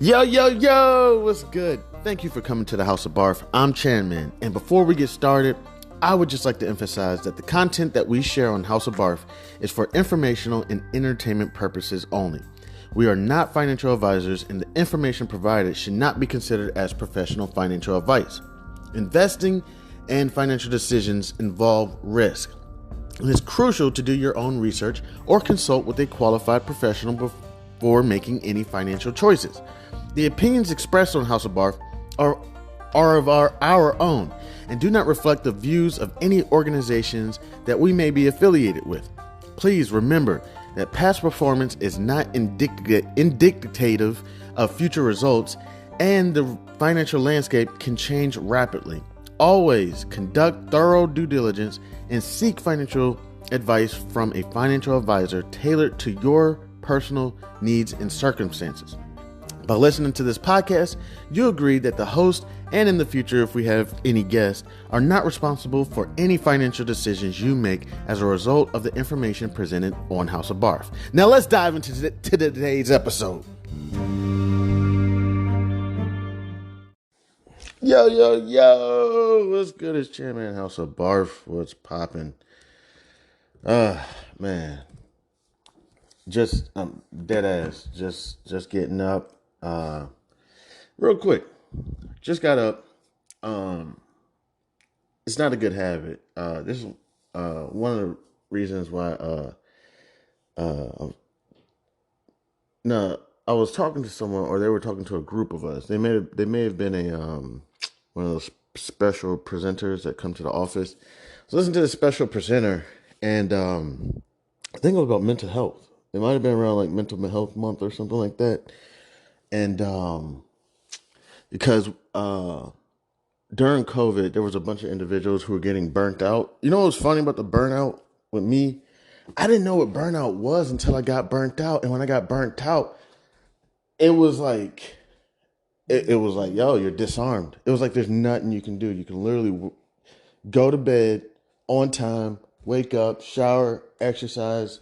Yo, yo, yo, what's good? Thank you for coming to the House of B.a.r.f. I'm Chanman, and before we get started, I would just like to emphasize that the content that we share on House of B.a.r.f. is for informational and entertainment purposes only. We are not financial advisors, and the information provided should not be considered as professional financial advice. Investing and financial decisions involve risk. It is crucial to do your own research or consult with a qualified professional before making any financial choices. The opinions expressed on House of B.a.r.f. are of our own and do not reflect the views of any organizations that we may be affiliated with. Please remember that past performance is not indicative of future results, and the financial landscape can change rapidly. Always conduct thorough due diligence and seek financial advice from a financial advisor tailored to your personal needs and circumstances. By listening to this podcast, you agree that the host and in the future, if we have any guests, are not responsible for any financial decisions you make as a result of the information presented on House of B.a.r.f. Now let's dive into today's episode. Yo, yo, yo, what's good? It's Chanmanhouseofb.a.r.f. What's popping? Man, just dead ass, just getting up. Real quick, just got up. It's not a good habit. This is one of the reasons why. No, I was talking to someone, or they were talking to a group of us. They may have been a one of those special presenters that come to the office. So listen to the special presenter, and I think it was about mental health. It might have been around like Mental Health Month or something like that. And because during COVID, there was a bunch of individuals who were getting burnt out. You know what was funny about the burnout with me? I didn't know what burnout was until I got burnt out. And when I got burnt out, it was like, yo, you're disarmed. It was like there's nothing you can do. You can literally go to bed on time, wake up, shower, exercise,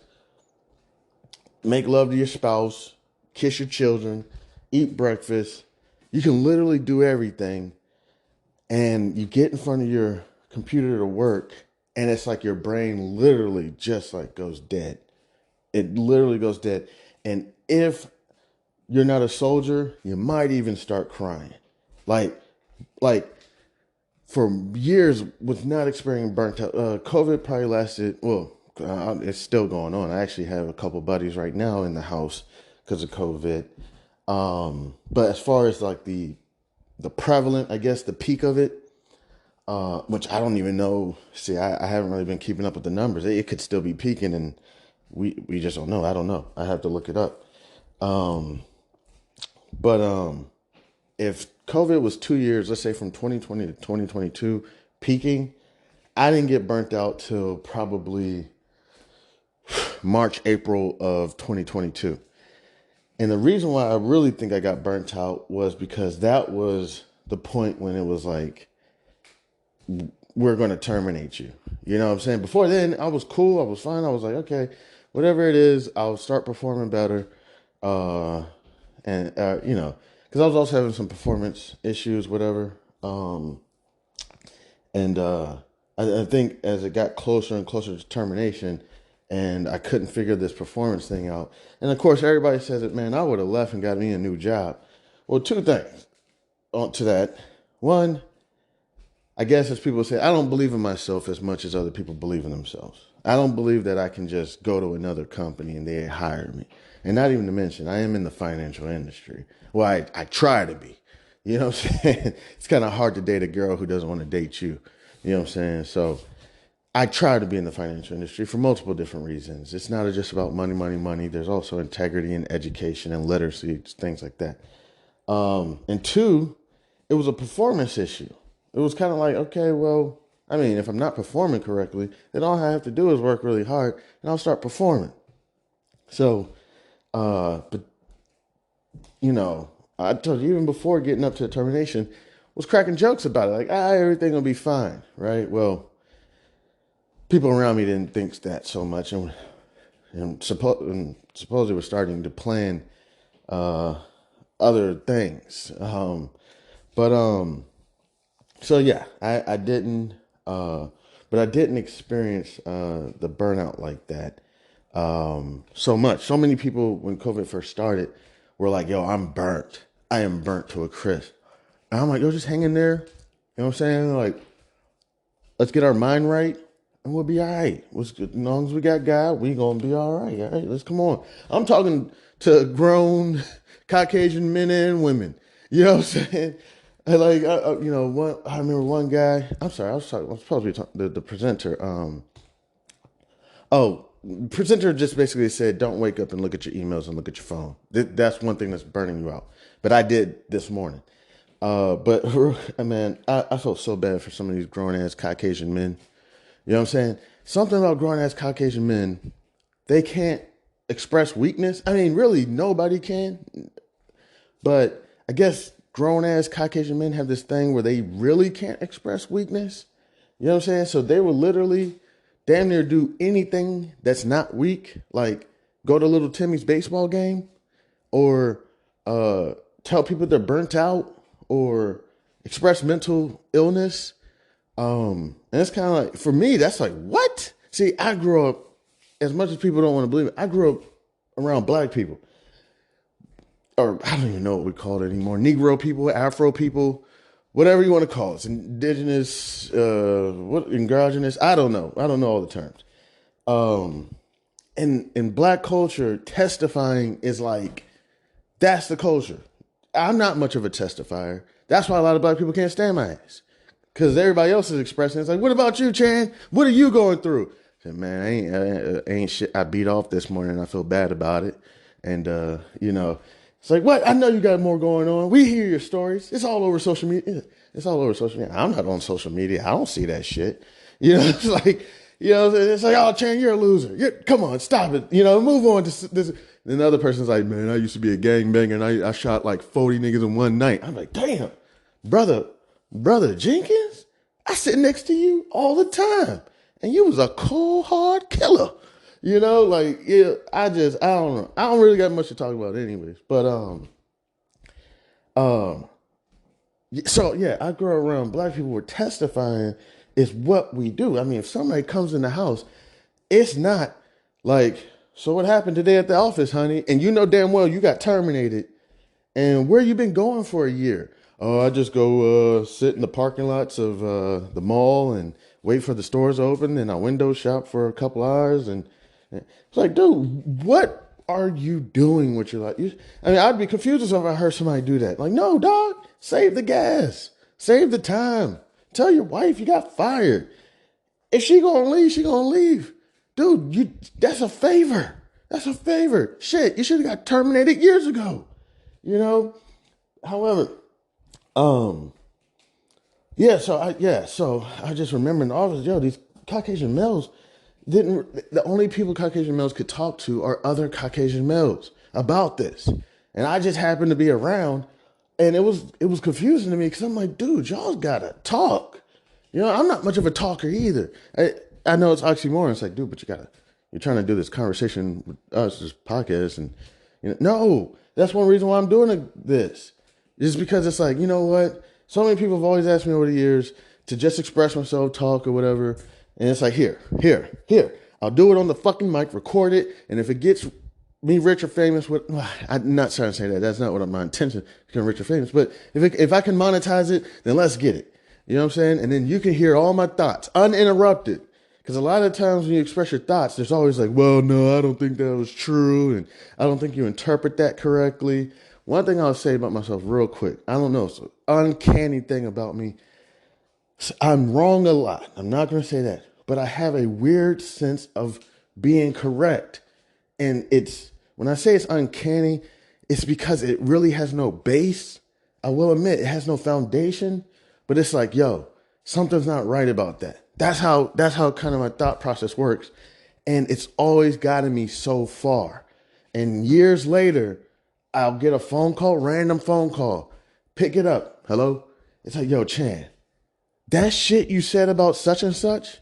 make love to your spouse, kiss your children, eat breakfast. You can literally do everything, and you get in front of your computer to work, and it's like your brain literally just like goes dead. It literally goes dead. And if you're not a soldier, you might even start crying. Like for years with not experiencing burnt out. COVID probably lasted, it's still going on. I actually have a couple buddies right now in the house because of COVID. But as far as like the prevalent, I guess the peak of it, which I don't even know. See, I haven't really been keeping up with the numbers. It could still be peaking, and we just don't know. I don't know. I have to look it up. But if COVID was 2 years, let's say from 2020 to 2022 peaking, I didn't get burnt out till probably March, April of 2022. And the reason why I really think I got burnt out was because that was the point when it was like, we're going to terminate you. You know what I'm saying? Before then, I was cool. I was fine. I was like, okay, whatever it is, I'll start performing better. Because I was also having some performance issues, whatever. I think as it got closer and closer to termination, and I couldn't figure this performance thing out. And of course, everybody says it, man, I would have left and got me a new job. Well, two things to that. One, I guess as people say, I don't believe in myself as much as other people believe in themselves. I don't believe that I can just go to another company and they hire me. And not even to mention, I am in the financial industry. Well, I try to be. You know what I'm saying? It's kind of hard to date a girl who doesn't want to date you. You know what I'm saying? So I try to be in the financial industry for multiple different reasons. It's not just about money. There's also integrity and education and literacy, things like that. And two, it was a performance issue. It was kind of like, okay, well, I mean, if I'm not performing correctly, then all I have to do is work really hard and I'll start performing. So, but, you know, I told you even before getting up to the termination, was cracking jokes about it. Like, everything will be fine, right? Well, people around me didn't think that so much. And supposedly we're starting to plan other things. But so yeah, I didn't, but I didn't experience the burnout like that so much. So many people when COVID first started were like, "Yo, I'm burnt. I am burnt to a crisp." And I'm like, "Yo, just hang in there." You know what I'm saying? Like, let's get our mind right, and we'll be all right. As long as we got God, we gonna be all right. All right, let's come on. I'm talking to grown Caucasian men and women. You know what I'm saying? And like, I remember one guy. I'm sorry, I was supposed to be talking, the presenter. Presenter just basically said, "Don't wake up and look at your emails and look at your phone." That's one thing that's burning you out. But I did this morning. But man, I felt so bad for some of these grown ass Caucasian men. You know what I'm saying? Something about grown ass Caucasian men, they can't express weakness. I mean, really, nobody can. But I guess grown ass Caucasian men have this thing where they really can't express weakness. You know what I'm saying? So they will literally damn near do anything that's not weak, like go to little Timmy's baseball game or tell people they're burnt out or express mental illness. And it's kind of like, for me, that's like, what? See, I grew up, as much as people don't want to believe it, I grew up around black people. Or I don't even know what we call it anymore. Negro people, Afro people, whatever you want to call it. Indigenous, androgynous. I don't know. I don't know all the terms. In black culture, testifying is like, that's the culture. I'm not much of a testifier. That's why a lot of black people can't stand my ass. Because everybody else is expressing. It's like, what about you, Chan? What are you going through? I said, man, I ain't shit. I beat off this morning. I feel bad about it. And, it's like, what? I know you got more going on. We hear your stories. It's all over social media. It's all over social media. I'm not on social media. I don't see that shit. It's like, it's like, oh, Chan, you're a loser. Come on, stop it. Move on to this. Then the other person's like, man, I used to be a gangbanger and I shot like 40 niggas in one night. I'm like, damn, brother Jenkins, I sit next to you all the time. And you was a cold, hard killer. I don't know. I don't really got much to talk about anyways. But, so yeah, I grew up around black people where testifying is what we do. I mean, if somebody comes in the house, it's not like, so what happened today at the office, honey? And you know damn well you got terminated. And where you been going for a year? Oh, I just go sit in the parking lots of the mall and wait for the stores to open, and I window shop for a couple hours. And it's like, dude, what are you doing with your life? I'd be confused if I heard somebody do that. Like, no, dog, save the gas, save the time. Tell your wife you got fired. If she gonna leave, she gonna leave. Dude, that's a favor. That's a favor. Shit, you should have got terminated years ago. However, so I just remember in the office, these Caucasian males the only people Caucasian males could talk to are other Caucasian males about this. And I just happened to be around, and it was confusing to me because I'm like, dude, y'all gotta talk. I'm not much of a talker either. I know it's oxymoron. It's like, dude, but you're trying to do this conversation with us, this podcast, and no, that's one reason why I'm doing this. Is because it's like, you know what? So many people have always asked me over the years to just express myself, talk or whatever. And it's like, here. I'll do it on the fucking mic, record it. And if it gets me rich or famous, I'm not trying to say that. That's not what my intention, to become rich or famous. But if I can monetize it, then let's get it. You know what I'm saying? And then you can hear all my thoughts uninterrupted. Because a lot of times when you express your thoughts, there's always like, well, no, I don't think that was true. And I don't think you interpret that correctly. One thing I'll say about myself real quick. I don't know. It's an uncanny thing about me. I'm wrong a lot. I'm not going to say that. But I have a weird sense of being correct. And when I say it's uncanny, it's because it really has no base. I will admit it has no foundation. But it's like, yo, something's not right about that. That's how kind of my thought process works. And it's always gotten me so far. And years later, I'll get a phone call, random phone call. Pick it up. Hello? It's like, yo, Chan, that shit you said about such and such,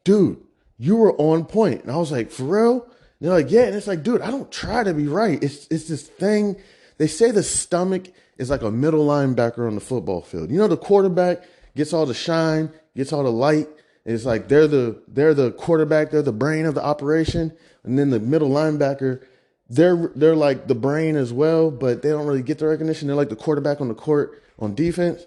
dude, you were on point. And I was like, for real? And they're like, yeah. And it's like, dude, I don't try to be right. It's this thing They say the stomach is like a middle linebacker on the football field. You know, the quarterback gets all the shine, gets all the light. It's like they're the quarterback, they're the brain of the operation, and then the middle linebacker, they're like the brain as well, but they don't really get the recognition. They're like the quarterback on the court on defense.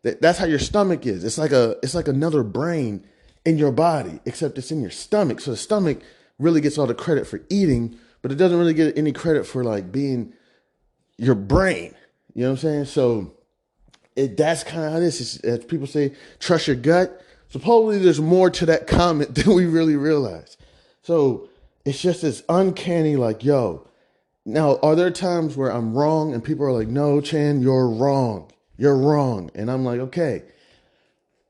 That's how your stomach is. It's like another brain in your body, except it's in your stomach. So the stomach really gets all the credit for eating, but it doesn't really get any credit for like being your brain. You know what I'm saying? So that's kind of how this is. As people say, trust your gut. Supposedly there's more to that comment than we really realize. So it's just this uncanny, like, yo, now, are there times where I'm wrong and people are like, no, Chan, you're wrong. You're wrong. And I'm like, okay.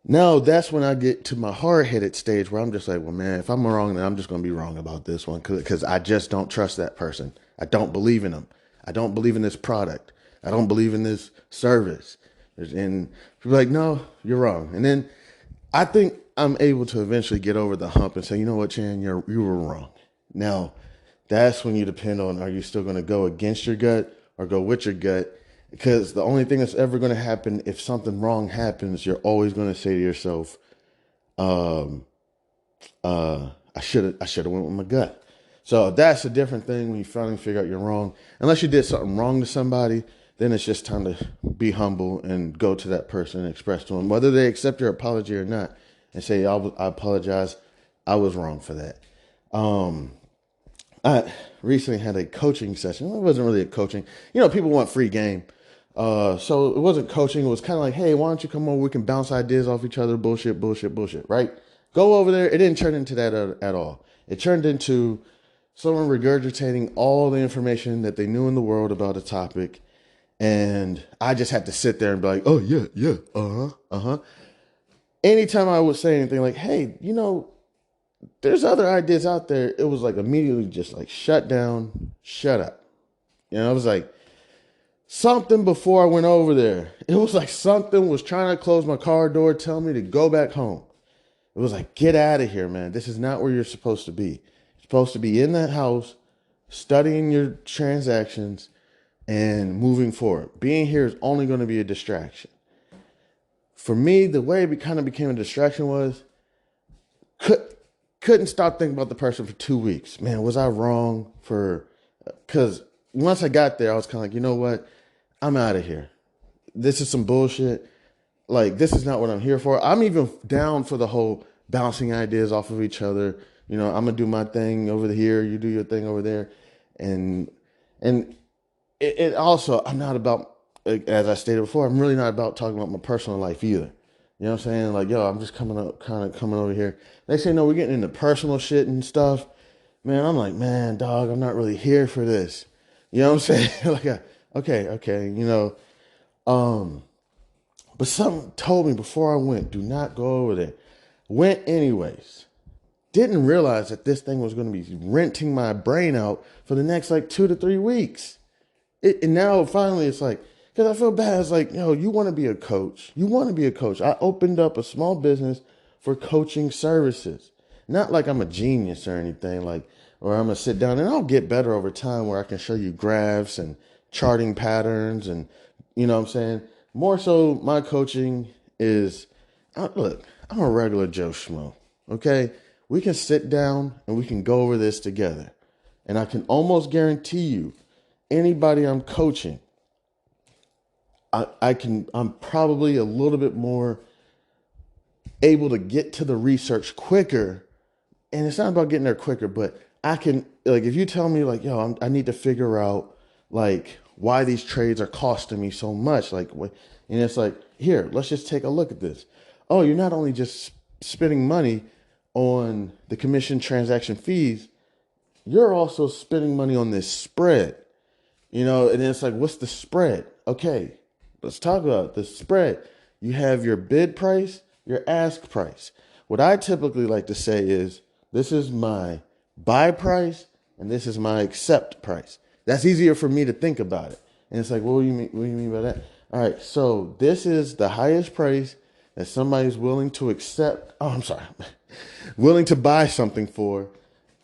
Now that's when I get to my hard-headed stage where I'm just like, well, man, if I'm wrong, then I'm just going to be wrong about this one because I just don't trust that person. I don't believe in them. I don't believe in this product. I don't believe in this service. And people are like, no, you're wrong. And then I think I'm able to eventually get over the hump and say, you know what, Chan, you were wrong. Now, that's when you depend on, are you still going to go against your gut or go with your gut? Because the only thing that's ever going to happen if something wrong happens, you're always going to say to yourself, I should have went with my gut. So that's a different thing when you finally figure out you're wrong. Unless you did something wrong to somebody, then it's just time to be humble and go to that person and express to them, whether they accept your apology or not, and say, I apologize. I was wrong for that. I recently had a coaching session. It wasn't really a coaching. You know, people want free game. So it wasn't coaching. It was kind of like, hey, why don't you come over? We can bounce ideas off each other. Bullshit, right? Go over there. It didn't turn into that at all. It turned into someone regurgitating all the information that they knew in the world about a topic. And I just had to sit there and be like, oh, yeah, uh-huh. Anytime I would say anything like, hey, you know, there's other ideas out there, it was like immediately just like shut down, shut up. You know, it was like something before I went over there. It was like something was trying to close my car door, tell me to go back home. It was like, get out of here, man. This is not where you're supposed to be. You're supposed to be in that house, studying your transactions and moving forward. Being here is only going to be a distraction. For me, the way it kind of became a distraction was couldn't stop thinking about the person for 2 weeks. Man, was I wrong because once I got there, I was kind of like, you know what? I'm out of here. This is some bullshit. Like, this is not what I'm here for. I'm even down for the whole bouncing ideas off of each other. You know, I'm going to do my thing over here. You do your thing over there. And it also, I'm not about, as I stated before, I'm really not about talking about my personal life either. You know what I'm saying? Like, yo, I'm just coming over here. They say, no, we're getting into personal shit and stuff. Man, I'm like, man, dog, I'm not really here for this. You know what I'm saying? Like, okay, you know. But something told me before I went, do not go over there. Went anyways. Didn't realize that this thing was going to be renting my brain out for the next like 2 to 3 weeks. And now finally it's like, because I feel bad. It's like, yo, you want to be a coach. I opened up a small business for coaching services. Not like I'm a genius or anything, like, or I'm going to sit down and I'll get better over time where I can show you graphs and charting patterns and, you know what I'm saying? More so my coaching is, look, I'm a regular Joe Schmo, okay? We can sit down and we can go over this together. And I can almost guarantee you, anybody I'm coaching, I'm probably a little bit more able to get to the research quicker. And it's not about getting there quicker, but I can, like, if you tell me like, yo, I need to figure out like why these trades are costing me so much. Like, and it's like, here, let's just take a look at this. Oh, you're not only just spending money on the commission transaction fees, you're also spending money on this spread, you know, and it's like, what's the spread? Okay, let's talk about the spread. You have your bid price, your ask price. What I typically like to say is, this is my buy price and this is my accept price. That's easier for me to think about it. And it's like, what do you mean by that? All right, so this is the highest price that somebody's willing to accept. Oh, I'm sorry. Willing to buy something for.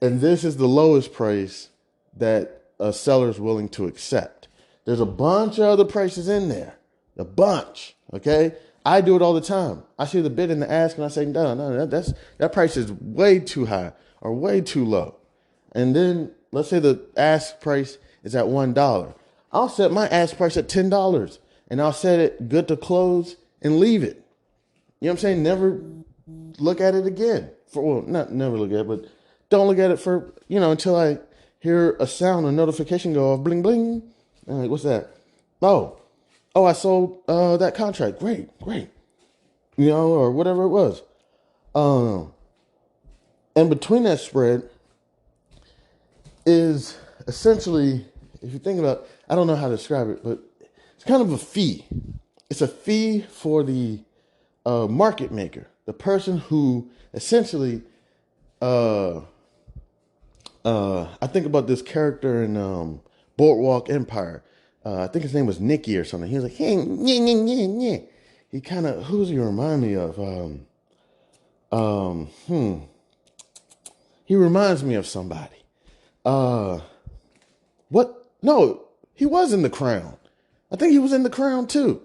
And this is the lowest price that a seller is willing to accept. There's a bunch of other prices in there. A bunch. Okay. I do it all the time. I see the bid and the ask and I say, no, that price is way too high or way too low. And then let's say the ask price is at $1. I'll set my ask price at $10 and I'll set it good to close and leave it. You know what I'm saying? Never look at it again. Not never look at it, but don't look at it for, until I hear a sound, a notification go off, bling, bling. I'm like, what's that? Oh, I sold that contract. Great. Or whatever it was. And between that spread is essentially, if you think about, I don't know how to describe it, but it's kind of a fee. It's a fee for the market maker, the person who essentially, I think about this character in Boardwalk Empire. I think his name was Nicky or something. He was like, hey, yeah. He kind of, who does he remind me of? He reminds me of somebody. What? No, he was in The Crown. I think he was in The Crown too.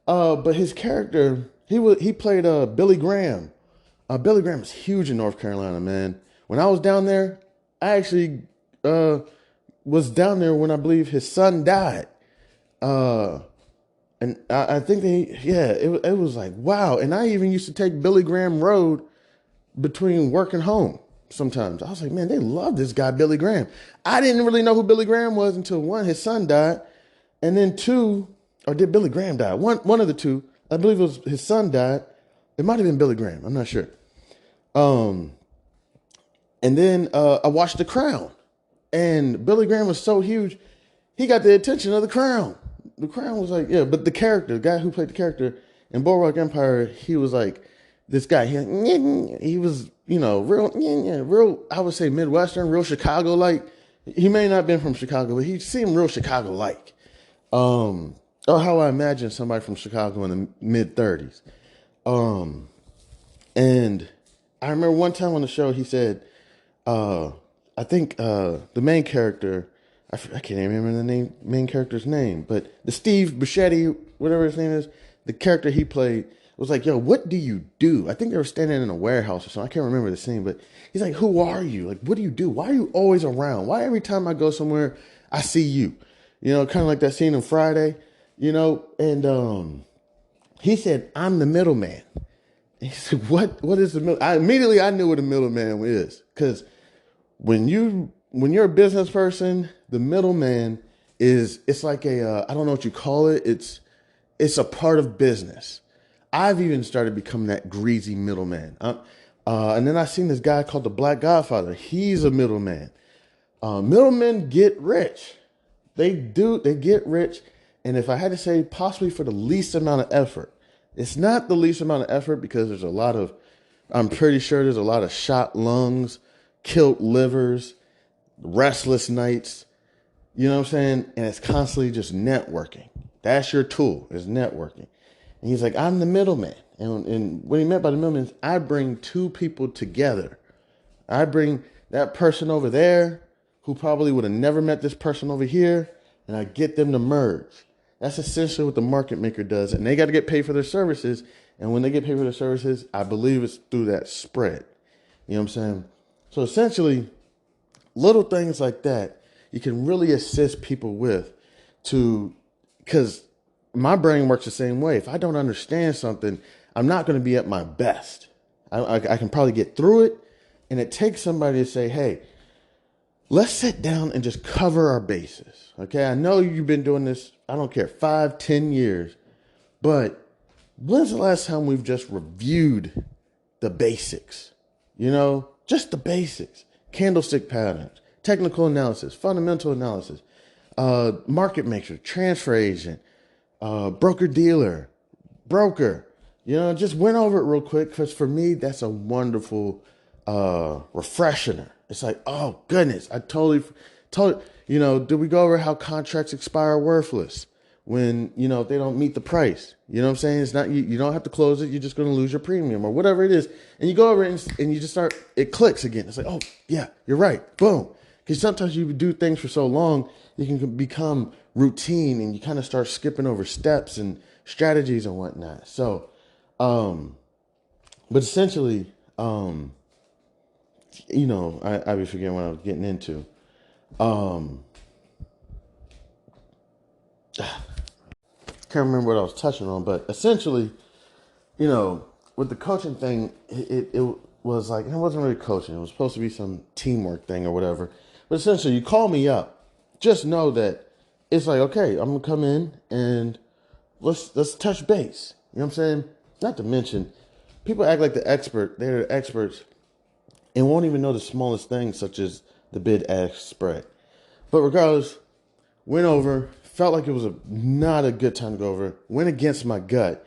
But his character, he played Billy Graham. Billy Graham is huge in North Carolina, man. When I was down there, I actually was down there when I believe his son died. And I think it was like, wow. And I even used to take Billy Graham Road between work and home sometimes. I was like, man, they love this guy, Billy Graham. I didn't really know who Billy Graham was until one, his son died. And then two, or did Billy Graham die? One of the two, I believe it was his son died. It might have been Billy Graham. I'm not sure. And then I watched The Crown. And Billy Graham was so huge, he got the attention of The Crown. The Crown was like, yeah, but the guy who played the character in Boardwalk Empire, he was like this guy. He was, real, I would say Midwestern, real Chicago-like. He may not have been from Chicago, but he seemed real Chicago-like. Or how I imagine somebody from Chicago in the mid-30s. And I remember one time on the show, he said, I think the main character, I can't even remember the main character's name, but the Steve Buscemi, whatever his name is, the character he played was like, yo, what do you do? I think they were standing in a warehouse or something. I can't remember the scene, but he's like, who are you? Like, what do you do? Why are you always around? Why every time I go somewhere, I see you? Kind of like that scene in Friday, and he said, I'm the middleman. And he said, what is the middle? I knew what a middleman is, because when you're a business person, the middleman it's like I don't know what you call it. It's a part of business. I've even started becoming that greasy middleman. And then I seen this guy called the Black Godfather. He's a middleman. Middlemen get rich. They get rich. And if I had to say, possibly for the least amount of effort, it's not the least amount of effort, because I'm pretty sure there's a lot of shot lungs, killed livers, restless nights, you know what I'm saying? And it's constantly just networking. That's your tool, is networking. And he's like, I'm the middleman. And what he meant by the middleman is, I bring two people together. I bring that person over there who probably would have never met this person over here, and I get them to merge. That's essentially what the market maker does. And they got to get paid for their services. And when they get paid for their services, I believe it's through that spread. You know what I'm saying? So essentially, little things like that, you can really assist people with, because my brain works the same way. If I don't understand something, I'm not going to be at my best. I can probably get through it. And it takes somebody to say, hey, let's sit down and just cover our bases. Okay. I know you've been doing this, I don't care, 5, 10 years, but when's the last time we've just reviewed the basics? Just the basics. Candlestick patterns, technical analysis, fundamental analysis, market maker, transfer agent, broker dealer, broker. Just went over it real quick, because for me, that's a wonderful refresher. It's like, oh goodness, I totally, did we go over how contracts expire worthless when, if they don't meet the price? You know what I'm saying? It's not, you don't have to close it. You're just going to lose your premium or whatever it is. And you go over it and you just it clicks again. It's like, oh yeah, you're right. Boom. Because sometimes you do things for so long, you can become routine and you kind of start skipping over steps and strategies and whatnot. So, but essentially, I be forgetting what I was getting into. Can't remember what I was touching on, but essentially, with the coaching thing, it was like, it wasn't really coaching. It was supposed to be some teamwork thing or whatever. But essentially, you call me up, just know that it's like, okay, I'm gonna come in and let's touch base. You know what I'm saying? Not to mention, people act like they're the experts, and won't even know the smallest things, such as the bid-ask spread. But regardless, went over, felt like it was not a good time to go over, went against my gut,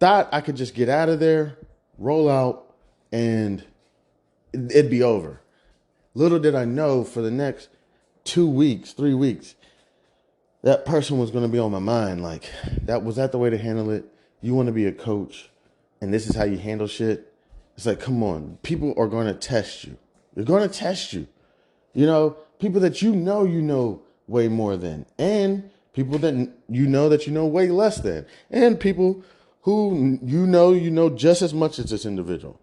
thought I could just get out of there, roll out, and it'd be over. Little did I know, for the next 2 weeks, 3 weeks, that person was going to be on my mind. Like, was that the way to handle it? You want to be a coach, and this is how you handle shit? It's like, come on. People are going to test you. They're going to test you. People that you know way more than, and people that you know way less than, and people who you know just as much as this individual.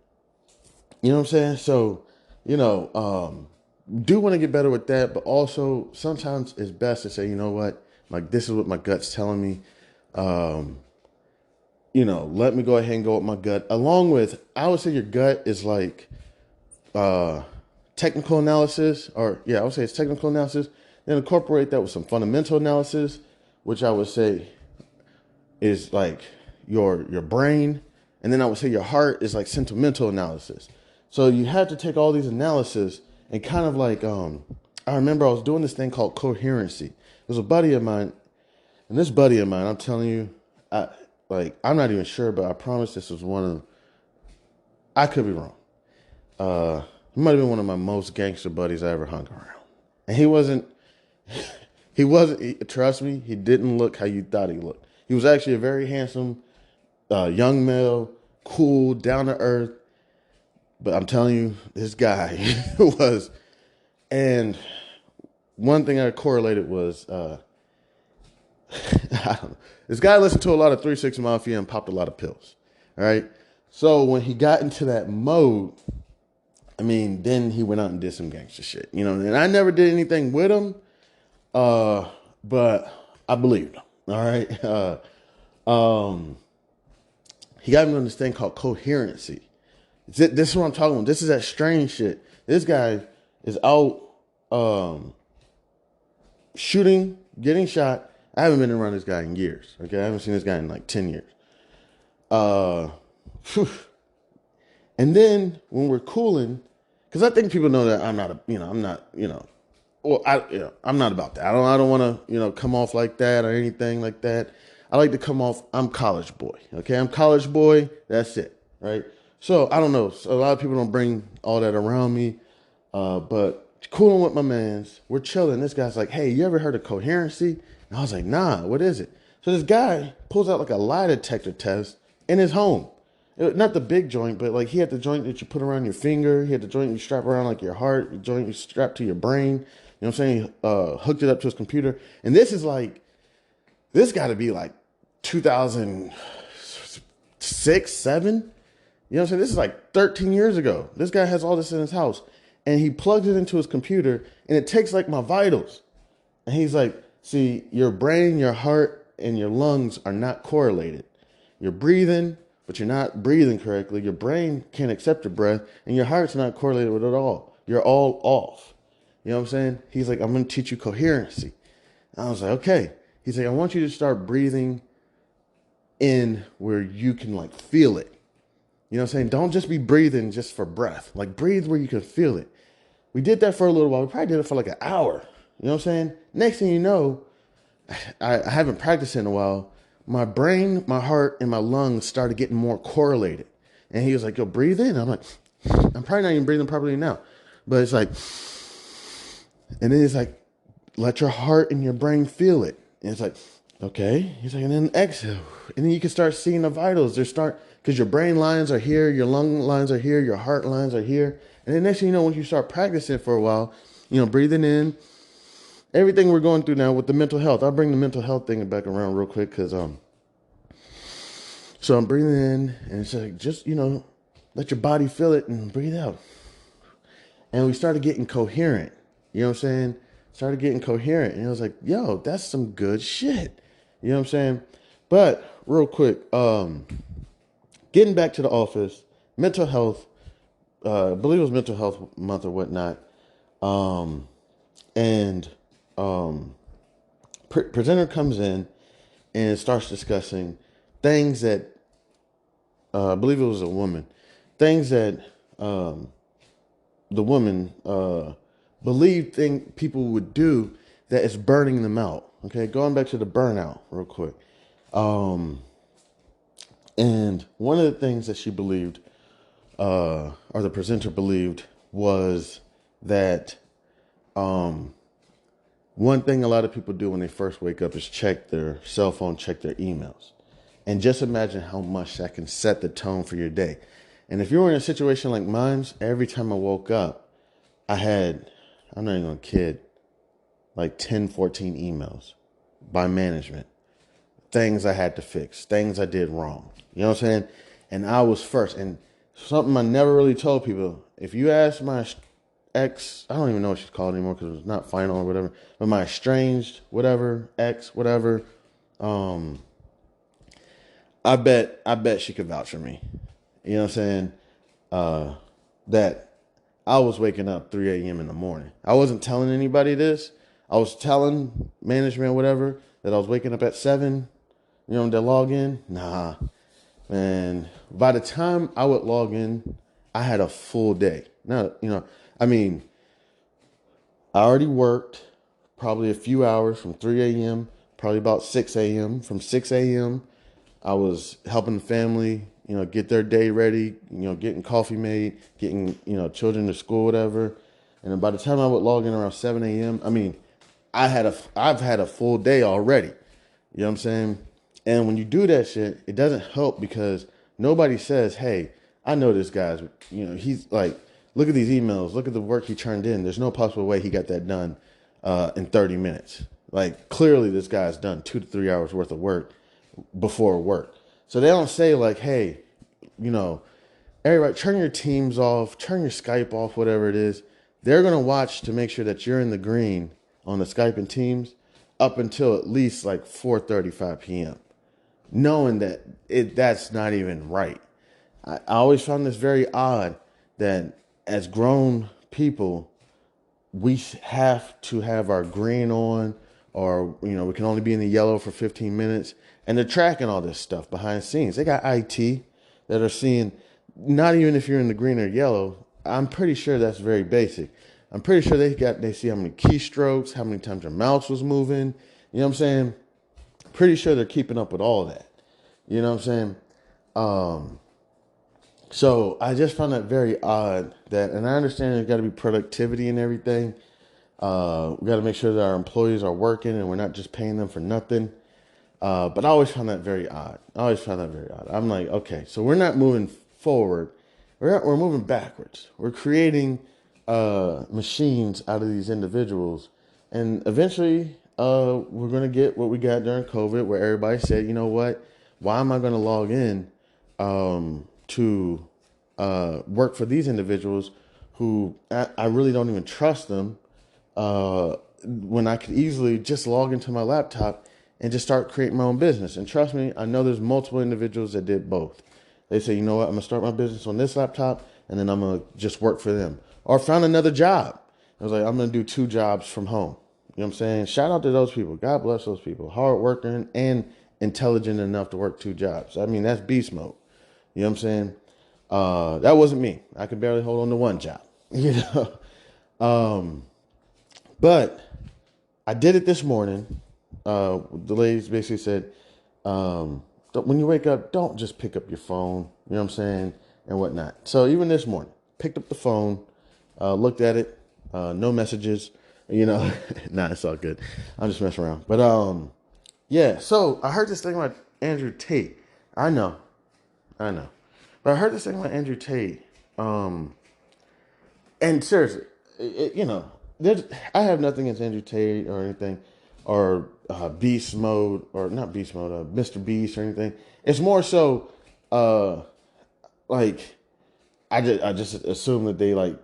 You know what I'm saying? So, do want to get better with that, but also sometimes it's best to say, you know what, like, this is what my gut's telling me. Let me go ahead and go with my gut. Along with, I would say your gut is like technical analysis, I would say it's technical analysis. Then incorporate that with some fundamental analysis, which I would say is like your brain. And then I would say your heart is like sentimental analysis. So you have to take all these analysis and kind of like, I remember I was doing this thing called coherency. There's a buddy of mine, and this buddy of mine, I'm telling you, I'm not even sure, but I promise this was I could be wrong. He might have been one of my most gangster buddies I ever hung around. And trust me, he didn't look how you thought he looked. He was actually a very handsome, young male, cool, down to earth. But I'm telling you, this guy was, and one thing I correlated was, I don't know. This guy listened to a lot of 3 6 Mafia and popped a lot of pills. All right. So when he got into that mode, then he went out and did some gangster shit, and I never did anything with him. But I believed him. All right. He got me on this thing called coherency. This is what I'm talking about. This is that strange shit. This guy is out, shooting, getting shot. I haven't been around this guy in years. Okay. I haven't seen this guy in like 10 years. And then when we're cooling, because I think people know that I'm not about that. I don't want to, come off like that or anything like that. I like to come off, I'm college boy. Okay. I'm college boy. That's it. Right. So I don't know. So a lot of people don't bring all that around me. But cooling with my mans, we're chilling. This guy's like, hey, you ever heard of coherency? And I was like, nah, what is it? So this guy pulls out like a lie detector test in his home. Not the big joint, but like he had the joint that you put around your finger. He had the joint you strap around like your heart, the joint you strap to your brain. You know what I'm saying? Hooked it up to his computer. And this got to be like 2006, 7. You know what I'm saying? This is like 13 years ago. This guy has all this in his house. And he plugs it into his computer and it takes like my vitals. And he's like, see, your brain, your heart, and your lungs are not correlated. You're breathing, but you're not breathing correctly. Your brain can't accept your breath, and your heart's not correlated with it at all. You're all off. You know what I'm saying? He's like, I'm going to teach you coherency. And I was like, okay. He's like, I want you to start breathing in where you can like feel it. You know what I'm saying? Don't just be breathing just for breath. Like breathe where you can feel it. We did that for a little while. We probably did it for like an hour. You know what I'm saying? Next thing you know, I haven't practiced in a while. My brain, my heart, and my lungs started getting more correlated. And he was like, yo, breathe in. I'm like, I'm probably not even breathing properly now. But it's like, and then it's like, let your heart and your brain feel it. And it's like, okay. He's like, and then exhale. And then you can start seeing the vitals. Because your brain lines are here, your lung lines are here, your heart lines are here. And then next thing you know, once you start practicing for a while, breathing in everything we're going through now with the mental health. I'll bring the mental health thing back around real quick because so I'm breathing in and it's like just let your body feel it and breathe out. And we started getting coherent. You know what I'm saying? Started getting coherent, and I was like, "Yo, that's some good shit." You know what I'm saying? But real quick, getting back to the office, mental health. I believe it was Mental Health Month or whatnot. And presenter comes in and starts discussing things that I believe it was a woman, things that the woman believed people would do that is burning them out. Okay, going back to the burnout real quick. And one of the things that she believed, or the presenter believed, was that one thing a lot of people do when they first wake up is check their cell phone, check their emails. And just imagine how much that can set the tone for your day. And if you were in a situation like mine, every time I woke up, I had, I'm not even going to kid, like 10, 14 emails by management. Things I had to fix, things I did wrong. You know what I'm saying? And I was first. And something I never really told people, if you ask my ex, I don't even know what she's called anymore because it's not final or whatever, but my estranged whatever, ex, whatever, I bet she could vouch for me. You know what I'm saying? That I was waking up 3 a.m. in the morning. I wasn't telling anybody this. I was telling management, whatever, that I was waking up at 7, to log in. Nah, man. By the time I would log in, I had a full day. Now, I mean, I already worked probably a few hours from 3 a.m., probably about 6 a.m. From 6 a.m., I was helping the family, get their day ready, getting coffee made, getting, children to school, whatever. And then by the time I would log in around 7 a.m., I mean, I've had a full day already. You know what I'm saying? And when you do that shit, it doesn't help because nobody says, hey, I know this guy's, he's like, look at these emails, look at the work he turned in. There's no possible way he got that done in 30 minutes. Like, clearly this guy's done 2 to 3 hours worth of work before work. So they don't say like, hey, everybody turn your Teams off, turn your Skype off, whatever it is. They're going to watch to make sure that you're in the green on the Skype and Teams up until at least like 4:35 p.m. knowing that that's not even right. I always found this very odd that as grown people, we have to have our green on, or we can only be in the yellow for 15 minutes, and they're tracking all this stuff behind the scenes. They got IT that are seeing, not even if you're in the green or yellow. I'm pretty sure that's very basic. I'm pretty sure they see how many keystrokes, how many times your mouse was moving. You know what I'm saying? Pretty sure they're keeping up with all that. You know what I'm saying? So I just found that very odd that, and I understand there's got to be productivity and everything. We got to make sure that our employees are working and we're not just paying them for nothing. But I always found that very odd. I'm like, okay, so we're not moving forward. We're moving backwards. We're creating machines out of these individuals. And eventually we're going to get what we got during COVID, where everybody said, you know what? Why am I going to log in to work for these individuals who I really don't even trust them when I could easily just log into my laptop and just start creating my own business. And trust me, I know there's multiple individuals that did both. They say, you know what, I'm going to start my business on this laptop and then I'm going to just work for them. Or found another job. I was like, I'm going to do 2 jobs from home. You know what I'm saying? Shout out to those people. God bless those people. Hardworking and intelligent enough to work 2 jobs. I mean, that's beast mode. You know what I'm saying? That wasn't me. I could barely hold on to 1 job. But I did it this morning. The ladies basically said, when you wake up, don't just pick up your phone, you know what I'm saying, and whatnot. So even this morning, picked up the phone, looked at it, no messages, nah, it's all good. I'm just messing around. But yeah, so I heard this thing about Andrew Tate. I know. But I heard this thing about Andrew Tate. And seriously, I have nothing against Andrew Tate or anything, or Beast Mode, or not Beast Mode, Mr. Beast or anything. It's more so, like I just assume that they like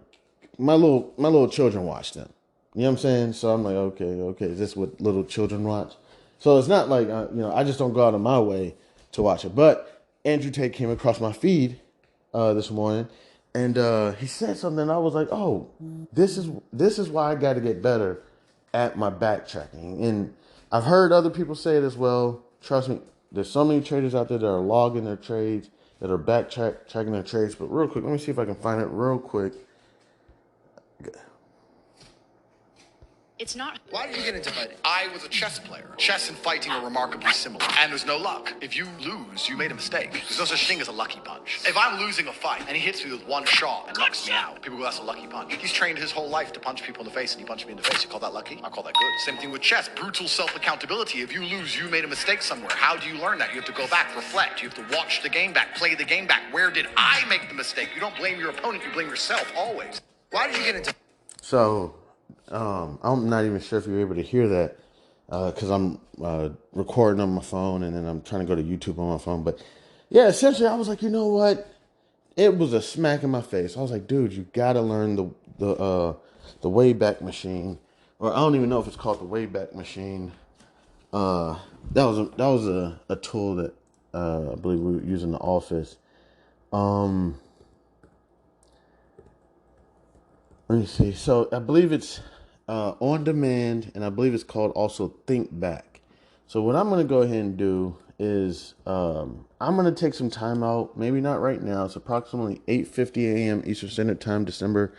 my little children watch them. You know what I'm saying? So I'm like, okay, is this what little children watch? So it's not like I just don't go out of my way to watch it. But Andrew Tate came across my feed this morning, and he said something. I was like, oh, this is why I got to get better at my backtracking. And I've heard other people say it as well. Trust me, there's so many traders out there that are logging their trades, that are backtracking their trades. But real quick, let me see if I can find it real quick. It's not. Why did you get into fighting? I was a chess player. Chess and fighting are remarkably similar. And there's no luck. If you lose, you made a mistake. There's no such thing as a lucky punch. If I'm losing a fight and he hits me with one shot and knocks me out, people go, that's a lucky punch. He's trained his whole life to punch people in the face, and he punched me in the face. You call that lucky? I call that good. Same thing with chess. Brutal self-accountability. If you lose, you made a mistake somewhere. How do you learn that? You have to go back, reflect. You have to watch the game back, play the game back. Where did I make the mistake? You don't blame your opponent. You blame yourself always. Why did you get into... So... I'm not even sure if you're able to hear that because I'm recording on my phone, and then I'm trying to go to YouTube on my phone. But yeah, essentially, I was like, you know what? It was a smack in my face. I was like, dude, you got to learn the Wayback Machine, or I don't even know if it's called the Wayback Machine. That was a tool that I believe we were using in the office. Let me see. So I believe it's onDemand, and I believe it's called also thinkback. So what I'm going to go ahead and do is I'm going to take some time out. Maybe not right now. It's approximately 8:50 a.m. Eastern Standard Time, December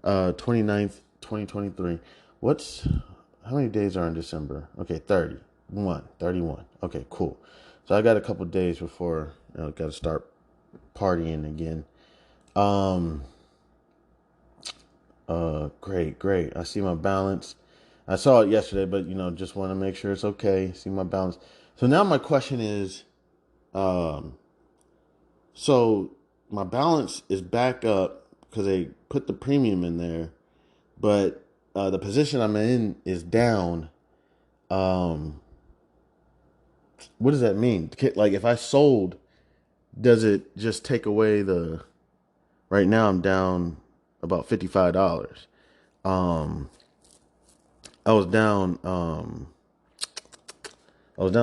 29th, 2023. How many days are in December? Okay, 31. Okay, cool. So I got a couple days before got to start partying again. Great. I see my balance. I saw it yesterday, but just want to make sure it's okay. See my balance. So now my question is, so my balance is back up because they put the premium in there, but the position I'm in is down. What does that mean? Like if I sold, does it just take away right now I'm down about $55. I was down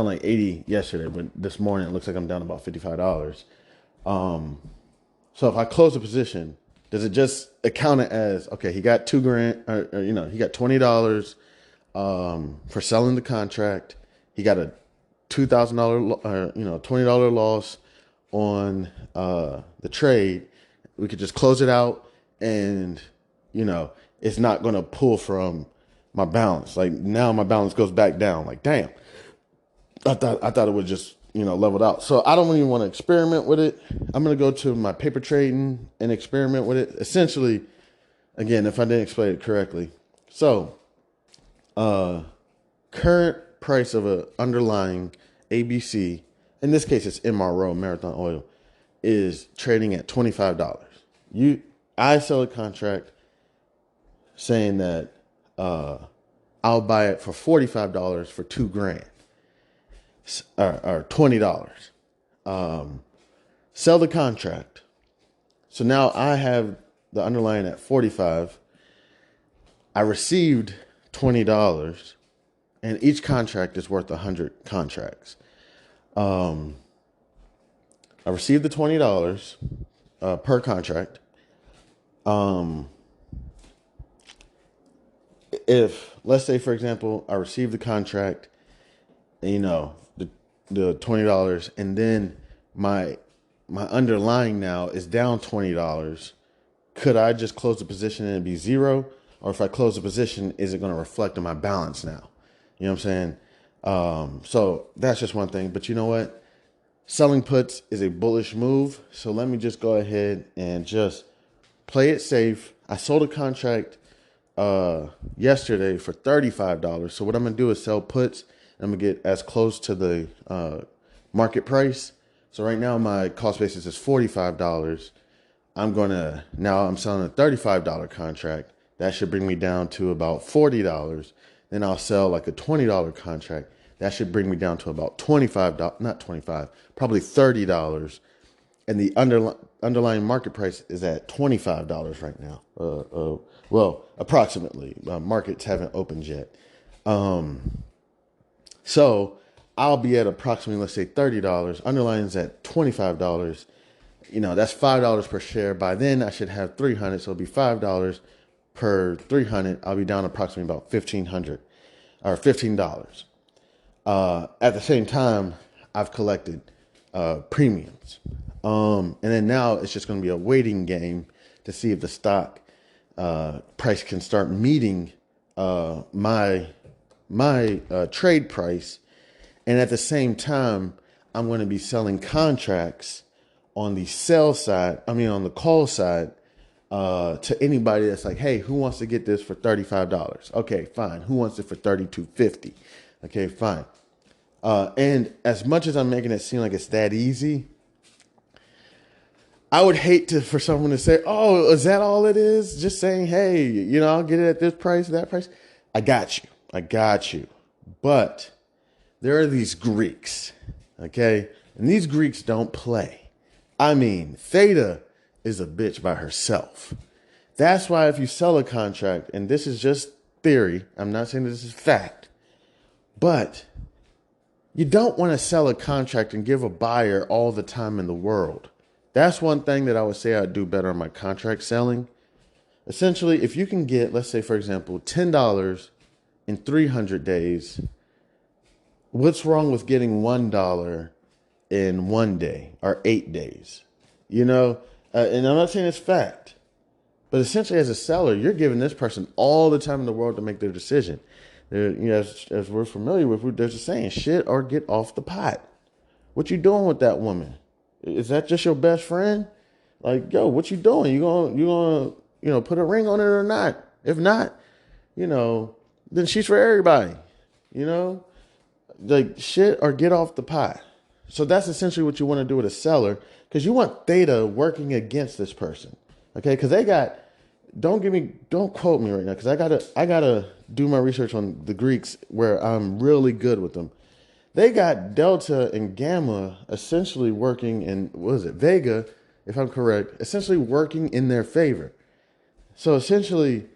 like 80 yesterday, but this morning it looks like I'm down about $55. So if I close the position, does it just account it as, okay, he got $2,000, or he got $20 for selling the contract. He got a $2,000 $20 loss on the trade. We could just close it out, and it's not going to pull from my balance. Like now my balance goes back down. Like, damn, I thought it would just leveled out. So I don't even want to experiment with it. I'm going to go to my paper trading and experiment with it. Essentially, again, if I didn't explain it correctly. So current price of a underlying ABC, in this case it's MRO, Marathon Oil, is trading at $25. I sell a contract saying that I'll buy it for $45 for $2,000 or $20. Sell the contract. So now I have the underlying at 45. I received $20, and each contract is worth 100 contracts. I received the $20 per contract. If, let's say, for example, I received the contract, the $20, and then my underlying now is down $20, could I just close the position and it'd be zero? Or if I close the position, is it going to reflect on my balance now? You know what I'm saying? So that's just one thing. But you know what? Selling puts is a bullish move. So let me just go ahead and just play it safe. I sold a contract yesterday for $35. So what I'm going to do is sell puts. I'm going to get as close to the market price. So right now my cost basis is $45. I'm selling a $35 contract That should bring me down to about $40. Then I'll sell like a $20 contract. That should bring me down to about $25, not 25, probably $30. And the underlying market price is at $25 right now. Well, approximately. Markets haven't opened yet. So I'll be at approximately, let's say $30. Underlying's at $25. That's $5 per share. By then I should have 300. So it'll be $5 per 300. I'll be down approximately about 1,500 or $15. At the same time, I've collected premiums. And then now it's just going to be a waiting game to see if the stock price can start meeting my trade price. And at the same time, I'm going to be selling contracts on the on the call side, to anybody that's like, hey, who wants to get this for $35? Okay, fine. Who wants it for $32.50? Okay, fine. And as much as I'm making it seem like it's that easy, I would hate for someone to say, oh, is that all it is? Just saying, hey, I'll get it at this price, that price. I got you. But there are these Greeks, okay? And these Greeks don't play. I mean, Theta is a bitch by herself. That's why if you sell a contract, and this is just theory, I'm not saying this is fact, but you don't want to sell a contract and give a buyer all the time in the world. That's one thing that I would say I'd do better on my contract selling. Essentially, if you can get, let's say, for example, $10 in 300 days, what's wrong with getting $1 in 1 day or 8 days? And I'm not saying it's fact, but essentially as a seller, you're giving this person all the time in the world to make their decision. As we're familiar with, there's a saying, shit or get off the pot. What you doing with that woman? Is that just your best friend? Like, yo, what you doing? You gonna put a ring on it or not? If not, then she's for everybody. Like, shit or get off the pot. So that's essentially what you want to do with a seller, because you want Theta working against this person. Okay, because don't quote me right now, because I gotta do my research on the Greeks where I'm really good with them. They got Delta and Gamma essentially working in, Vega, if I'm correct, essentially working in their favor. So essentially,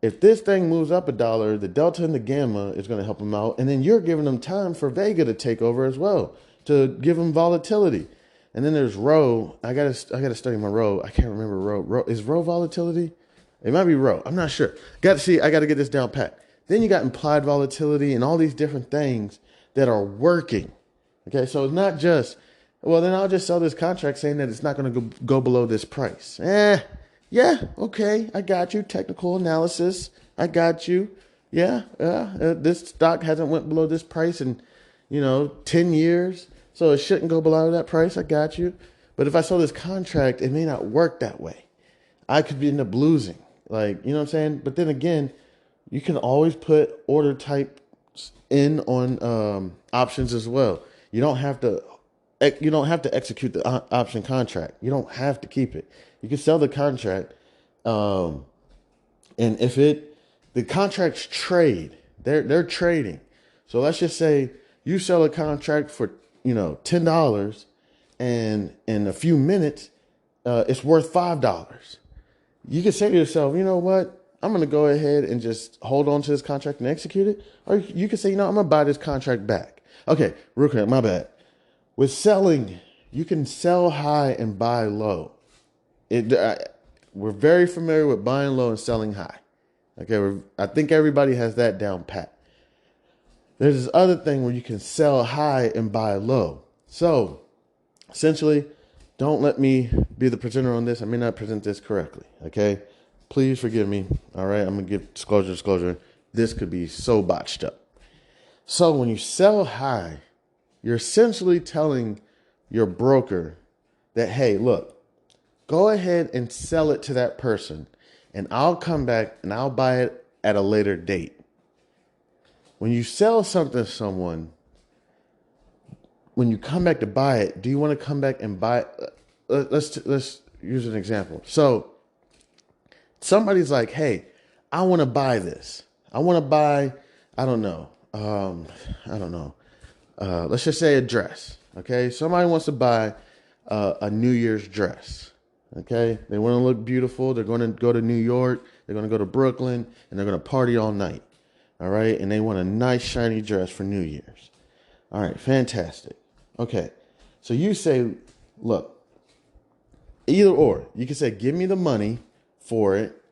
if this thing moves up $1, the Delta and the Gamma is going to help them out. And then you're giving them time for Vega to take over as well, to give them volatility. And then there's Rho. I gotta study my Rho. I can't remember Rho. Is Rho volatility? It might be Rho. I'm not sure. I got to get this down pat. Then you got implied volatility and all these different things that are working. Okay, so it's not just, well, then I'll just sell this contract saying that it's not going to go below this price. Yeah, okay, I got you. Technical analysis, I got you. Yeah, this stock hasn't went below this price in, 10 years, so it shouldn't go below that price. I got you. But if I sell this contract, it may not work that way. I could end up losing. Like, you know what I'm saying? But then again, you can always put order type in on options as well. You don't have to execute the option contract. You don't have to keep it. You can sell the contract, and if the contracts trade, they're trading. So let's just say you sell a contract for $10, and in a few minutes, it's worth $5. You can say to yourself, you know what? I'm going to go ahead and just hold on to this contract and execute it. Or you can say, I'm going to buy this contract back. Okay, real quick, my bad. With selling, you can sell high and buy low. We're very familiar with buying low and selling high. Okay, I think everybody has that down pat. There's this other thing where you can sell high and buy low. So, essentially, don't let me be the presenter on this. I may not present this correctly, okay? Please forgive me, all right? I'm going to give disclosure. This could be so botched up. So when you sell high, you're essentially telling your broker that, hey, look, go ahead and sell it to that person, and I'll come back and I'll buy it at a later date. When you sell something to someone, when you come back to buy it, do you want to come back and buy it? Let's use an example. So somebody's like, hey, I want to buy this. I want to buy, I don't know. I don't know. Let's just say a dress. Okay. Somebody wants to buy a New Year's dress. Okay. They want to look beautiful. They're going to go to New York. They're going to go to Brooklyn and they're going to party all night. All right. And they want a nice shiny dress for New Year's. All right. Fantastic. Okay. So you say, look, either or. You can say, give me the money for it.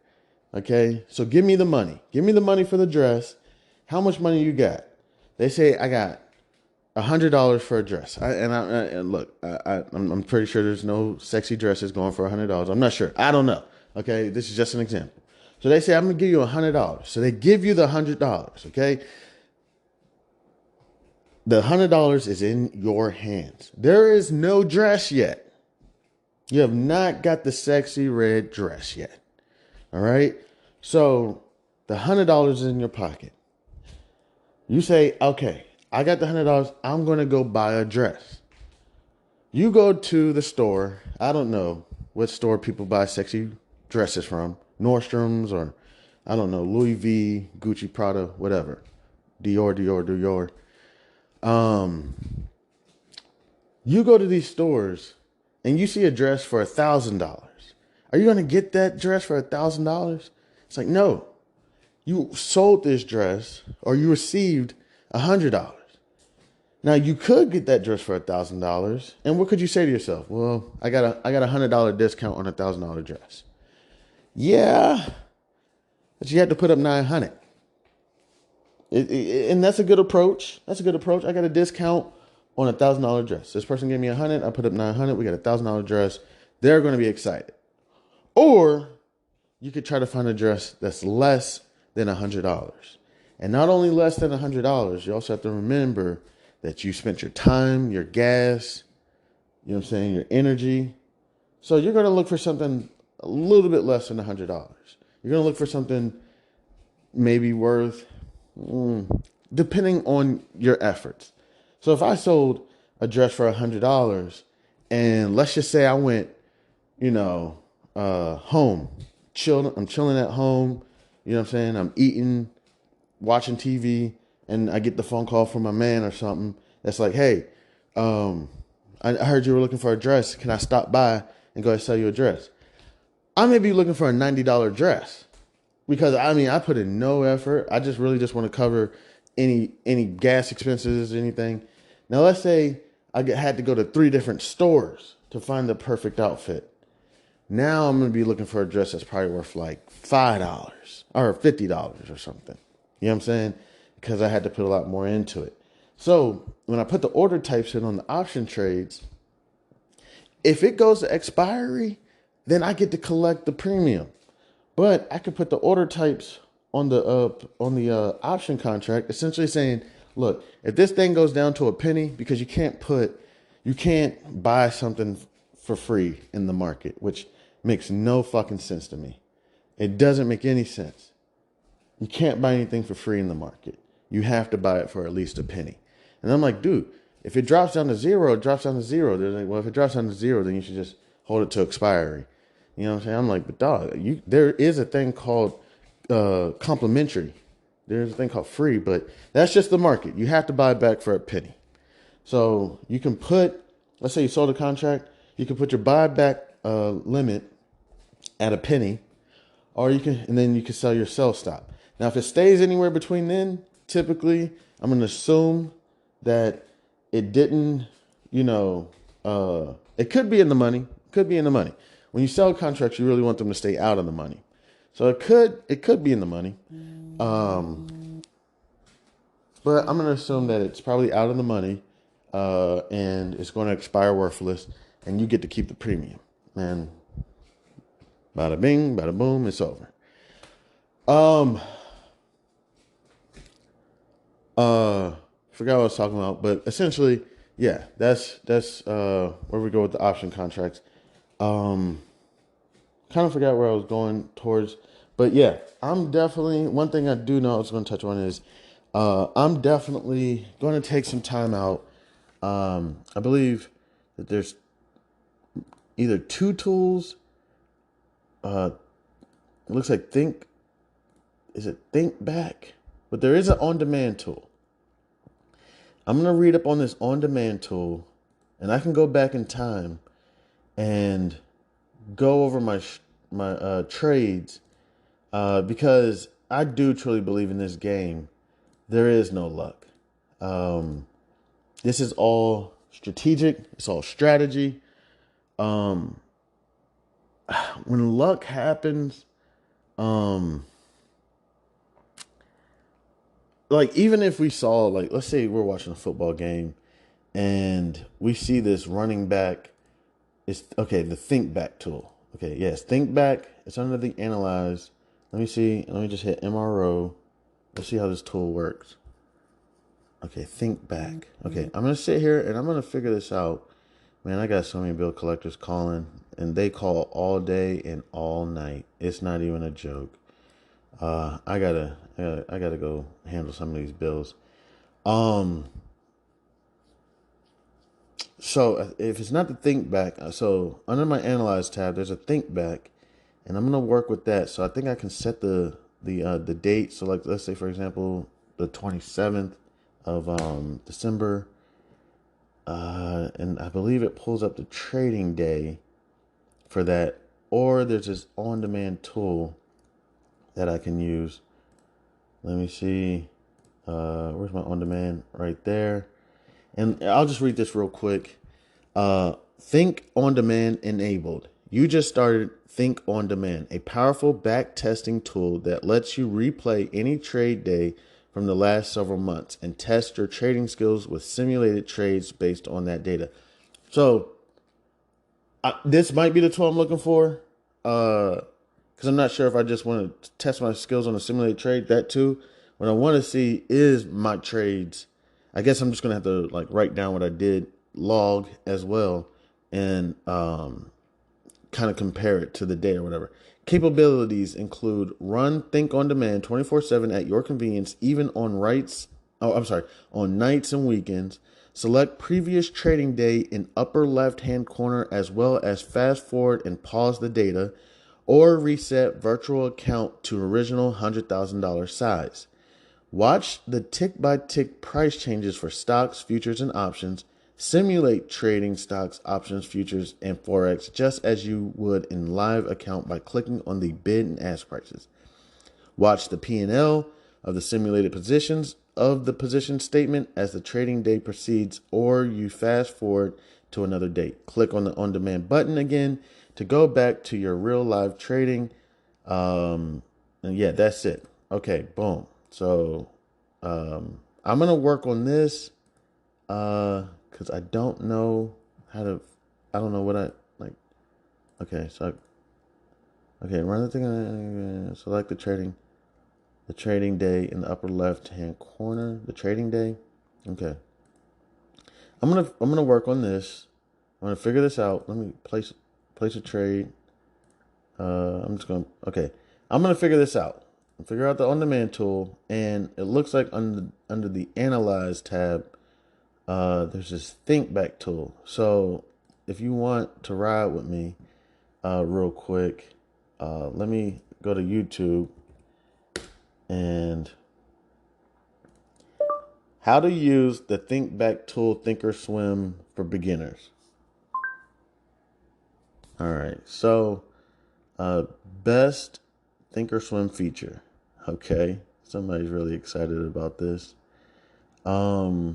Okay. So give me the money. Give me the money for the dress. How much money you got? They say, I got $100 for a dress. And look, I'm pretty sure there's no sexy dresses going for $100. I'm not sure. I don't know. Okay. This is just an example. So they say, I'm going to give you $100. So they give you the $100. Okay. The $100 is in your hands. There is no dress yet. You have not got the sexy red dress yet. All right. So the $100 is in your pocket. You say, okay, I got the $100. I'm going to go buy a dress. You go to the store. I don't know what store people buy sexy dresses from. Nordstrom's or I don't know, Louis V, Gucci, Prada, whatever. Dior. You go to these stores and you see a dress for $1,000. Are you going to get that dress for $1,000? It's like, no, you sold this dress or you received $100. Now you could get that dress for $1,000. And what could you say to yourself? Well, I got a $100 discount on a $1,000 dress. Yeah, but you had to put up $900. And that's a good approach. That's a good approach. I got a discount on a $1,000 dress. This person gave me $100. I put up $900. We got a $1,000 dress. They're going to be excited. Or you could try to find a dress that's less than $100. And not only less than $100, you also have to remember that you spent your time, your gas, you know what I'm saying, your energy. So you're going to look for something a little bit less than $100. You're going to look for something maybe worth, depending on your efforts. So if I sold a dress for $100 and let's just say I went, home, I'm chilling at home, you know what I'm saying? I'm eating, watching TV, and I get the phone call from my man or something that's like, hey, I heard you were looking for a dress. Can I stop by and go and sell you a dress? I may be looking for a $90 dress because I put in no effort. I just really just want to cover any gas expenses, anything. Now let's say I had to go to 3 different stores to find the perfect outfit. Now I'm going to be looking for a dress that's probably worth like $5 or $50 or something. You know what I'm saying? Because I had to put a lot more into it. So when I put the order types in on the option trades, if it goes to expiry, then I get to collect the premium. But I could put the order types on the option contract, essentially saying, look, if this thing goes down to a penny, because you can't buy something for free in the market, which makes no fucking sense to me. It doesn't make any sense. You can't buy anything for free in the market. You have to buy it for at least a penny. And I'm like, dude, if it drops down to zero, it drops down to zero. They're like, well, if it drops down to zero, then you should just hold it to expiry. You know what I'm saying? I'm like, but dog, there is a thing called complimentary. There's a thing called free, but that's just the market. You have to buy it back for a penny. So you can let's say you sold a contract, you can put your buyback limit at a penny, and then you can sell your sell stop. Now, if it stays anywhere between then, typically I'm going to assume that it didn't, it could be in the money. When you sell contracts, you really want them to stay out of the money. So it could be in the money. But I'm going to assume that it's probably out of the money, and it's going to expire worthless, and you get to keep the premium. And bada bing, bada boom, it's over. Forgot what I was talking about, but essentially, yeah, that's where we go with the option contracts. Kind of forgot where I was going towards, but yeah, I'm definitely, one thing I do know I was going to touch on is, I'm definitely going to take some time out. I believe that there's either 2 tools, it looks like is it thinkback? But there is an on-demand tool. I'm going to read up on this on-demand tool, and I can go back in time and go over my trades, because I do truly believe in this game. There is no luck. This is all strategic. It's all strategy. When luck happens, like even if we saw, like, let's say we're watching a football game and we see this running back, it's okay, the thinkback tool. Okay, yes, thinkback. It's under the analyze. Let me see. Let me just hit MRO. Let's see how this tool works. Okay, thinkback. Okay, I'm gonna sit here and I'm gonna figure this out. Man, I got so many bill collectors calling, and they call all day and all night. It's not even a joke. I gotta go handle some of these bills. So if it's not the think back, so under my analyze tab, there's a think back, and I'm gonna work with that. So I think I can set the date. So like, let's say for example, the 27th of December, and I believe it pulls up the trading day for that. Or there's this on-demand tool that I can use. Let me see. Where's my on-demand? Right there. And I'll just read this real quick. Think on demand enabled. You just started Think on Demand, a powerful back testing tool that lets you replay any trade day from the last several months and test your trading skills with simulated trades based on that data. So this might be the tool I'm looking for, because I'm not sure if I just want to test my skills on a simulated trade. That too. What I want to see is my trades. I guess I'm just gonna have to like write down what I did, log as well, and kind of compare it to the day or whatever. Capabilities include run Think on Demand 24/7 at your convenience, even on on nights and weekends. Select previous trading day in upper left-hand corner, as well as fast forward and pause the data, or reset virtual account to original $100,000 size. Watch the tick-by-tick price changes for stocks, futures, and options. Simulate trading stocks, options, futures, and Forex just as you would in live account by clicking on the bid and ask prices. Watch the P&L of the simulated positions of the position statement as the trading day proceeds, or you fast forward to another date. Click on the on-demand button again to go back to your real live trading. And yeah, that's it. Okay, boom. So I'm going to work on this because I don't know how to, I don't know what I, like, okay, so, okay, run the thing, select the trading day in the upper left-hand corner, the trading day. Okay. I'm going to work on this. I'm going to figure this out. Let me place a trade. I'm going to figure this out. Figure out the on-demand tool, and it looks like under the Analyze tab, there's this Thinkback tool. So if you want to ride with me real quick, let me go to YouTube and how to use the Thinkback tool thinkorswim for beginners. All right, so best thinkorswim feature. Okay, somebody's really excited about this. Hey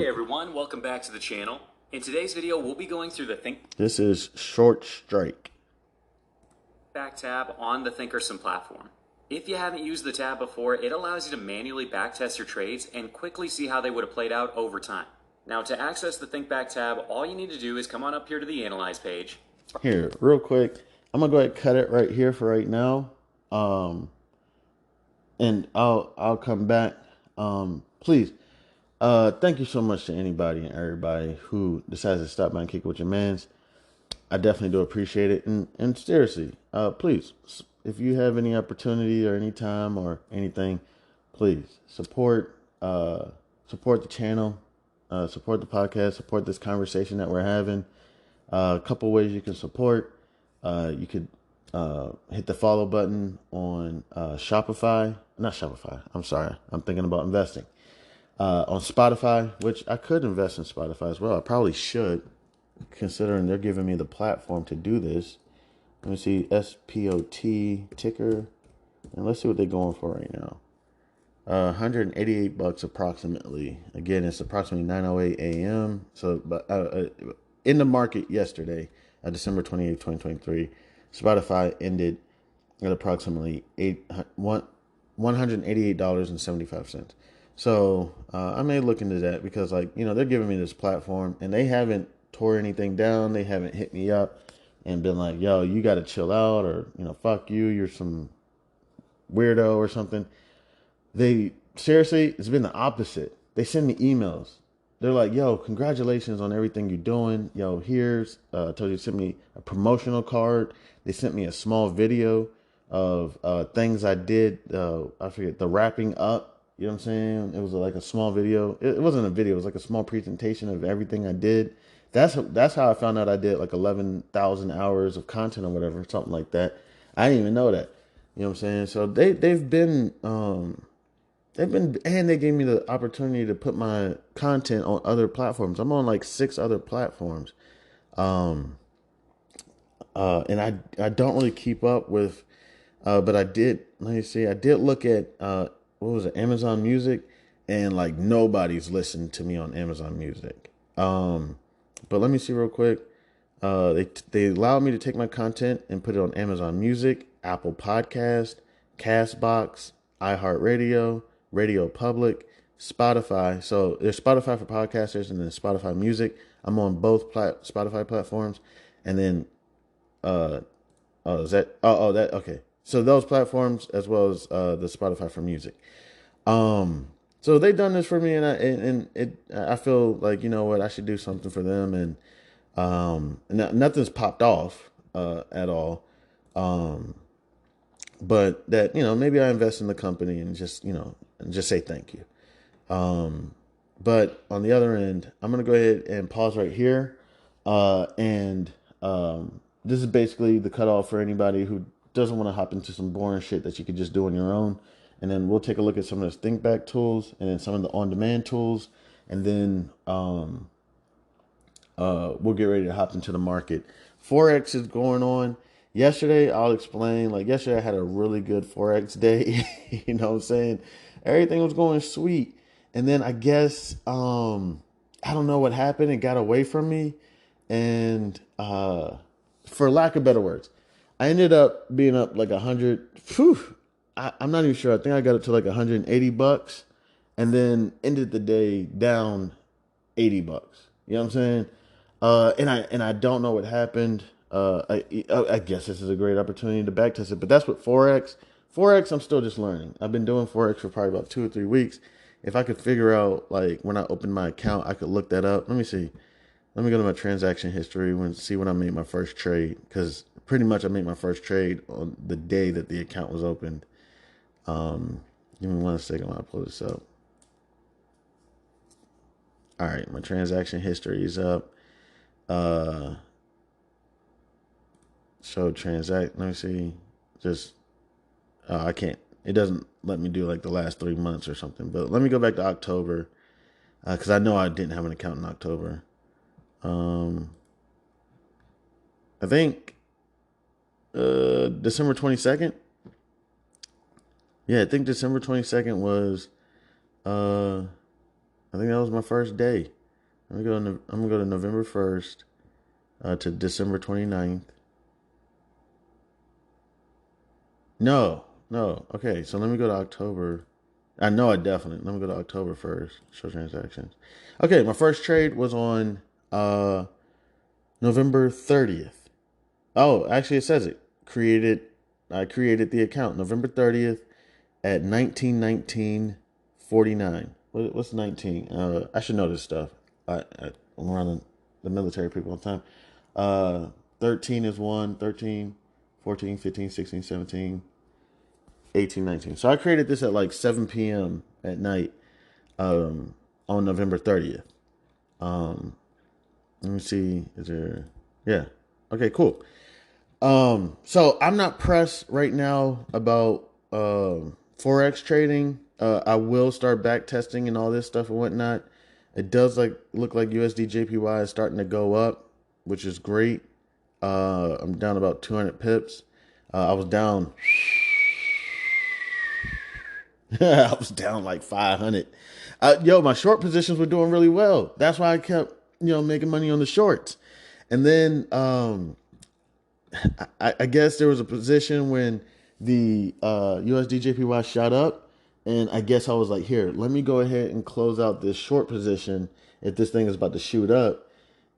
everyone, welcome back to the channel. In today's video, we'll be going through the This is Short Strike Back tab on the thinkorswim platform. If you haven't used the tab before, it allows you to manually backtest your trades and quickly see how they would have played out over time. Now, to access the Thinkback tab, all you need to do is come on up here to the Analyze page. Here, real quick, I'm gonna go ahead and cut it right here for right now. And I'll come back. Please, thank you so much to anybody and everybody who decides to stop by and kick it with your mans. I definitely do appreciate it. And seriously, please, if you have any opportunity or any time or anything, please support the channel, support the podcast, support this conversation that we're having. A couple ways you can support. You could hit the follow button on Shopify. Not Shopify. I'm sorry. I'm thinking about investing. On Spotify, which I could invest in Spotify as well. I probably should, considering they're giving me the platform to do this. Let me see, SPOT ticker, and let's see what they're going for right now. $188 approximately. Again, it's approximately 9:08 a.m. So, but in the market yesterday, December 28th, 2023, Spotify ended at approximately $188.75. So I may look into that because, like, they're giving me this platform and they haven't tore anything down. They haven't hit me up and been like, yo, you got to chill out, or, fuck you, you're some weirdo or something. They seriously, it's been the opposite. They send me emails. They're like, yo, congratulations on everything you're doing. Yo, here's, I told you, sent me a promotional card. They sent me a small video of things I did. I forget, the wrapping up. You know what I'm saying? It was like a small video. It wasn't a video. It was like a small presentation of everything I did. That's how I found out I did like 11,000 hours of content or whatever, something like that. I didn't even know that. You know what I'm saying? So they've been and they gave me the opportunity to put my content on other platforms. I'm on like 6 other platforms. And I don't really keep up with, but I did, let me see, I did look at, what was it, Amazon Music, and like nobody's listened to me on Amazon Music. But let me see real quick. They allowed me to take my content and put it on Amazon Music, Apple Podcast, Castbox, iHeartRadio, Radio Public, Spotify. So there's Spotify for podcasters and then Spotify Music. I'm on both Spotify platforms. And then, okay. So those platforms as well as the Spotify for music. So they've done this for me, and I feel like, you know what, I should do something for them, and nothing's popped off at all. But that, maybe I invest in the company and just say thank you. But on the other end, I'm going to go ahead and pause right here. And this is basically the cutoff for anybody who doesn't want to hop into some boring shit that you could just do on your own. And then we'll take a look at some of the thinkback tools and then some of the on-demand tools. And then we'll get ready to hop into the market. Forex is going on. Yesterday, I'll explain. Like, yesterday, I had a really good Forex day. You know what I'm saying? Everything was going sweet. And then I guess, I don't know what happened. It got away from me. And for lack of better words, I ended up being up like 100. I'm not even sure. I think I got it to like $180 and then ended the day down $80. You know what I'm saying? And I don't know what happened. I guess this is a great opportunity to backtest it, but that's what Forex, I'm still just learning. I've been doing Forex for probably about 2 or 3 weeks. If I could figure out, like, when I opened my account, I could look that up. Let me see. Let me go to my transaction history and see when I made my first trade, because pretty much I made my first trade on the day that the account was opened. Give me 1 second while I pull this up. All right, my transaction history is up. Show transact. Let me see. Just I can't. It doesn't let me do like the last 3 months or something. But let me go back to October, because I know I didn't have an account in October. I think December 22nd. Yeah, I think December 22nd was. I think that was my first day. I'm gonna go to November 1st to December 29th. No. Okay, so let me go to October. I know I definitely. Let me go to October 1st. Show transactions. Okay, my first trade was on November 30th. Oh, actually, it says it. I created the account November 30th at 19:19:49. What's 19? I should know this stuff. I'm around the military people all the time. 13 is 1, 13, 14, 15, 16, 17, 18, 19. So I created this at like 7 p.m. at night on November 30th. Let me see. Is there... Yeah. Okay, cool. So I'm not pressed right now about forex trading. I will start back testing and all this stuff and whatnot. It does look like USD JPY is starting to go up, which is great. I'm down about 200 pips. I was down. I was down like 500. My short positions were doing really well. That's why I kept, making money on the shorts. And then I guess there was a position when the USD JPY shot up, and I guess I was like, here, let me go ahead and close out this short position if this thing is about to shoot up.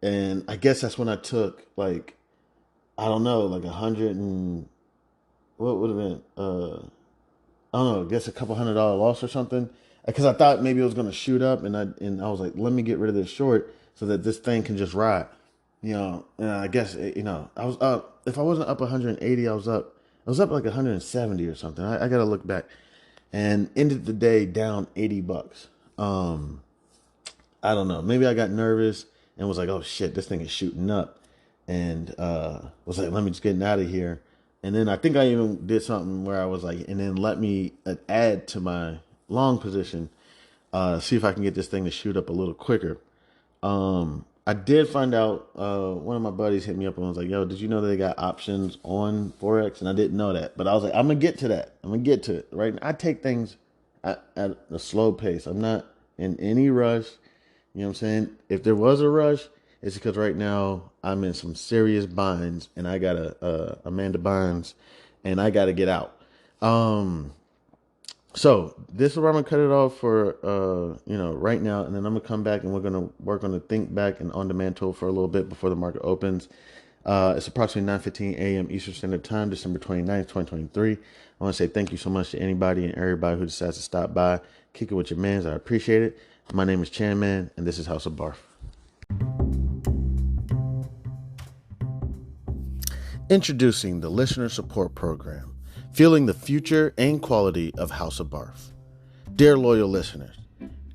And I guess that's when I took I don't know, 100 and what would have been, I don't know, I guess a couple $100 loss or something. Because I thought maybe it was going to shoot up, and I was like, let me get rid of this short so that this thing can just ride. And I guess, I was up. If I wasn't up 180, I was up like 170 or something. I got to look back. And ended the day down $80. I don't know. Maybe I got nervous and was like, oh shit, this thing is shooting up. And was like, let me just get out of here. And then I think I even did something where I was like, and then let me add to my long position, see if I can get this thing to shoot up a little quicker. I did find out, one of my buddies hit me up and was like, yo, did you know they got options on Forex? And I didn't know that, but I was like, I'm going to get to that. I'm going to get to it, right? I take things at a slow pace. I'm not in any rush. You know what I'm saying? If there was a rush, it's because right now I'm in some serious binds, and I got Amanda Bynes, and I got to get out. So this is where I'm gonna cut it off for right now, and then I'm gonna come back and we're gonna work on the thinkback and onDemand tool for a little bit before the market opens. It's approximately 9:15 a.m. Eastern Standard Time, December 29th, 2023. I want to say thank you so much to anybody and everybody who decides to stop by, kick it with your mans. I appreciate it. My name is Chanman, and this is House of B.A.R.F. Introducing the Listener Support Program, fueling the future and quality of House of B.A.R.F. Dear loyal listeners,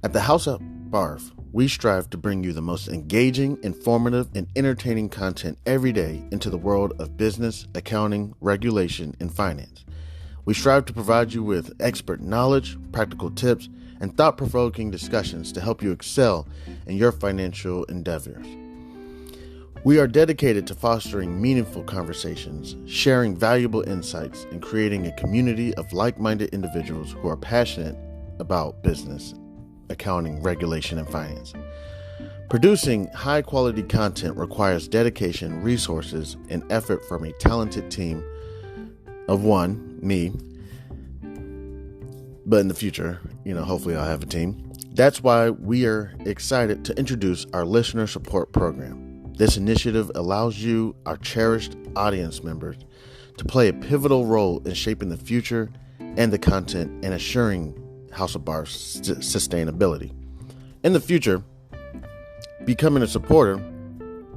at the House of B.A.R.F., we strive to bring you the most engaging, informative, and entertaining content every day into the world of business, accounting, regulation, and finance. We strive to provide you with expert knowledge, practical tips, and thought-provoking discussions to help you excel in your financial endeavors. We are dedicated to fostering meaningful conversations, sharing valuable insights, and creating a community of like-minded individuals who are passionate about business, accounting, regulation, and finance. Producing high-quality content requires dedication, resources, and effort from a talented team of one, me, but in the future, hopefully I'll have a team. That's why we are excited to introduce our Listener Support Program. This initiative allows you, our cherished audience members, to play a pivotal role in shaping the future and the content and assuring House of B.A.R.F's sustainability. In the future, becoming a supporter,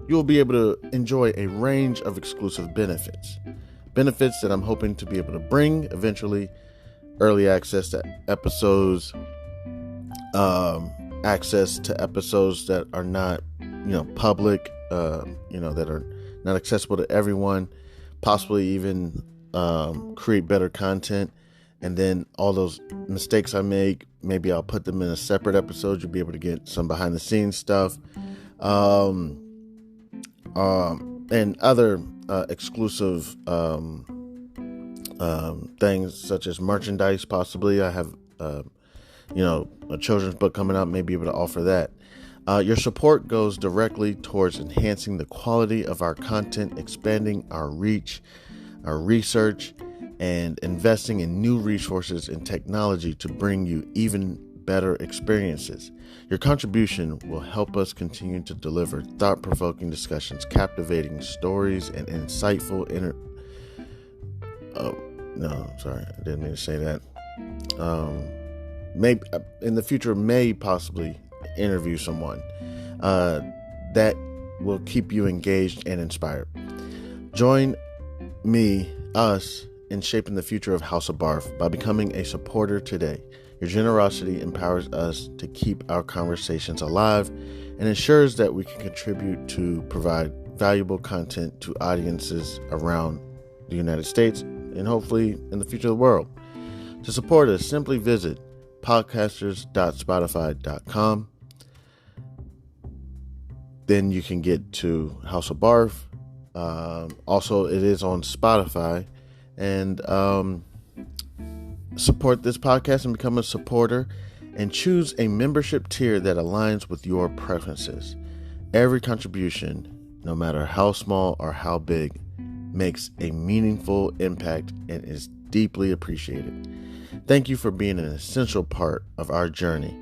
you will be able to enjoy a range of exclusive benefits. Benefits that I'm hoping to be able to bring eventually: early access to episodes, access to episodes that are not, public, that are not accessible to everyone, possibly even create better content. And then all those mistakes I make, maybe I'll put them in a separate episode. You'll be able to get some behind the scenes stuff, and other exclusive things such as merchandise. Possibly I have a children's book coming out, may be able to offer that. Your support goes directly towards enhancing the quality of our content, expanding our reach, our research, and investing in new resources and technology to bring you even better experiences. Your contribution will help us continue to deliver thought-provoking discussions, captivating stories, and insightful I didn't mean to say that. Maybe in the future, may possibly interview someone that will keep you engaged and inspired. Join us in shaping the future of House of B.A.R.F. by becoming a supporter today. Your generosity empowers us to keep our conversations alive and ensures that we can contribute to provide valuable content to audiences around the United States and hopefully in the future of the world. To support us, simply visit podcasters.spotify.com. Then you can get to House of B.A.R.F. Also, it is on Spotify. And support this podcast and become a supporter and choose a membership tier that aligns with your preferences. Every contribution, no matter how small or how big, makes a meaningful impact and is deeply appreciated. Thank you for being an essential part of our journey.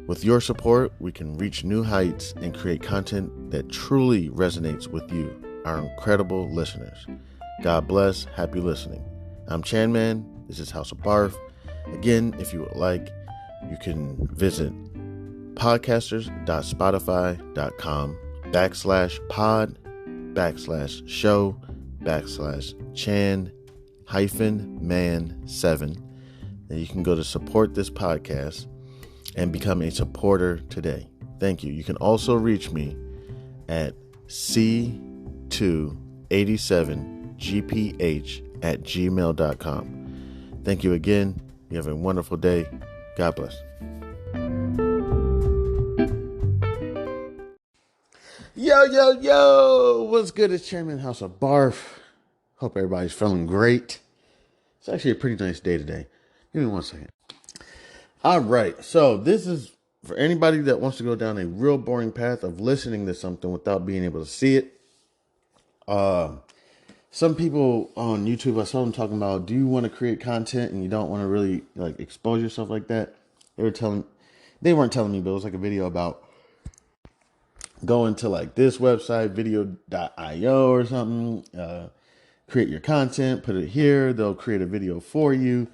With your support, we can reach new heights and create content that truly resonates with you, our incredible listeners. God bless. Happy listening. I'm Chanman. This is House of B.A.R.F. Again, if you would like, you can visit podcasters.spotify.com/pod/show/Chan-man7. And you can go to support this podcast and become a supporter today. Thank you. You can also reach me at c287gph@gmail.com. Thank you again. You have a wonderful day. God bless. Yo, what's good? It's Chairman House of B.A.R.F. Hope everybody's feeling great. It's actually a pretty nice day today. Give me 1 second. All right, so this is for anybody that wants to go down a real boring path of listening to something without being able to see it. Some people on YouTube, I saw them talking about, do you want to create content and you don't want to really like expose yourself like that? They weren't telling me, but it was like a video about going to like this website, video.io or something, create your content, put it here. They'll create a video for you.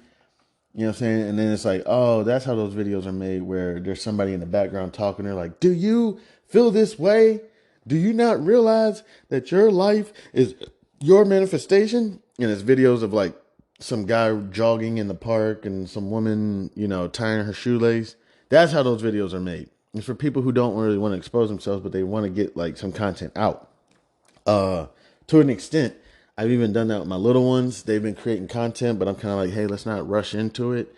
You know what I'm saying? And then it's like, oh, that's how those videos are made where there's somebody in the background talking. They're like, do you feel this way? Do you not realize that your life is your manifestation? And it's videos of like some guy jogging in the park and some woman, tying her shoelace. That's how those videos are made. It's for people who don't really want to expose themselves, but they want to get like some content out. To an extent, I've even done that with my little ones. They've been creating content, but I'm kind of like, hey, let's not rush into it.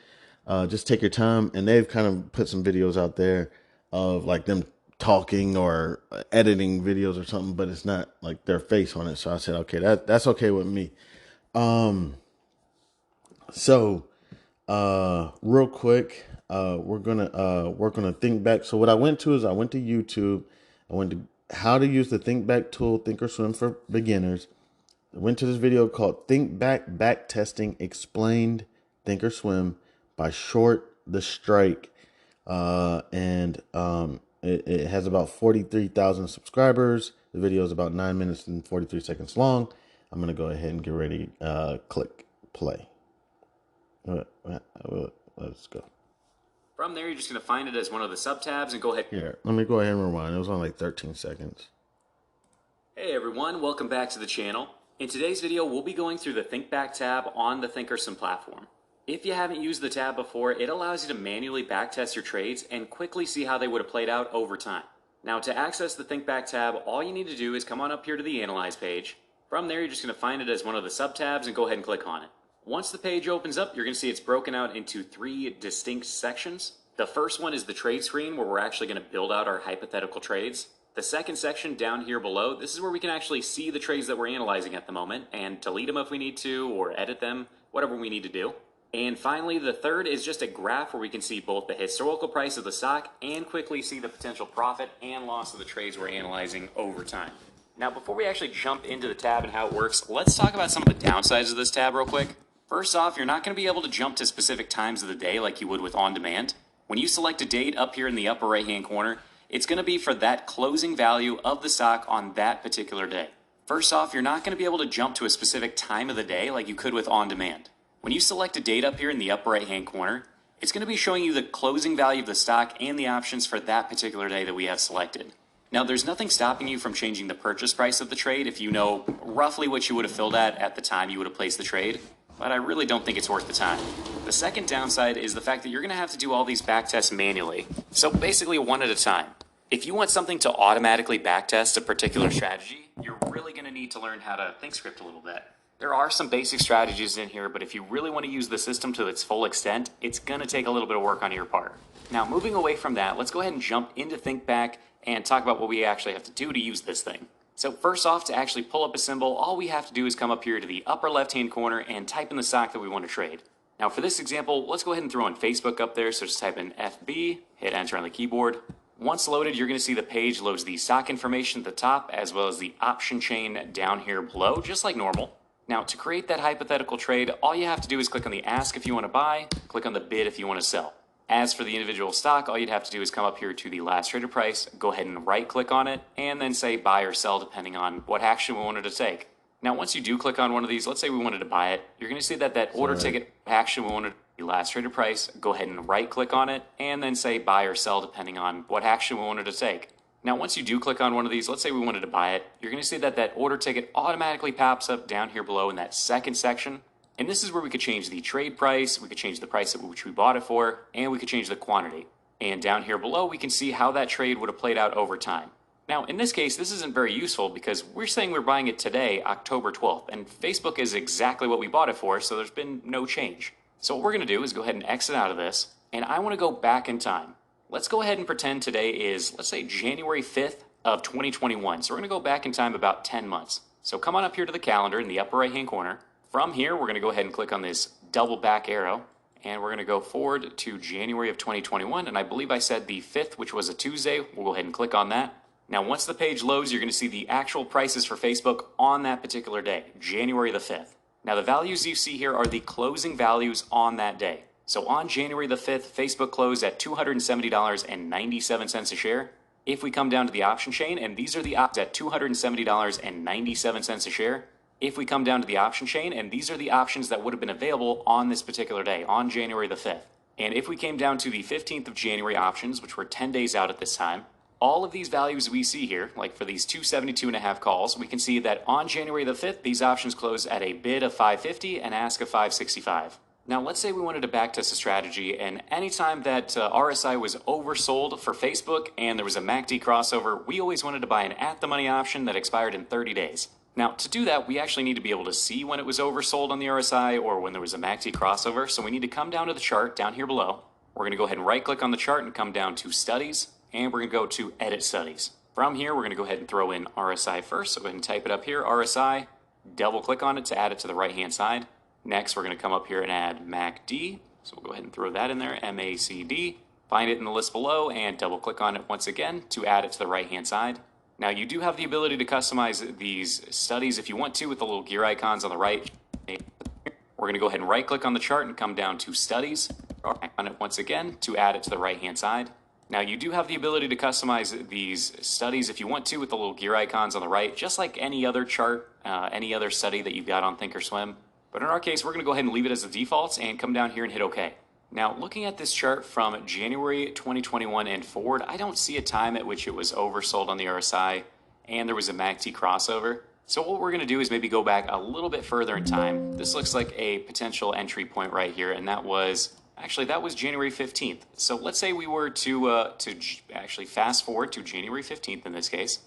Just take your time. And they've kind of put some videos out there of like them talking or editing videos or something, but it's not like their face on it. So I said, okay, that's okay with me. So real quick, we're gonna work on a think back. So what I went to YouTube. I went to how to use the think back tool, thinkorswim for beginners. I went to this video called thinkback backtesting explained thinkorswim by Short the Strike. It has about 43,000 subscribers. The video is about 9 minutes and 43 seconds long. I'm going to go ahead and get ready. Click play. Let's go. From there, you're just going to find it as one of the sub-tabs and go ahead. Here, let me go ahead and rewind. It was on like 13 seconds. Hey everyone, welcome back to the channel. In today's video, we'll be going through the thinkback tab on the thinkorswim platform. If you haven't used the tab before, it allows you to manually backtest your trades and quickly see how they would have played out over time. Now, to access the thinkback tab, all you need to do is come on up here to the Analyze page. From there, you're just going to find it as one of the sub-tabs and go ahead and click on it. Once the page opens up, you're going to see it's broken out into 3 distinct sections. The first one is the trade screen, where we're actually going to build out our hypothetical trades. The second section down here below, this is where we can actually see the trades that we're analyzing at the moment and delete them if we need to, or edit them, whatever we need to do. And finally, the third is just a graph where we can see both the historical price of the stock and quickly see the potential profit and loss of the trades we're analyzing over time. Now, before we actually jump into the tab and how it works, let's talk about some of the downsides of this tab real quick. First off, you're not going to be able to jump to specific times of the day like you would with onDemand. When you select a date up here in the upper right-hand corner, it's going to be for that closing value of the stock on that particular day. First off, you're not going to be able to jump to a specific time of the day like you could with onDemand. When you select a date up here in the upper right-hand corner, it's going to be showing you the closing value of the stock and the options for that particular day that we have selected. Now, there's nothing stopping you from changing the purchase price of the trade if you know roughly what you would have filled at the time you would have placed the trade, but I really don't think it's worth the time. The second downside is the fact that you're going to have to do all these backtests manually, so basically one at a time. If you want something to automatically backtest a particular strategy, you're really going to need to learn how to think script a little bit. There are some basic strategies in here, but if you really want to use the system to its full extent, it's going to take a little bit of work on your part. Now, moving away from that, let's go ahead and jump into thinkback and talk about what we actually have to do to use this thing. So first off, to actually pull up a symbol, all we have to do is come up here to the upper left-hand corner and type in the stock that we want to trade. Now for this example, let's go ahead and throw in Facebook up there. So just type in FB, hit enter on the keyboard. Once loaded, you're going to see the page loads the stock information at the top as well as the option chain down here below, just like normal. Now to create that hypothetical trade, all you have to do is click on the ask if you want to buy, click on the bid if you want to sell. As for the individual stock, all you'd have to do is come up here to the last traded price, go ahead and right click on it, and then say buy or sell depending on what action we wanted to take. Now once you do click on one of these, let's say we wanted to buy it, you're going to see that order ticket action we wanted, the last traded price, go ahead and right click on it, and then say buy or sell depending on what action we wanted to take. Now once you do click on one of these, let's say we wanted to buy it, you're going to see that order ticket automatically pops up down here below in that second section. And this is where we could change the trade price, we could change the price at which we bought it for, and we could change the quantity. And down here below, we can see how that trade would have played out over time. Now, in this case, this isn't very useful because we're saying we're buying it today, October 12th, and Facebook is exactly what we bought it for, so there's been no change. So what we're going to do is go ahead and exit out of this, and I want to go back in time. Let's go ahead and pretend today is, let's say, January 5th of 2021. So we're going to go back in time about 10 months. So come on up here to the calendar in the upper right-hand corner. From here, we're going to go ahead and click on this double back arrow, and we're going to go forward to January of 2021, and I believe I said the 5th, which was a Tuesday. We'll go ahead and click on that. Now, once the page loads, you're going to see the actual prices for Facebook on that particular day, January the 5th. Now, the values you see here are the closing values on that day. So on January the 5th, Facebook closed at $270.97 a share. If we come down to the option chain, and these are the options at $270.97 a share. If we come down to the option chain, and these are the options that would have been available on this particular day, on January the 5th. And if we came down to the 15th of January options, which were 10 days out at this time, all of these values we see here, like for these 272.5 calls, we can see that on January the 5th, these options close at a bid of 550 and ask of 565. Now, let's say we wanted to backtest a strategy, and anytime that RSI was oversold for Facebook and there was a MACD crossover, we always wanted to buy an at-the-money option that expired in 30 days. Now, to do that, we actually need to be able to see when it was oversold on the RSI or when there was a MACD crossover. So we need to come down to the chart down here below. We're going to go ahead and right-click on the chart and come down to Studies, and we're going to go to Edit Studies. From here, we're going to go ahead and throw in RSI first. So go ahead and type it up here, RSI, double-click on it to add it to the right-hand side. Next, we're going to come up here and add MACD. So we'll go ahead and throw that in there, MACD. Find it in the list below and double-click on it once again to add it to the right-hand side. Now, you do have the ability to customize these studies if you want to with the little gear icons on the right. We're going to go ahead and right-click on the chart and come down to Studies. On it once again to add it to the right-hand side. Now, you do have the ability to customize these studies if you want to with the little gear icons on the right, just like any other chart, any other study that you've got on thinkorswim. But in our case, we're going to go ahead and leave it as the defaults and come down here and hit OK. Now, looking at this chart from January 2021 and forward, I don't see a time at which it was oversold on the RSI and there was a MACD crossover. So what we're going to do is maybe go back a little bit further in time. This looks like a potential entry point right here, and that was January 15th. So let's say we were to actually fast forward to January 15th in this case.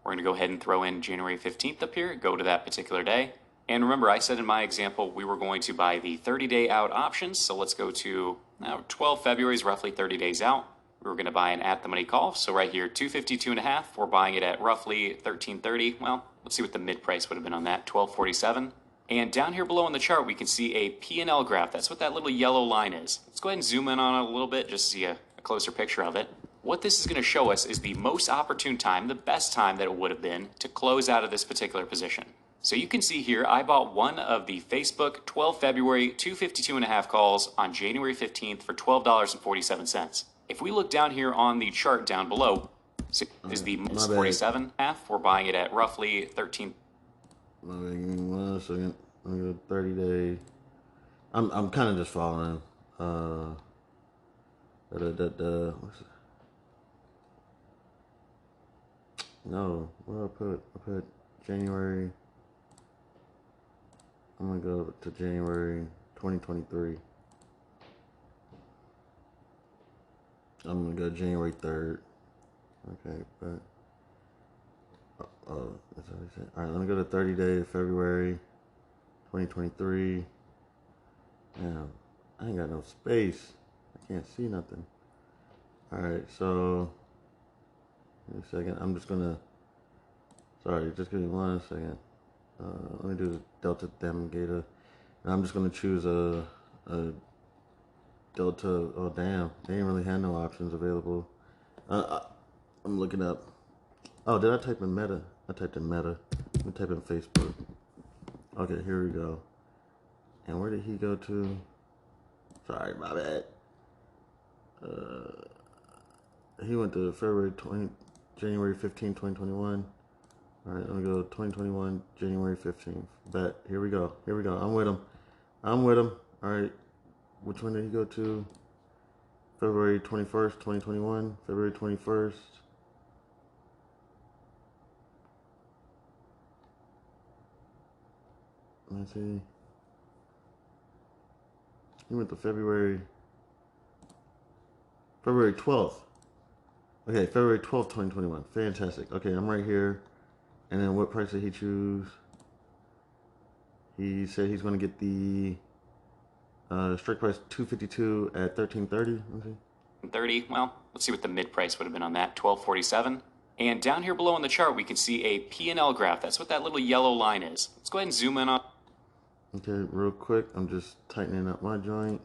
We're going to go ahead and throw in January 15th up here, go to that particular day. And remember, I said in my example, we were going to buy the 30-day out options. So let's go to now 12 February is roughly 30 days out. We were going to buy an at-the-money call. So right here, 252.5. We're buying it at roughly 1330. Well, let's see what the mid price would have been on that, 1247. And down here below in the chart, we can see a P&L graph. That's what that little yellow line is. Let's go ahead and zoom in on it a little bit just to see a closer picture of it. What this is going to show us is the most opportune time, the best time that it would have been to close out of this particular position. So you can see here, I bought one of the Facebook 12 February 252.5 calls on January 15th for $12.47. If we look down here on the chart down below, is the 47.5. We're buying it at roughly 13. Give me 1 second. I'm gonna go 30 day. I'm kind of just following. What's it? No, where I put January. I'm gonna go to January 2023. I'm gonna go January 3rd. Okay, but Oh, that's what I said. All right, let me go to 30-day February 2023. Damn, I ain't got no space. I can't see nothing. All right, so give me a second. I'm just gonna. Sorry, just give me 1 second. Let me do the Delta Damgata. And I'm just gonna choose a Delta. Oh damn, they ain't really had no options available. I'm looking up. Oh, did I type in Meta? I typed in Meta. Let me type in Facebook. Okay, here we go. And where did he go to? Sorry, my bad. He went to January 15, 2021. All right, let me go 2021, January 15th. Bet. Here we go. Here we go. I'm with him. I'm with him. All right. Which one did he go to? February 21st, 2021. February 21st. Let's see. He went to February 12th. Okay, February 12th, 2021. Fantastic. Okay, I'm right here. And then what price did he choose? He said he's going to get the strike price 252 at 1330. Let me see. 30. Well, let's see what the mid price would have been on that. 1247. And down here below on the chart, we can see a P&L graph. That's what that little yellow line is. Let's go ahead and zoom in on. Okay, real quick, I'm just tightening up my joint.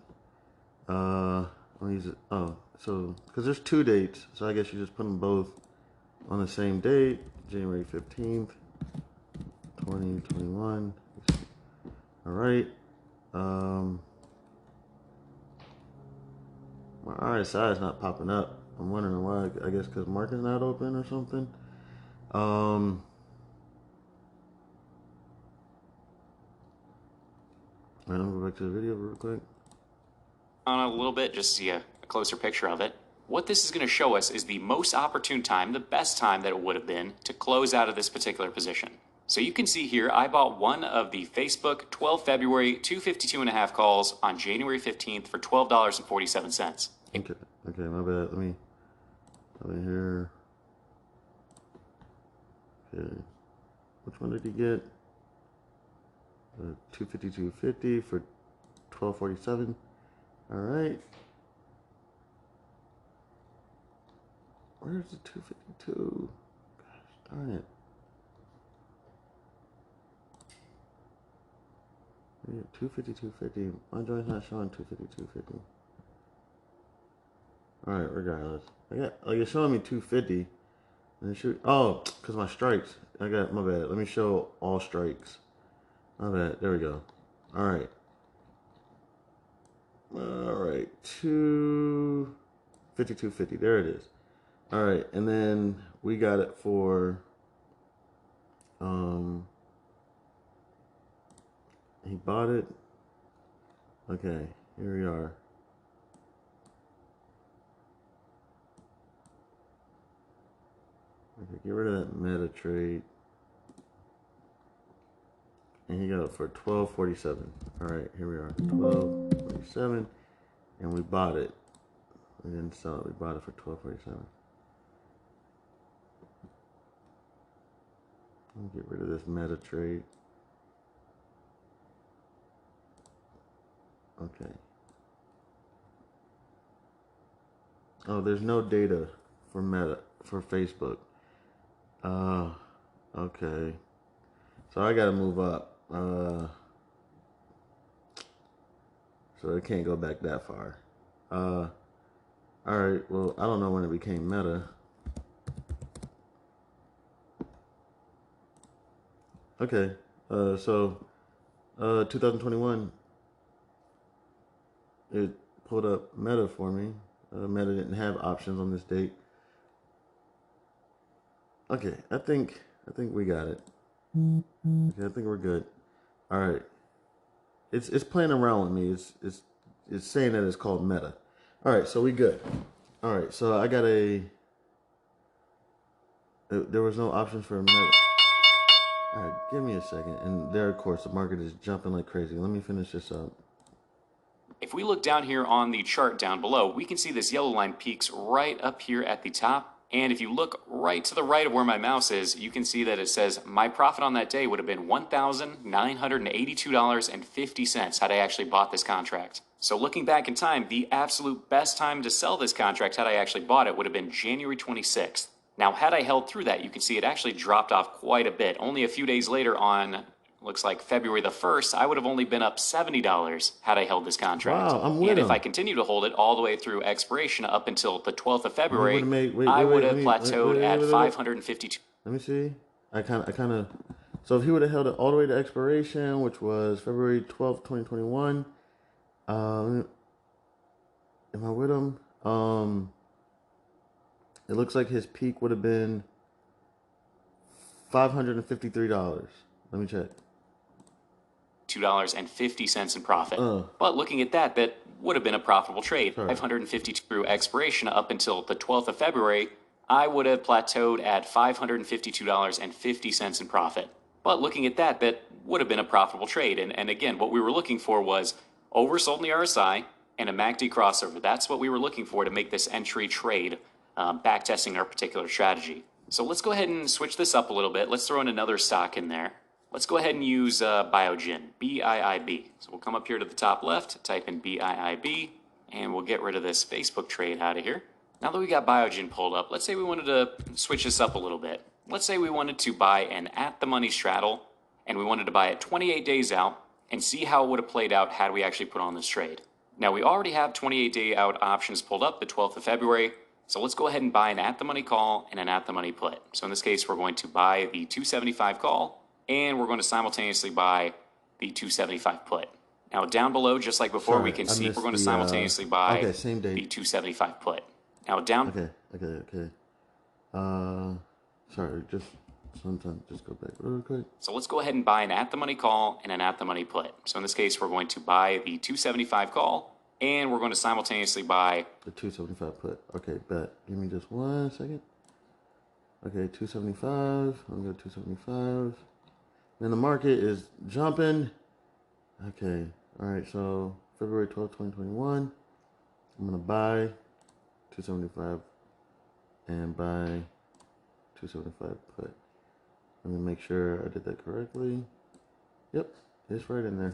I'll use it. Oh, so because there's 2 dates, so I guess you just put them both on the same date, January 15th, 2021. All right. My RSI is not popping up. I'm wondering why. I guess because market's not open or something. Alright, I'm gonna go back to the video real quick. On a little bit, just see a closer picture of it. What this is going to show us is the most opportune time, the best time that it would have been to close out of this particular position. So you can see here, I bought one of the Facebook 12 February 252.5 calls on January 15th for $12.47. Okay, my bad. Let me here. Okay, which one did he get? 252.50 for 12.47. All right. Where's the 252? Gosh darn it. Yeah, 252.50. My joint's not showing 252.50. All right, regardless. You're showing me 250. And it should, oh, because my strikes. My bad. Let me show all strikes. My bad. There we go. All right. All right. 252.50. There it is. All right. And then we got it for, he bought it. Okay. Here we are. Okay, get rid of that meta trade. And he got it for 12.47. All right, here we are, 12.47, and we bought it. We didn't sell it. We bought it for 12.47. Let me get rid of this meta trade. Okay. Oh, there's no data for Meta for Facebook. Okay. So I gotta move up. So it can't go back that far. All right. Well, I don't know when it became Meta. Okay. So 2021, it pulled up Meta for me. Meta didn't have options on this date. Okay, I think we got it. Okay, I think we're good. All right. It's playing around with me. It's saying that it's called Meta. All right, so we good. All right, so I got there was no options for Meta. All right, give me a second. And there, of course, the market is jumping like crazy. Let me finish this up. If we look down here on the chart down below, we can see this yellow line peaks right up here at the top. And if you look right to the right of where my mouse is, you can see that it says my profit on that day would have been $1,982.50 had I actually bought this contract. So looking back in time, the absolute best time to sell this contract had I actually bought it would have been January 26th. Now, had I held through that, you can see it actually dropped off quite a bit. Only a few days later on, looks like February the 1st, I would have only been up $70 had I held this contract. Wow, I'm with and if him. I continue to hold it all the way through expiration up until the 12th of February, Wait, I would have wait, plateaued at wait. 552. Let me see. I kind of. So if he would have held it all the way to expiration, which was February 12th, 2021, am I with him? It looks like his peak would have been $553. Let me check. $2.50 in profit. But looking at that, that would have been a profitable trade. 552 through expiration up until the 12th of February, I would have plateaued at $552.50 in profit. But looking at that, that would have been a profitable trade. And again, what we were looking for was oversold in the RSI and a MACD crossover. That's what we were looking for to make this entry trade, backtesting our particular strategy. So let's go ahead and switch this up a little bit. Let's throw in another stock in there. Let's go ahead and use Biogen, BIIB. So we'll come up here to the top left, type in BIIB, and we'll get rid of this Facebook trade out of here. Now that we got Biogen pulled up, let's say we wanted to switch this up a little bit. Let's say we wanted to buy an at-the-money straddle, and we wanted to buy it 28 days out and see how it would have played out had we actually put on this trade. Now we already have 28-day out options pulled up the 12th of February, so let's go ahead and buy an at-the-money call and an at-the-money put. So in this case, we're going to buy the 275 call, and we're going to simultaneously buy the 275 put. Now down below, just like before, we can see we're going to simultaneously buy the 275 put. Now down. Okay. Sorry, just sometimes just go back real quick. So let's go ahead and buy an at-the-money call and an at-the-money put. So in this case, we're going to buy the 275 call, and we're going to simultaneously buy the 275 put. Okay, bet. Give me just 1 second. Okay, 275. I'm going to 275. Then the market is jumping. Okay. All right. So February 12th, 2021. I'm going to buy 275 and buy 275 put. Let me make sure I did that correctly. Yep. It's right in there.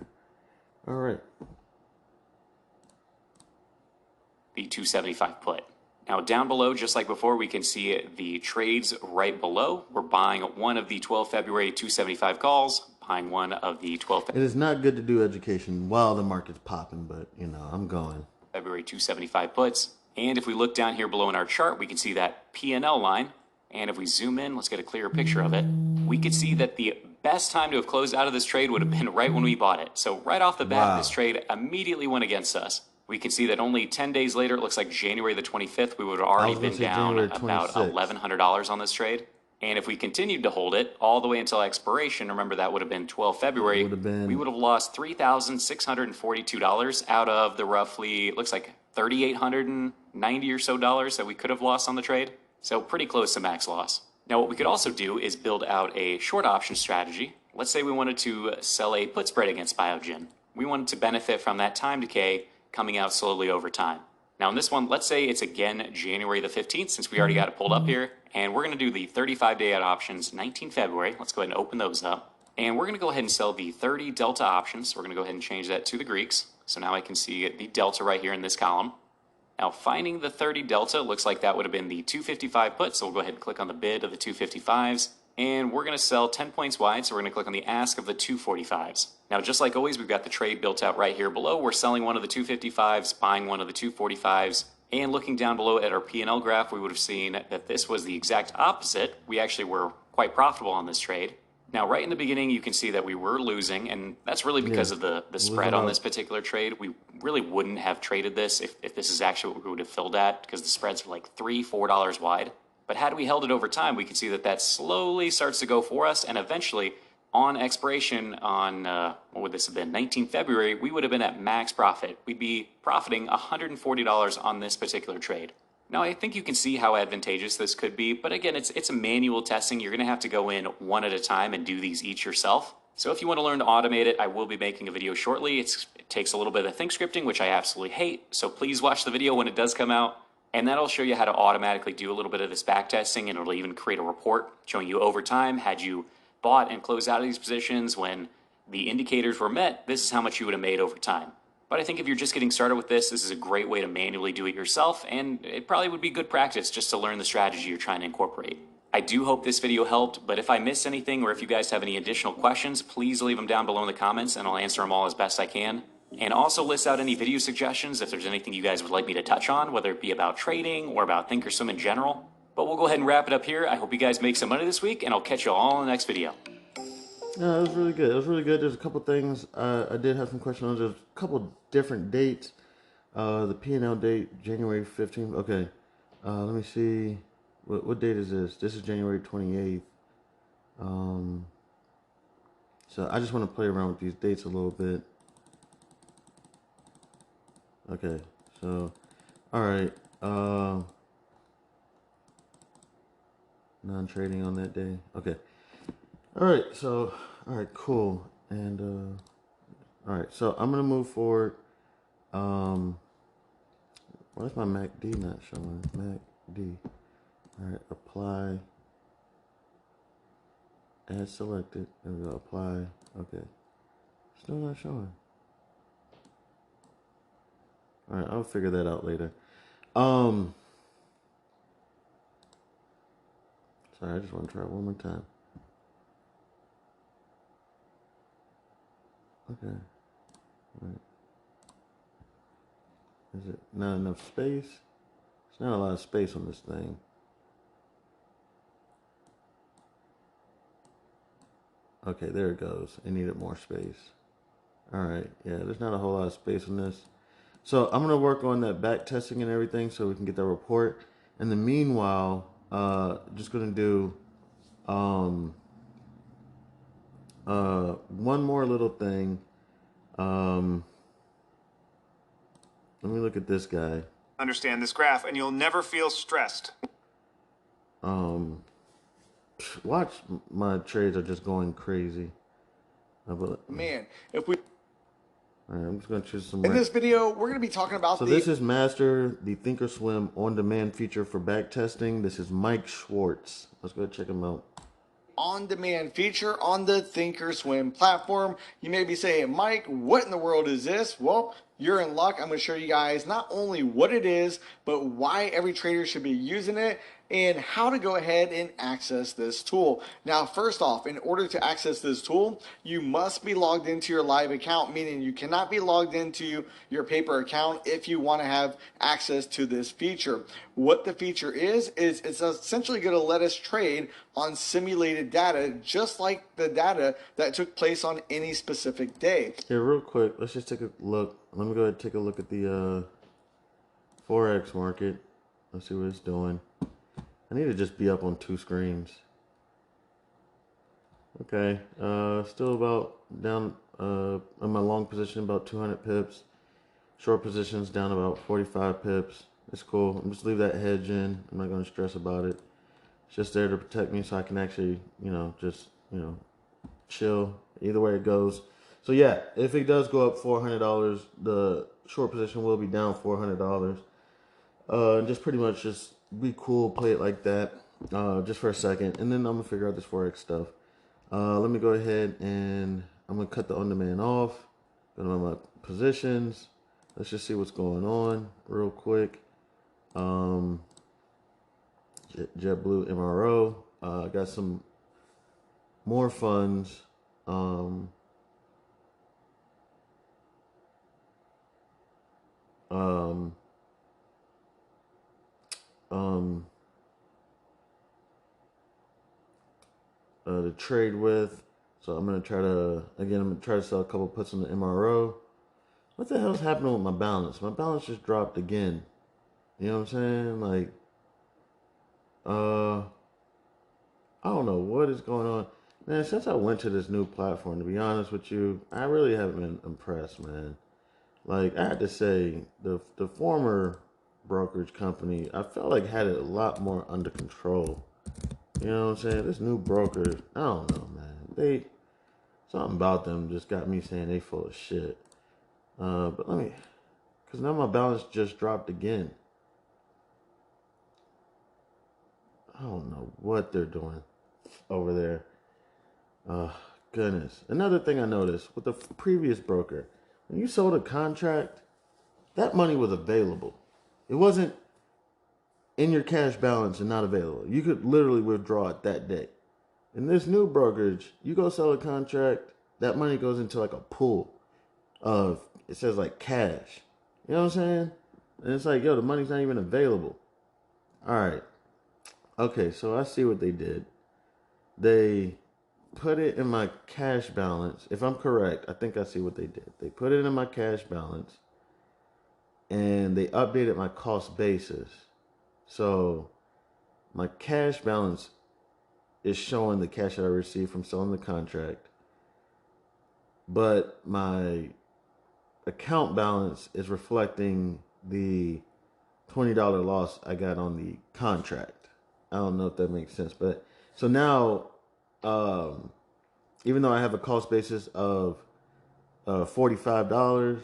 All right. The 275 put. Now down below, just like before, we can see the trades right below. We're buying one of the 12 February 275 calls, buying one of the 12 It is not good to do education while the market's popping, but, you know, I'm going. February 275 puts. And if we look down here below in our chart, we can see that P&L line. And if we zoom in, let's get a clearer picture of it. We could see that the best time to have closed out of this trade would have been right when we bought it. So right off the bat, This trade immediately went against us. We can see that only 10 days later, it looks like January the 25th, we would have already been down about $1,100 on this trade. And if we continued to hold it all the way until expiration, remember that would have been 12 February, we would have lost $3,642 out of the roughly, it looks like $3,890 or so that we could have lost on the trade. So pretty close to max loss. Now what we could also do is build out a short option strategy. Let's say we wanted to sell a put spread against Biogen. We wanted to benefit from that time decay coming out slowly over time. Now in this one, let's say it's again January the 15th, since we already got it pulled up here, and we're going to do the 35-day out options 19 February. Let's go ahead and open those up. And we're going to go ahead and sell the 30 delta options. We're going to go ahead and change that to the Greeks. So now I can see the delta right here in this column. Now finding the 30 delta, looks like that would have been the 255 put, so we'll go ahead and click on the bid of the 255s. And we're going to sell 10 points wide, so we're going to click on the ask of the 245s. Now, just like always, we've got the trade built out right here below. We're selling one of the 255s, buying one of the 245s, and looking down below at our P&L graph, we would have seen that this was the exact opposite. We actually were quite profitable on this trade. Now, right in the beginning, you can see that we were losing, and that's really because of the spread on this particular trade. We really wouldn't have traded this if this is actually what we would have filled at, because the spreads were like $3, $4 wide. But had we held it over time, we could see that that slowly starts to go for us, and eventually, on expiration on, what would this have been, 19 February, we would have been at max profit. We'd be profiting $140 on this particular trade. Now, I think you can see how advantageous this could be, but again, it's a manual testing. You're going to have to go in one at a time and do these each yourself. So if you want to learn to automate it, I will be making a video shortly. It takes a little bit of think scripting, which I absolutely hate, so please watch the video when it does come out. And that'll show you how to automatically do a little bit of this backtesting, and it'll even create a report showing you over time, had you bought and closed out of these positions when the indicators were met, this is how much you would have made over time. But I think if you're just getting started with this is a great way to manually do it yourself, and it probably would be good practice just to learn the strategy you're trying to incorporate. I do hope this video helped, but if I missed anything or if you guys have any additional questions, please leave them down below in the comments and I'll answer them all as best I can. And also list out any video suggestions if there's anything you guys would like me to touch on, whether it be about trading or about thinkorswim in general. But we'll go ahead and wrap it up here. I hope you guys make some money this week, and I'll catch you all in the next video. No, it was really good. It was really good. There's a couple things I did have some questions on. There's a couple different dates. The P&L date, January 15th. Okay. Let me see. What date is this? This is January 28th. So I just want to play around with these dates a little bit. Okay. So, all right. Non-trading on that day. Okay. All right. So, all right, cool. And, all right. So I'm going to move forward. Why is my MACD not showing? MACD. All right. Apply. Add selected. There we go. Apply. Okay. Still not showing. All right. I'll figure that out later. Sorry, I just want to try it one more time. Okay. All right. Is it not enough space? There's not a lot of space on this thing. Okay, there it goes. It needed more space. All right. Yeah, there's not a whole lot of space on this. So I'm going to work on that back testing and everything so we can get that report. In the meanwhile, just going to do one more little thing. Let me look at this guy. Understand this graph and you'll never feel stressed. Watch, my trades are just going crazy. Man, if we All right, I'm just going to choose some. in this video, we're going to be talking about So this is Master, the thinkorswim on-demand feature for back testing. This is Mike Schwartz. Let's go check him out. on-demand feature on the thinkorswim platform. You may be saying, Mike, what in the world is this? Well, you're in luck. I'm going to show you guys not only what it is, but why every trader should be using it and how to go ahead and access this tool. Now, first off, in order to access this tool, you must be logged into your live account, meaning you cannot be logged into your paper account if you want to have access to this feature. What the feature is it's essentially going to let us trade on simulated data, just like the data that took place on any specific day. Here, real quick, let's just take a look. Let me go ahead and take a look at the Forex market. Let's see what it's doing. I need to just be up on two screens. Okay, still about down in my long position about 200 pips. Short positions down about 45 pips. It's cool. I'm just leave that hedge in. I'm not going to stress about it. It's just there to protect me so I can actually, just, chill either way it goes. So yeah, if it does go up $400, the short position will be down $400. Just pretty much just be cool, play it like that, just for a second, and then I'm gonna figure out this Forex stuff. Let me go ahead and I'm gonna cut the on-demand off. Go to my positions. Let's just see what's going on real quick. JetBlue MRO. Got some more funds. To trade with. So I'm gonna try to sell a couple puts on the MRO. What the hell's happening with my balance? My balance just dropped again. You know what I'm saying? Like, I don't know what is going on. Man, since I went to this new platform, to be honest with you, I really haven't been impressed, man. Like, I had to say, the former brokerage company, I felt like had it a lot more under control. You know what I'm saying? This new broker, I don't know, man. Something about them just got me saying they full of shit. But because now my balance just dropped again. I don't know what they're doing over there. Goodness. Another thing I noticed with the previous broker, when you sold a contract, that money was available. It wasn't in your cash balance and not available. You could literally withdraw it that day. In this new brokerage, you go sell a contract, that money goes into like a pool of, it says like cash. You know what I'm saying? And it's like, yo, the money's not even available. All right. Okay, so I see what they did. They put it in my cash balance. If I'm correct, I think I see what they did. They put it in my cash balance and they updated my cost basis. So my cash balance is showing the cash that I received from selling the contract, but my account balance is reflecting the $20 loss I got on the contract. I don't know if that makes sense, but so now, even though I have a cost basis of $45,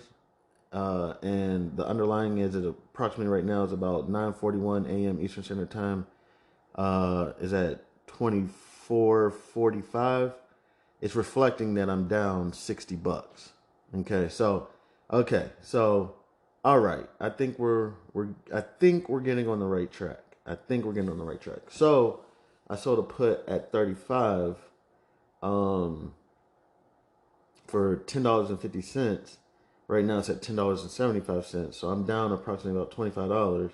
and the underlying is at approximately right now is about 9:41 a.m. Eastern Standard Time, is at $24.45. It's reflecting that I'm down $60. Okay, so all right. I think we're getting on the right track. So I sold a put at 35 for $10.50. Right now it's at $10.75. So I'm down approximately about $25,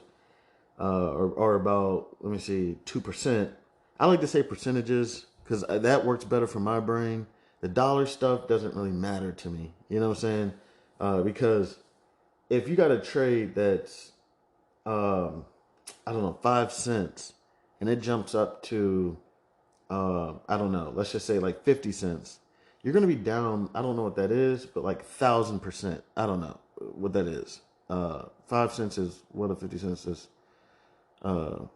or about, let me see, 2%. I like to say percentages because that works better for my brain. The dollar stuff doesn't really matter to me. You know what I'm saying? Because if you got a trade that's, I don't know, 5 cents, and it jumps up to, I don't know, let's just say like 50 cents, you're going to be down, I don't know what that is, but like 1,000%. I don't know what that is. 5 cents is what a 50 cents is. I'm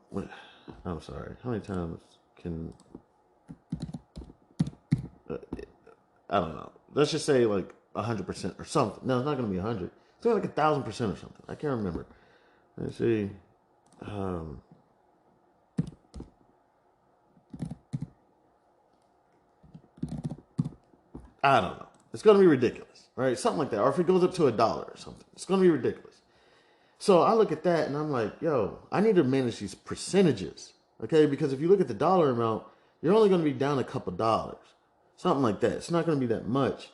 sorry. How many times can, I don't know. Let's just say like 100% or something. No, it's not going to be 100. It's going to be like 1,000% or something. I can't remember. Let's see. I don't know. It's going to be ridiculous, right? Something like that. Or if it goes up to $1 or something, it's going to be ridiculous. So I look at that and I'm like, yo, I need to manage these percentages, okay? Because if you look at the dollar amount, you're only going to be down a couple dollars, something like that. It's not going to be that much.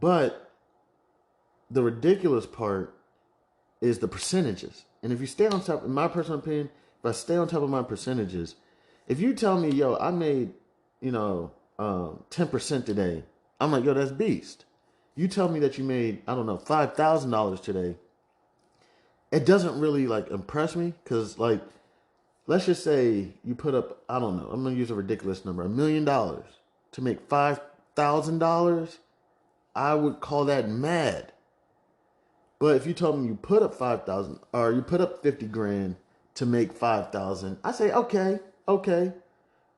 But the ridiculous part is the percentages. And if you stay on top, in my personal opinion, if I stay on top of my percentages, if you tell me, yo, I made, 10% today, I'm like, yo, that's beast. You tell me that you made, I don't know, $5,000 today, it doesn't really like impress me because, like, let's just say you put up, I don't know, I'm going to use a ridiculous number, $1 million to make $5,000. I would call that mad. But if you told me you put up 5,000 or you put up 50 grand to make 5,000, I say, okay.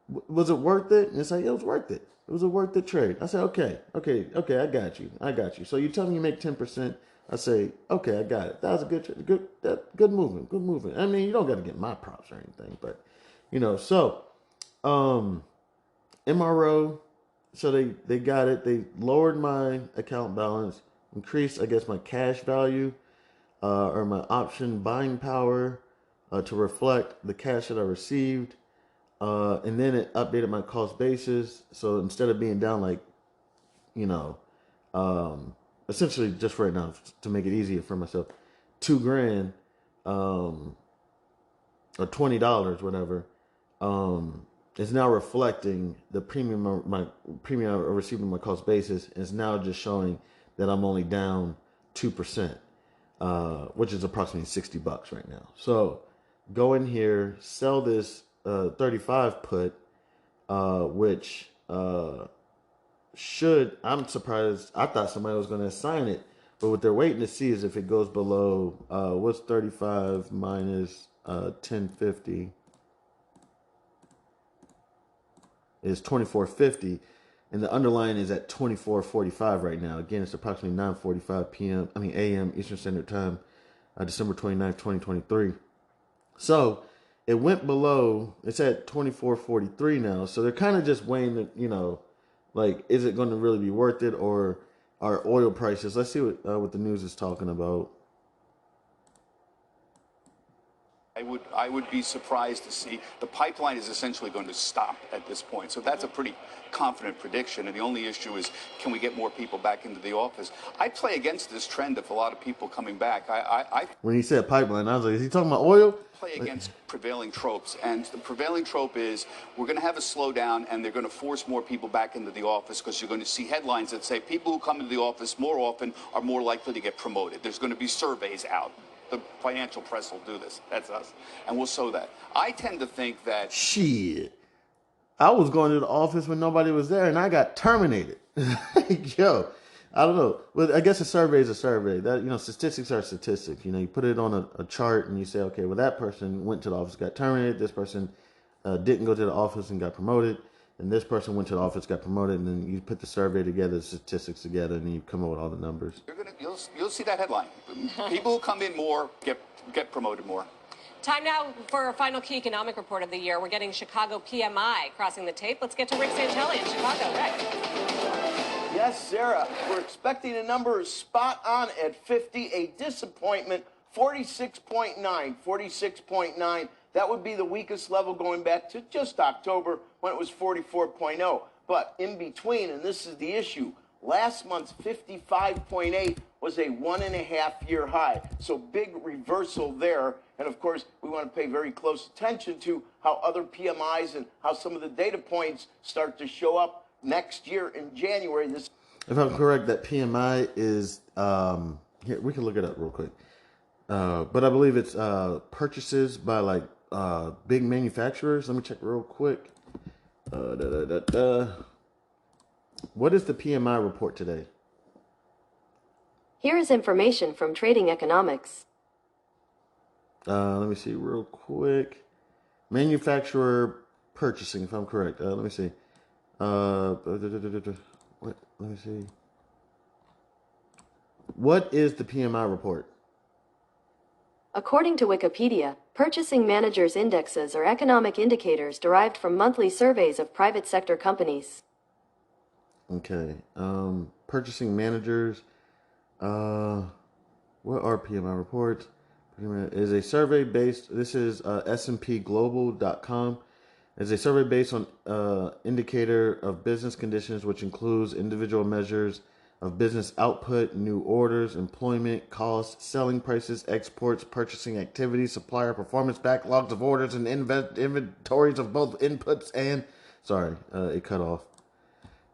Was it worth it? And it's like, it was worth it. It was a worth it trade. I say, okay, I got you. So you tell me you make 10%. I say, okay, I got it. That was a good movement. I mean, you don't got to get my props or anything, but so MRO, so they got it. They lowered my account balance, increased, I guess, my cash value, or my option buying power, to reflect the cash that I received. And then it updated my cost basis. So instead of being down like, essentially just right now to make it easier for myself, $2,000, or $20, whatever, is now reflecting the premium, my premium I received on my cost basis is now just showing that I'm only down 2%, which is approximately $60 right now. So go in here, sell this 35 put, which I'm surprised. I thought somebody was going to assign it, but what they're waiting to see is if it goes below, what's 35 minus 1050 is 24.50, and the underlying is at 24.45 right now. Again, it's approximately 9:45 a.m. Eastern Standard Time, December 29th, 2023. So it went below. It's at 24.43 now. So they're kind of just weighing it, like, is it going to really be worth it, or are oil prices? Let's see what the news is talking about. I would be surprised to see the pipeline is essentially going to stop at this point. So that's a pretty confident prediction. And the only issue is, can we get more people back into the office? I play against this trend of a lot of people coming back. When he said pipeline, I was like, is he talking about oil? Play against prevailing tropes. And the prevailing trope is we're going to have a slowdown and they're going to force more people back into the office, because you're going to see headlines that say people who come into the office more often are more likely to get promoted. There's going to be surveys out. The financial press will do this. That's us. And we'll sow that. I tend to think that... Shit. I was going to the office when nobody was there, and I got terminated. Yo, I don't know. Well, I guess a survey is a survey. That, statistics are statistics. You put it on a chart, and you say, okay, well, that person went to the office, got terminated. This person didn't go to the office and got promoted. And this person went to the office, got promoted, and then you put the survey together, the statistics together, and then you come up with all the numbers. You'll see that headline. People who come in more get promoted more. Time now for our final key economic report of the year. We're getting Chicago PMI crossing the tape. Let's get to Rick Santelli in Chicago. Rick. Yes, Sarah. We're expecting a number spot on at 50. A disappointment, 46.9. 46.9. That would be the weakest level going back to just October, when it was 44.0. But in between, and this is the issue, last month's 55.8 was a 1.5-year high. So big reversal there. And of course, we want to pay very close attention to how other PMIs and how some of the data points start to show up next year in January. If I'm correct, that PMI is, here, we can look it up real quick. But I believe it's purchases by big manufacturers. Let me check real quick. What is the PMI report today? Here is information from Trading Economics. Let me see real quick. Manufacturer purchasing, if I'm correct. Let me see. Let me see. What is the PMI report? According to Wikipedia, purchasing managers' indexes are economic indicators derived from monthly surveys of private sector companies. Okay. Purchasing managers. What are PMI reports? Is a survey based. This is S&P is a survey based on indicator of business conditions, which includes individual measures of business output, new orders, employment, costs, selling prices, exports, purchasing activities, supplier performance, backlogs of orders, and inventories of both inputs and... Sorry, it cut off.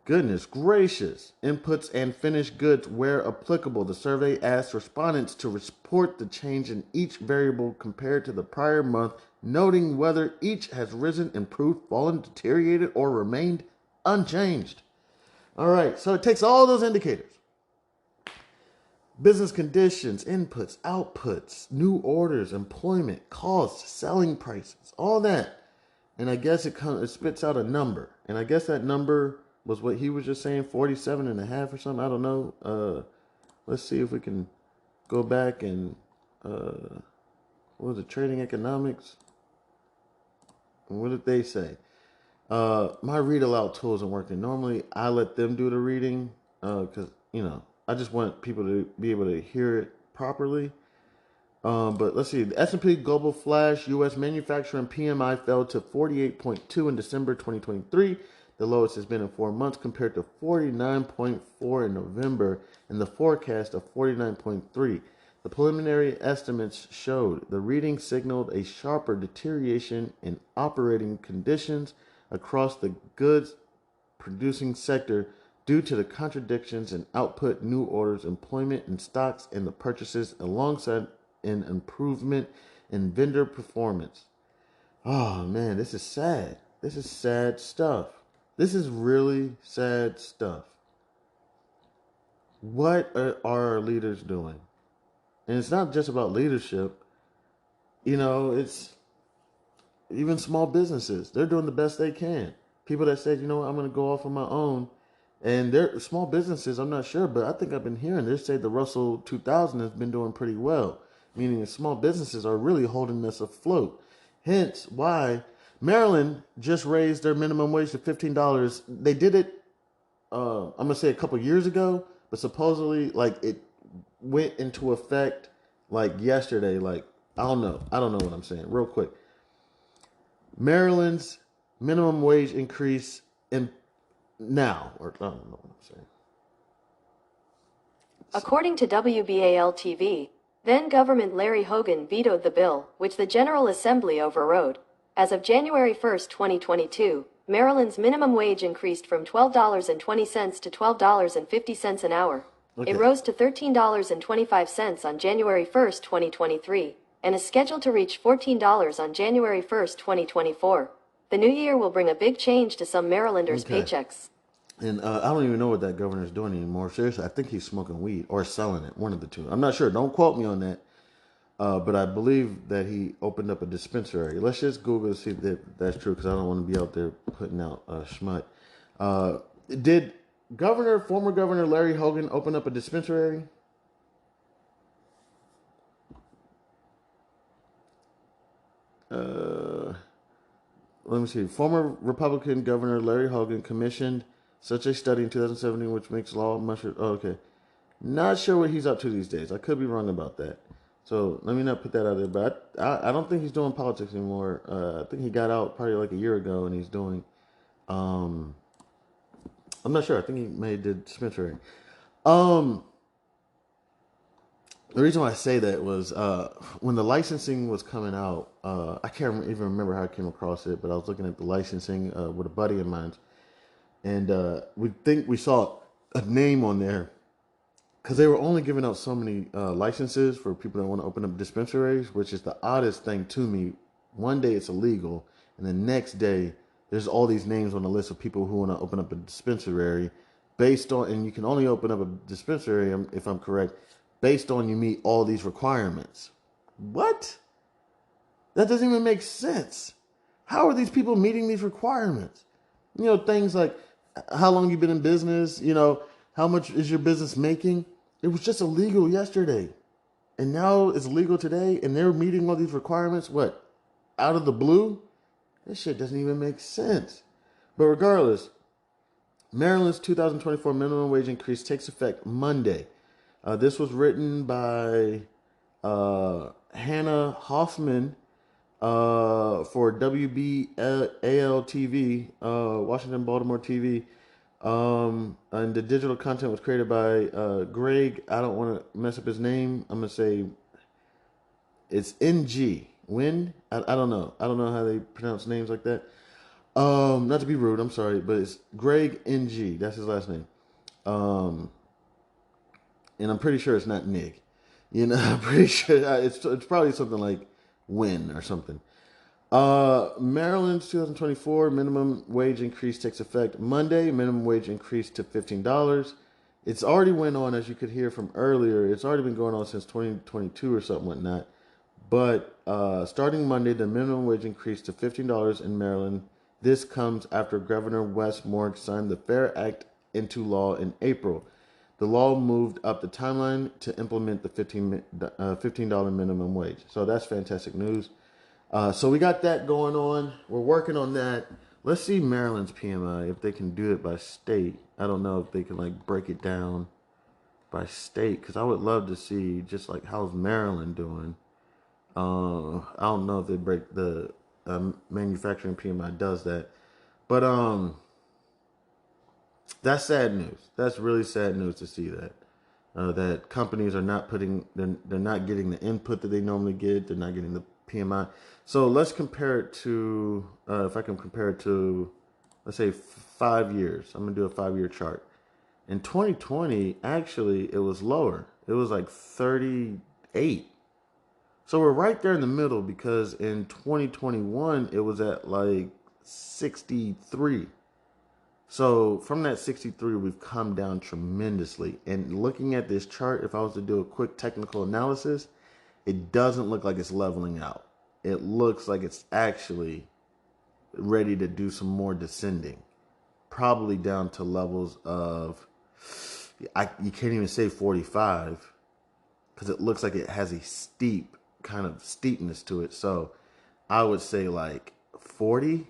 Goodness gracious. Inputs and finished goods where applicable. The survey asked respondents to report the change in each variable compared to the prior month, noting whether each has risen, improved, fallen, deteriorated, or remained unchanged. All right, so it takes all those indicators. Business conditions, inputs, outputs, new orders, employment, costs, selling prices, all that. And I guess it spits out a number. And I guess that number was what he was just saying, 47.5 or something. I don't know. Let's see if we can go back and, what was it, Trading Economics? What did they say? My read aloud tool isn't working. Normally, I let them do the reading because, I just want people to be able to hear it properly. But let's see. The S&P Global Flash U.S. Manufacturing PMI fell to 48.2 in December 2023. The lowest has been in 4 months, compared to 49.4 in November and the forecast of 49.3. The preliminary estimates showed the reading signaled a sharper deterioration in operating conditions across the goods producing sector due to the contradictions in output, new orders, employment, and stocks, and the purchases, alongside an improvement in vendor performance. Oh man, this is sad. This is sad stuff. This is really sad stuff. What are our leaders doing? And it's not just about leadership. It's even small businesses. They're doing the best they can. People that said, I'm going to go off on my own. And they're small businesses, I'm not sure, but I think I've been hearing they say the Russell 2000 has been doing pretty well. Meaning the small businesses are really holding us afloat. Hence why Maryland just raised their minimum wage to $15. They did it, I'm going to say a couple years ago, but supposedly, like, it went into effect, like, yesterday. Like, I don't know what I'm saying. Real quick. Maryland's minimum wage increase I don't know what I'm saying. According to WBAL-TV, then-Government Larry Hogan vetoed the bill, which the General Assembly overrode. As of January 1, 2022, Maryland's minimum wage increased from $12.20 to $12.50 an hour. Okay. It rose to $13.25 on January 1, 2023, and is scheduled to reach $14 on January 1, 2024. The new year will bring a big change to some Marylanders' paychecks. And I don't even know what that governor's doing anymore. Seriously, I think he's smoking weed or selling it. One of the two. I'm not sure. Don't quote me on that. But I believe that he opened up a dispensary. Let's just Google to see if that's true, because I don't want to be out there putting out schmut. Did former Governor Larry Hogan open up a dispensary? Let me see. Former Republican Governor Larry Hogan commissioned such a study in 2017, which makes law much. Okay. Not sure what he's up to these days. I could be wrong about that. So let me not put that out there. But I don't think he's doing politics anymore. I think he got out probably like a year ago, and he's doing. I'm not sure. I think he may have did dispensary. The reason why I say that was when the licensing was coming out. I can't even remember how I came across it, but I was looking at the licensing with a buddy of mine, and we saw a name on there. Because they were only giving out so many licenses for people that want to open up dispensaries, which is the oddest thing to me. One day it's illegal, and the next day there's all these names on the list of people who want to open up a dispensary and you can only open up a dispensary, if I'm correct, based on you meet all these requirements. What? That doesn't even make sense. How are these people meeting these requirements? You know, things like how long you've been in business, how much is your business making? It was just illegal yesterday. And now it's legal today, and they're meeting all these requirements, what, out of the blue? This shit doesn't even make sense. But regardless, Maryland's 2024 minimum wage increase takes effect Monday. This was written by Hannah Hoffman for WBAL-TV, Washington, Baltimore TV. And the digital content was created by Greg. I don't want to mess up his name. I'm going to say it's NG. Win? I don't know. I don't know how they pronounce names like that. Not to be rude, I'm sorry, but it's Greg NG. That's his last name. And I'm pretty sure it's not Nick. I'm pretty sure it's probably something like Win or something. Maryland's 2024 minimum wage increase takes effect Monday. Minimum wage increase to $15. It's already went on, as you could hear from earlier. It's already been going on since 2022 or something whatnot. But starting Monday, the minimum wage increased to $15 in Maryland. This comes after Governor Wes Moore signed the FAIR Act into law in April. The law moved up the timeline to implement the $15 minimum wage. So that's fantastic news. So we got that going on. We're working on that. Let's see Maryland's PMI, if they can do it by state. I don't know if they can break it down by state, because I would love to see just how's Maryland doing. I don't know if they break the manufacturing PMI does that, but that's sad news. That's really sad news to see that that companies are not they're not getting the input that they normally get. They're not getting the PMI. So let's compare it to, if I can compare it to, let's say 5 years. I'm going to do a 5-year chart. In 2020, actually, it was lower. It was 38. So we're right there in the middle, because in 2021, it was at 63. So from that 63, we've come down tremendously. And looking at this chart, if I was to do a quick technical analysis, it doesn't look like it's leveling out. It looks like it's actually ready to do some more descending. Probably down to levels of, you can't even say 45, because it looks like it has a steep kind of steepness to it. So I would say like 40.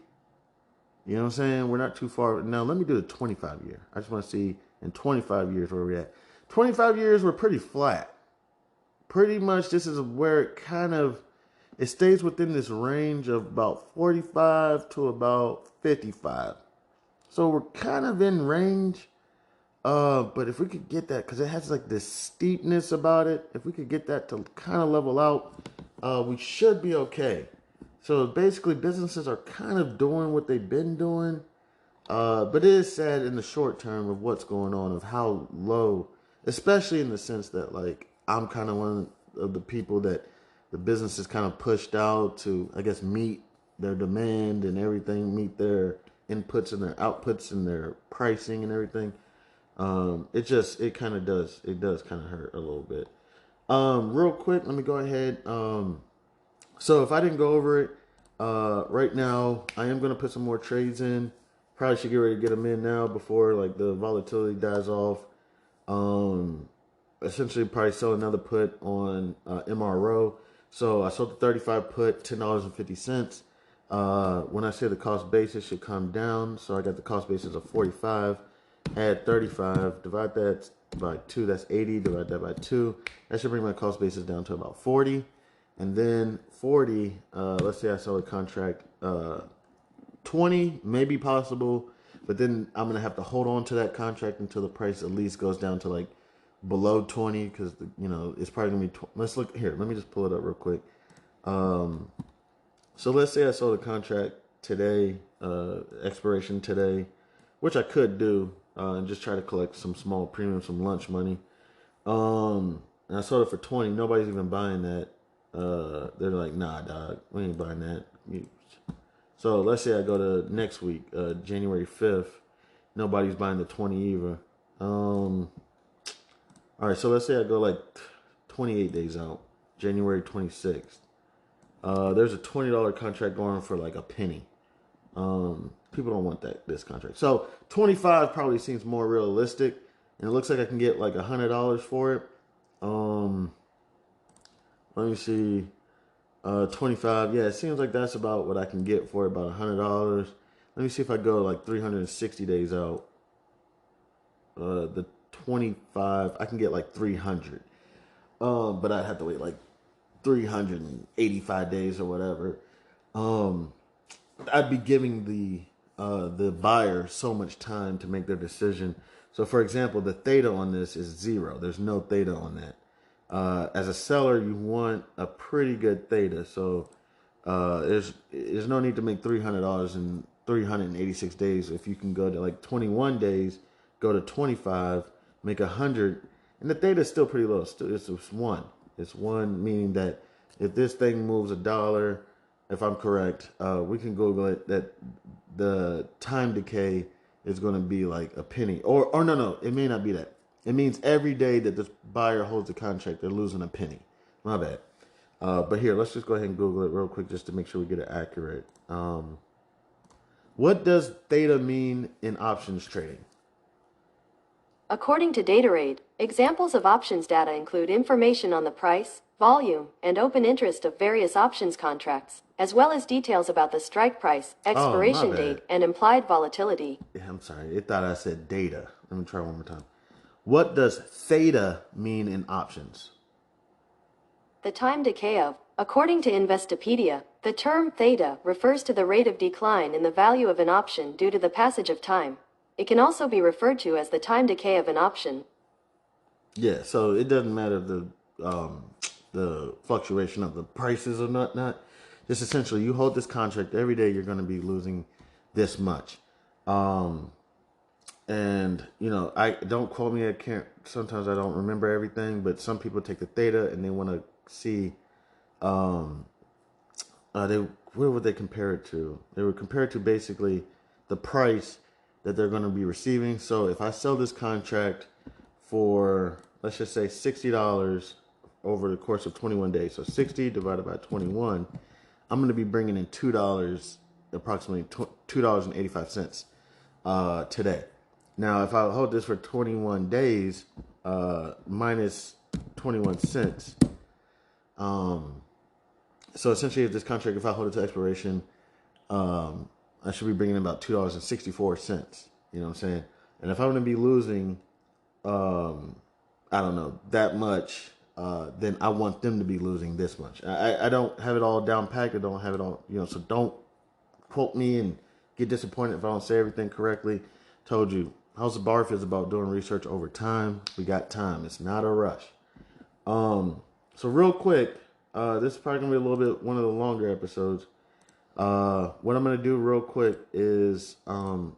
You know what I'm saying? We're not too far. Now, let me do the 25 year. I just want to see in 25 years where we're at. 25 years, we're pretty flat. Pretty much this is where it stays within this range of about 45 to about 55. So we're kind of in range. But if we could get that, because it has like this steepness about it, if we could get that to kind of level out, we should be okay. So basically, businesses are kind of doing what they've been doing. But it is sad in the short term of what's going on, of how low, especially in the sense that, like, I'm kind of one of the people that the business is kind of pushed out to, I guess, meet their demand and everything, meet their inputs and their outputs and their pricing and everything. It does kind of hurt a little bit. Real quick, let me go ahead. So if I didn't go over it, right now, I am going to put some more trades in. Probably should get ready to get them in now before like the volatility dies off. Essentially probably sell another put on MRO. So I sold the 35 put, $10.50. When I say the cost basis should come down, so I got the cost basis of 45, add 35, divide that by 2, that's 80, divide that by 2. That should bring my cost basis down to about 40. And then 40, let's say I sell a contract, 20 may be possible, but then I'm going to have to hold on to that contract until the price at least goes down to like below 20, because, it's probably going to be, let's look here. Let me just pull it up real quick. So let's say I sold a contract today, expiration today, which I could do, and just try to collect some small premium, some lunch money. And I sold it for 20. Nobody's even buying that. They're like, nah, dog, we ain't buying that. So let's say I go to next week, January 5th. Nobody's buying the 20 either. All right, so let's say I go like 28 days out, January 26th. There's a $20 contract going for like a penny. People don't want this contract. So 25 probably seems more realistic, and it looks like I can get like $100 for it. Let me see. 25. Yeah, it seems like that's about what I can get for it, about $100. Let me see if I go like 360 days out. The 25, I can get like 300. But I'd have to wait like 385 days or whatever. I'd be giving the buyer so much time to make their decision. So for example, the theta on this is 0. There's no theta on that. As a seller, you want a pretty good theta. So there's no need to make $300 in 386 days. If you can go to like 21 days, go to 25, make 100, and the theta is still pretty low. It's 1. It's 1, meaning that if this thing moves $1, if I'm correct, we can Google it, that the time decay is going to be like a penny. Or no, it may not be that. It means every day that this buyer holds the contract, they're losing a penny. My bad. But here, let's just go ahead and Google it real quick just to make sure we get it accurate. What does theta mean in options trading? According to DataRaid, examples of options data include information on the price, volume, and open interest of various options contracts, as well as details about the strike price, expiration date, and implied volatility. Yeah, I'm sorry. It thought I said data. Let me try one more time. What does theta mean in options? The time decay of. According to Investopedia, the term theta refers to the rate of decline in the value of an option due to the passage of time. It can also be referred to as the time decay of an option. Yeah, so it doesn't matter the fluctuation of the prices or not. Just essentially, you hold this contract every day, you're going to be losing this much. And I don't quote me. I can't. Sometimes I don't remember everything, but some people take the theta and they want to see. Where would they compare it to? They would compare it to basically the price that they're going to be receiving. So if I sell this contract for, let's just say $60 over the course of 21 days, so 60 divided by 21, I'm going to be bringing in $2, approximately $2.85 today. Now, if I hold this for 21 days, minus 21 cents, So essentially, if this contract, if I hold it to expiration, I should be bringing in about $2.64. You know what I'm saying? And if I'm going to be losing, I don't know, that much, then I want them to be losing this much. I don't have it all down packed. I don't have it all, so don't quote me and get disappointed if I don't say everything correctly. Told you, House of B.A.R.F is about doing research over time. We got time. It's not a rush. So real quick, this is probably going to be a little bit one of the longer episodes. What I'm going to do real quick is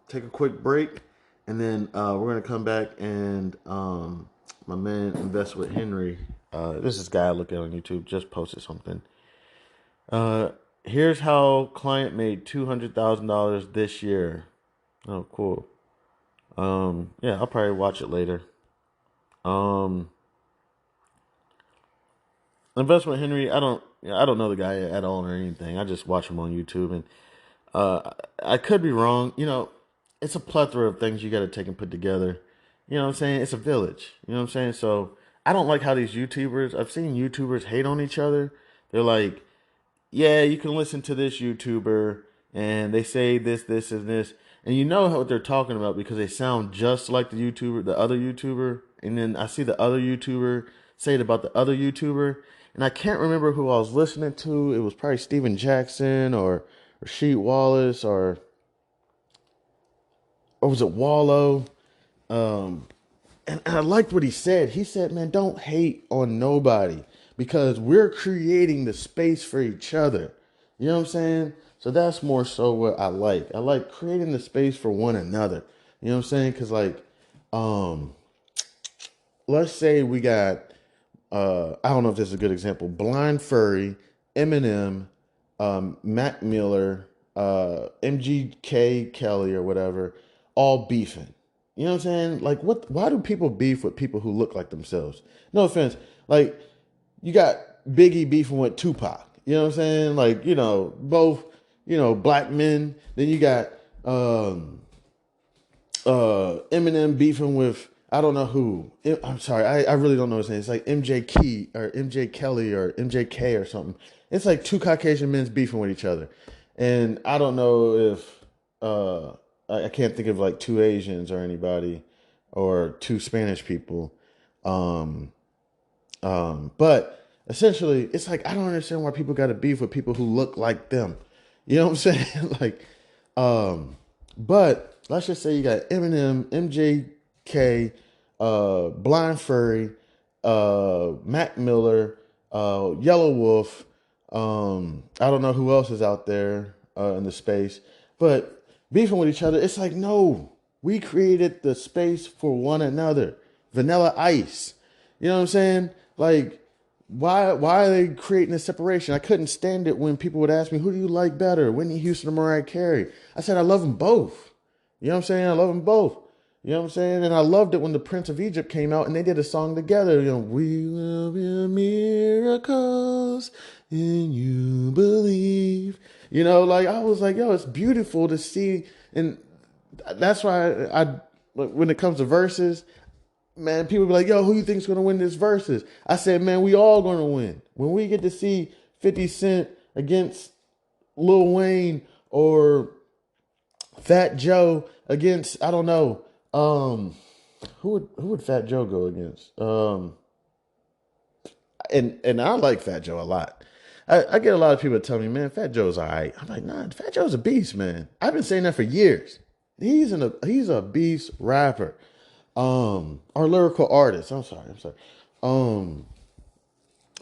take a quick break, and then we're going to come back and my man Invest with Henry. This is guy I look at on YouTube, just posted something. Here's how client made $200,000 this year. Oh, cool. Yeah, I'll probably watch it later. Investment Henry, I don't know the guy at all or anything. I just watch him on YouTube, and I could be wrong. It's a plethora of things you got to take and put together. You know what I'm saying? It's a village. You know what I'm saying? So I don't like how these YouTubers, I've seen YouTubers hate on each other. They're like, yeah, you can listen to this YouTuber and they say this, this, and this. And you know what they're talking about because they sound just like the other YouTuber. And then I see the other YouTuber say it about the other YouTuber. And I can't remember who I was listening to. It was probably Steven Jackson or Rasheed Wallace or was it Wallow? And I liked what he said. He said, man, don't hate on nobody because we're creating the space for each other. You know what I'm saying? So that's more so what I like. I like creating the space for one another. You know what I'm saying? Because let's say we got, I don't know if this is a good example, Blind Furry, Eminem, Mac Miller, MGK Kelly or whatever, all beefing. You know what I'm saying? Like, why do people beef with people who look like themselves? No offense. Like, you got Biggie beefing with Tupac. You know what I'm saying? Like, both, black men. Then you got Eminem beefing with, I don't know who. I'm sorry, I really don't know his name. It's like MJ Key or MJ Kelly or MJK or something. It's like two Caucasian men beefing with each other. And I don't know if I can't think of like two Asians or anybody or two Spanish people. But essentially it's like, I don't understand why people got to beef with people who look like them. You know what I'm saying? Like, but let's just say you got Eminem, MJK, Blind Furry, Mac Miller, Yellow Wolf. I don't know who else is out there in the space, but beefing with each other, it's like, no, we created the space for one another. Vanilla Ice. You know what I'm saying? Like, why are they creating a separation? I couldn't stand it when people would ask me, who do you like better, Whitney Houston or Mariah Carey? I said, I love them both. You know what I'm saying? I love them both. You know what I'm saying? And I loved it when the Prince of Egypt came out and they did a song together. We will be miracles and you believe. Like I was like, yo, it's beautiful to see. And that's why I when it comes to verses, man, people be like, yo, who you think's going to win this verses? I said, man, we all going to win. When we get to see 50 Cent against Lil Wayne or Fat Joe against, I don't know, who would Fat Joe go against? And I like Fat Joe a lot. I get a lot of people tell me, man, Fat Joe's all right. I'm like, nah, Fat Joe's a beast, man. I've been saying that for years. He's a beast rapper. Or lyrical artist. I'm sorry.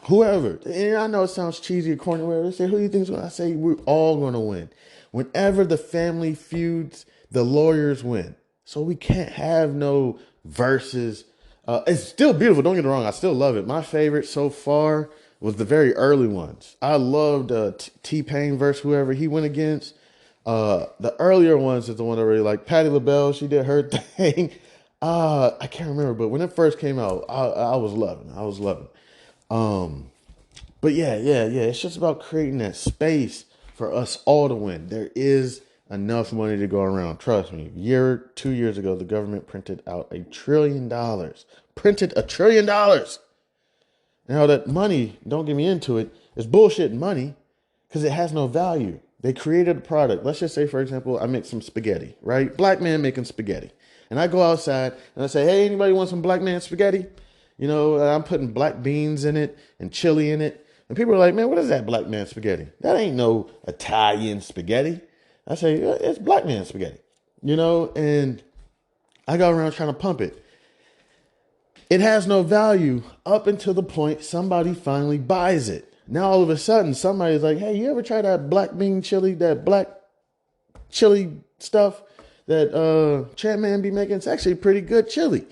Whoever. And I know it sounds cheesy or corny, whatever. They say, who do you think's going to? I say, we're all going to win. Whenever the family feuds, the lawyers win. So we can't have no verses. It's still beautiful. Don't get me wrong. I still love it. My favorite so far was the very early ones. I loved T-Pain versus whoever he went against. The earlier ones is the one I really like. Patti LaBelle, she did her thing. I can't remember, but when it first came out, I was loving it. But yeah. It's just about creating that space for us all to win. There is enough money to go around. Trust me. 2 years ago, the government printed out $1 trillion. Printed $1 trillion. Now that money, don't get me into it, is bullshit money. because it has no value. They created a product. Let's just say, for example, I make some spaghetti, right? Black man making spaghetti. And I go outside and I say, hey, anybody want some black man spaghetti? You know, I'm putting black beans in it and chili in it. And people are like, man, what is that black man spaghetti? That ain't no Italian spaghetti. I say, it's black man spaghetti, you know, and I go around trying to pump it. It has no value up until the point somebody finally buys it. Now, all of a sudden, somebody's like, hey, you ever try that black bean chili, that black chili stuff that Chanman be making? It's actually pretty good chili,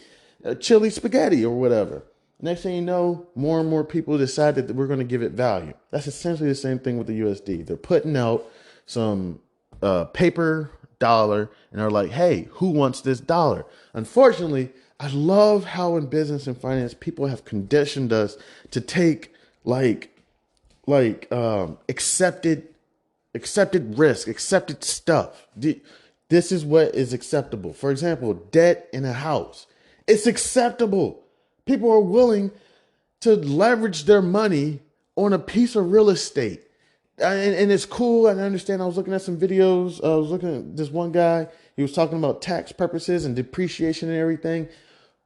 chili spaghetti or whatever. Next thing you know, more and more people decide that we're going to give it value. That's essentially the same thing with the USD. They're putting out some paper dollar and they're like, hey, who wants this dollar? Unfortunately, I love how in business and finance, people have conditioned us to take accepted risk, accepted stuff. This is what is acceptable. For example, debt in a house. It's acceptable. People are willing to leverage their money on a piece of real estate. And it's cool. I understand. I was looking at some videos. I was looking at this one guy. He was talking about tax purposes and depreciation and everything.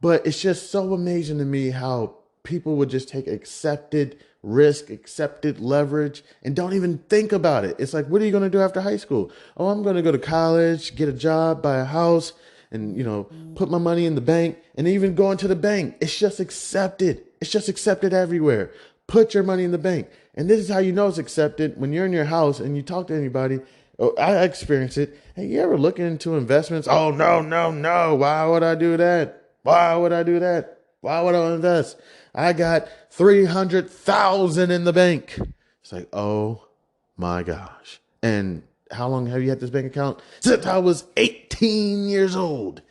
But it's just so amazing to me how people would just take accepted risk, accepted leverage, and don't even think about it. It's like, what are you going to do after high school? Oh, I'm going to go to college, get a job, buy a house, and, you know, put my money in the bank, and even going to the bank. It's just accepted. It's just accepted everywhere. Put your money in the bank. And this is how you know it's accepted. When you're in your house and you talk to anybody, oh, I experience it. Hey, you ever look into investments? Oh, no. Why would I do that? Why would I do that? Why would I invest? I got 300,000 in the bank. It's like, oh my gosh. And how long have you had this bank account? Since I was 18 years old.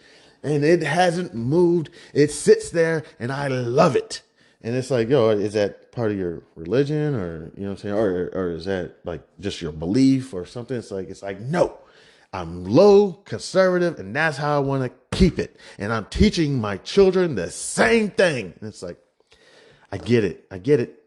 And it hasn't moved. It sits there and I love it. And it's like, yo, is that part of your religion or, you know what I'm saying? Or is that like just your belief or something? It's like, no, I'm low conservative and that's how I want to keep it. And I'm teaching my children the same thing. And it's like, I get it.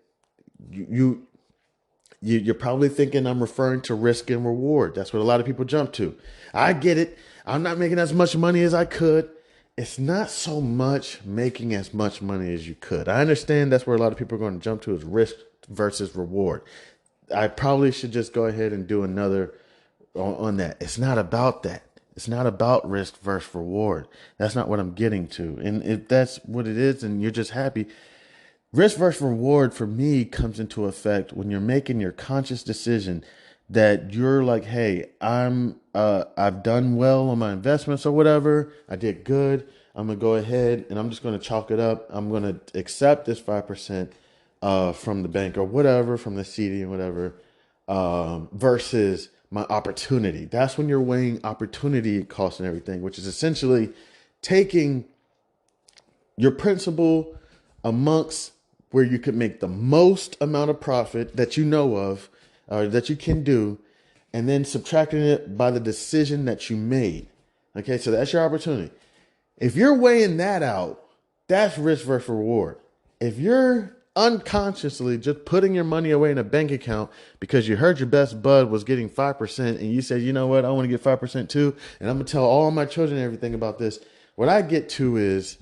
You're probably thinking I'm referring to risk and reward. That's what a lot of people jump to. I get it. I'm not making as much money as I could. It's not so much making as much money as you could. I understand that's where a lot of people are going to jump to is risk versus reward. I probably should just go ahead and do another on that. It's not about that. It's not about risk versus reward. That's not what I'm getting to. And if that's what it is and you're just happy, risk versus reward for me comes into effect when you're making your conscious decision that you're like, hey, I've done well on my investments or whatever. I did good. I'm going to go ahead and I'm just going to chalk it up. I'm going to accept this 5% from the bank or whatever, from the CD and whatever, versus my opportunity. That's when you're weighing opportunity cost and everything, which is essentially taking your principal amongst where you could make the most amount of profit that you know of, or that you can do, and then subtracting it by the decision that you made. Okay, so that's your opportunity. If you're weighing that out, that's risk versus reward. If you're unconsciously just putting your money away in a bank account because you heard your best bud was getting 5% and you said, you know what, I want to get 5% too, and I'm going to tell all my children everything about this, what I get to is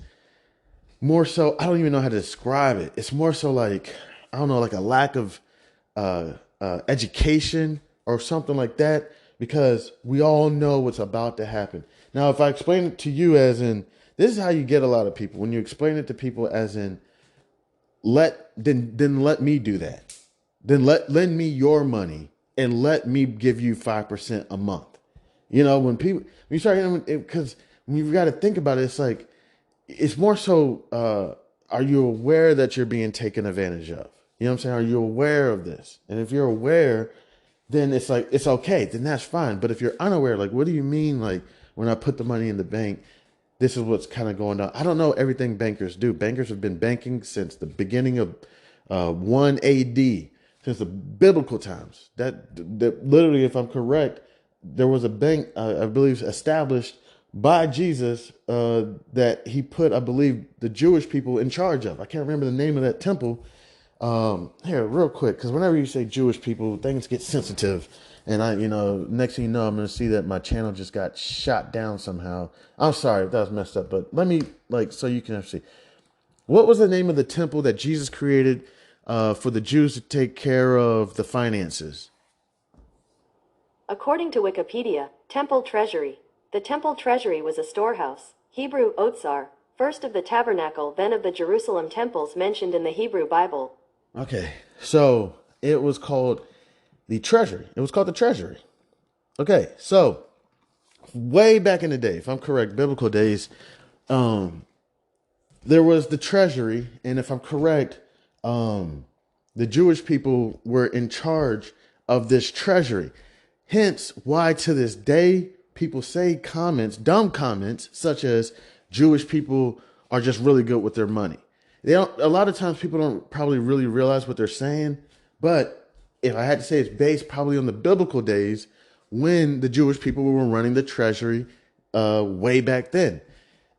more so, I don't even know how to describe it. It's more so like, I don't know, like a lack of education or something like that, because we all know what's about to happen. Now, if I explain it to you as in, this is how you get a lot of people. When you explain it to people as in, then let me do that. Then lend me your money and let me give you 5% a month. You know, when you start, because when you've got to think about it, it's like, it's more so, are you aware that you're being taken advantage of? You know what I'm saying? Are you aware of this? And if you're aware, then it's like, it's okay. Then that's fine. But if you're unaware, like, what do you mean? Like, when I put the money in the bank, this is what's kind of going on. I don't know everything bankers do. Bankers have been banking since the beginning of 1 AD, since the biblical times. That literally, if I'm correct, there was a bank, I believe, established by Jesus that he put, I believe, the Jewish people in charge of. I can't remember the name of that temple. Here, real quick, because whenever you say Jewish people, things get sensitive. And next thing you know, I'm going to see that my channel just got shot down somehow. I'm sorry if that was messed up, but let me, so you can see. What was the name of the temple that Jesus created for the Jews to take care of the finances? According to Wikipedia, Temple Treasury. The Temple Treasury was a storehouse, Hebrew Otsar, first of the tabernacle, then of the Jerusalem temples mentioned in the Hebrew Bible. Okay, so it was called the Treasury. It was called the Treasury. Okay, so way back in the day, if I'm correct, biblical days, there was the Treasury, and if I'm correct, the Jewish people were in charge of this treasury. Hence why to this day, people say dumb comments, such as Jewish people are just really good with their money. A lot of times people don't probably really realize what they're saying, but if I had to say, it's based probably on the biblical days when the Jewish people were running the treasury way back then.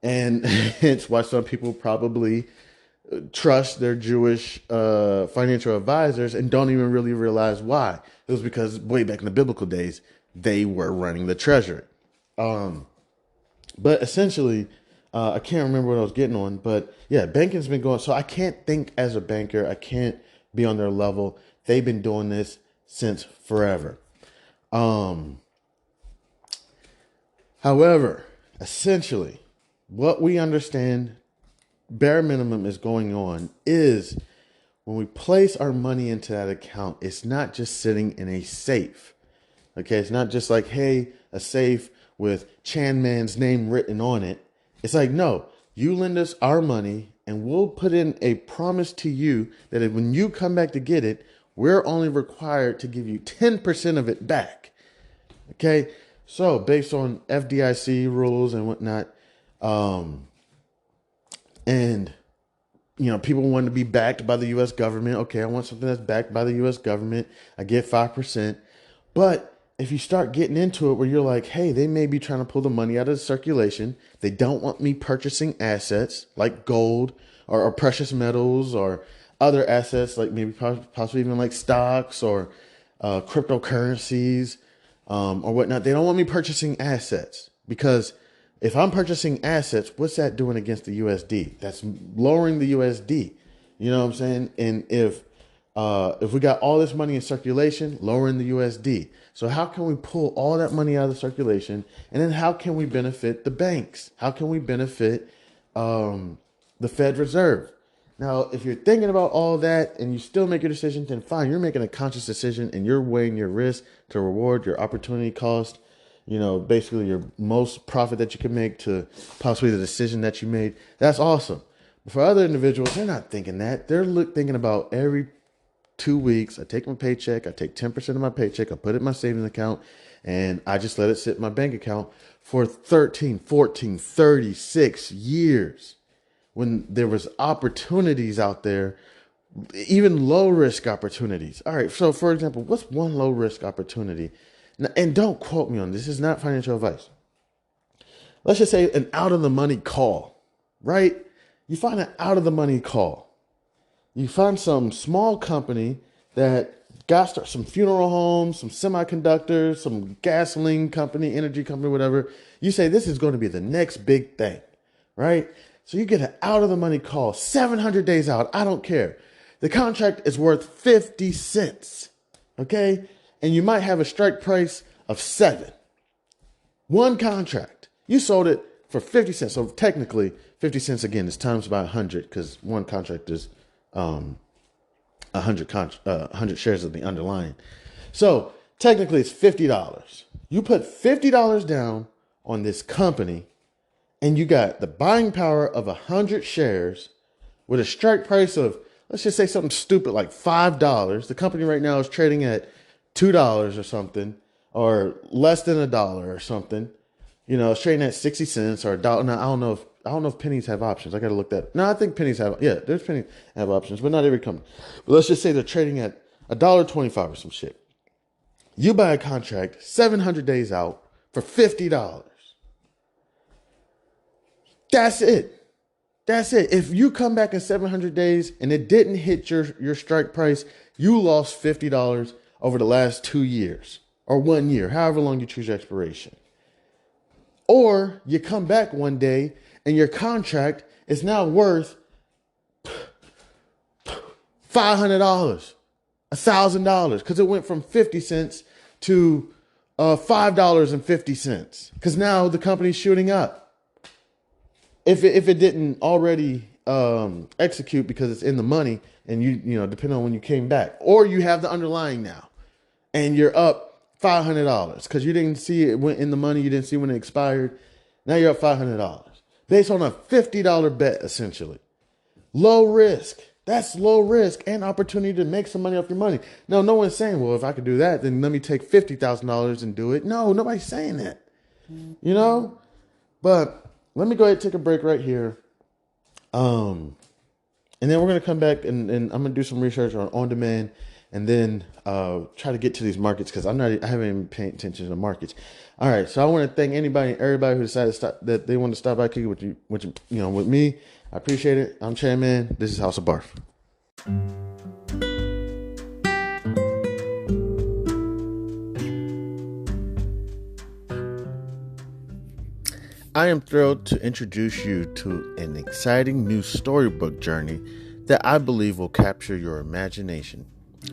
And hence why some people probably trust their Jewish financial advisors and don't even really realize why. It was because way back in the biblical days, they were running the treasury. But essentially, I can't remember what I was getting on, but yeah, banking's been going. So I can't think as a banker. I can't be on their level. They've been doing this since forever. However, essentially, what we understand bare minimum is going on is when we place our money into that account, it's not just sitting in a safe. Okay, it's not just like, hey, a safe with Chanman's name written on it. It's like, no, you lend us our money and we'll put in a promise to you that if, when you come back to get it, we're only required to give you 10% of it back. Okay, so based on FDIC rules and whatnot, and people want to be backed by the U.S. government. Okay, I want something that's backed by the U.S. government. I get 5%. But if you start getting into it where you're like, hey, they may be trying to pull the money out of the circulation. They don't want me purchasing assets like gold or precious metals or other assets like maybe possibly even like stocks or cryptocurrencies or whatnot. They don't want me purchasing assets because if I'm purchasing assets, what's that doing against the USD? That's lowering the USD. You know what I'm saying? And if we got all this money in circulation, lowering the USD. So how can we pull all that money out of the circulation? And then how can we benefit the banks? How can we benefit the Fed Reserve? Now, if you're thinking about all that and you still make your decision, then fine. You're making a conscious decision and you're weighing your risk to reward, your opportunity cost, basically your most profit that you can make to possibly the decision that you made. That's awesome. But for other individuals, they're not thinking that. They're thinking about every 2 weeks, I take my paycheck, I take 10% of my paycheck, I put it in my savings account, and I just let it sit in my bank account for 13, 14, 36 years when there was opportunities out there, even low risk opportunities. All right. So for example, what's one low risk opportunity? And don't quote me on this. This is not financial advice. Let's just say an out of the money call, right? You find an out of the money call. You find some small company that got some funeral homes, some semiconductors, some gasoline company, energy company, whatever. You say this is going to be the next big thing, right? So you get an out of the money call, 700 days out. I don't care. The contract is worth 50 cents. Okay. And you might have a strike price of 7. One contract. You sold it for 50 cents. So technically 50 cents again is times by 100 because one contract is 100 shares of the underlying. So technically it's $50. You put $50 down on this company and you got the buying power of 100 shares with a strike price of, let's just say something stupid like $5. The company right now is trading at $2 or something, or less than $1 or something. It's trading at 60 cents or $1. Now, I don't know if pennies have options. I got to look that up. No, I think pennies have, there's pennies have options, but not every company. But let's just say they're trading at $1.25 or some shit. You buy a contract 700 days out for $50. That's it. That's it. If you come back in 700 days and it didn't hit your strike price, you lost $50 over the last 2 years or 1 year, however long you choose your expiration. Or you come back one day and your contract is now worth $500, $1,000, because it went from 50 cents to $5.50, because now the company's shooting up. If it didn't already execute because it's in the money, and you know, depending on when you came back, or you have the underlying now, and you're up $500 because you didn't see it went in the money, you didn't see when it expired. Now you're up $500 based on a $50 bet, essentially. Low risk. That's low risk and opportunity to make some money off your money. Now, no one's saying, well, if I could do that, then let me take $50,000 and do it. No, nobody's saying that. You know? But let me go ahead and take a break right here. And then we're going to come back and I'm going to do some research on onDemand, and then try to get to these markets, because I haven't even paid attention to the markets. All right, so I want to thank everybody who decided that they want to stop by kicking with me. I appreciate it. I'm Chanman. This is House of B.A.R.F. I am thrilled to introduce you to an exciting new storybook journey that I believe will capture your imagination.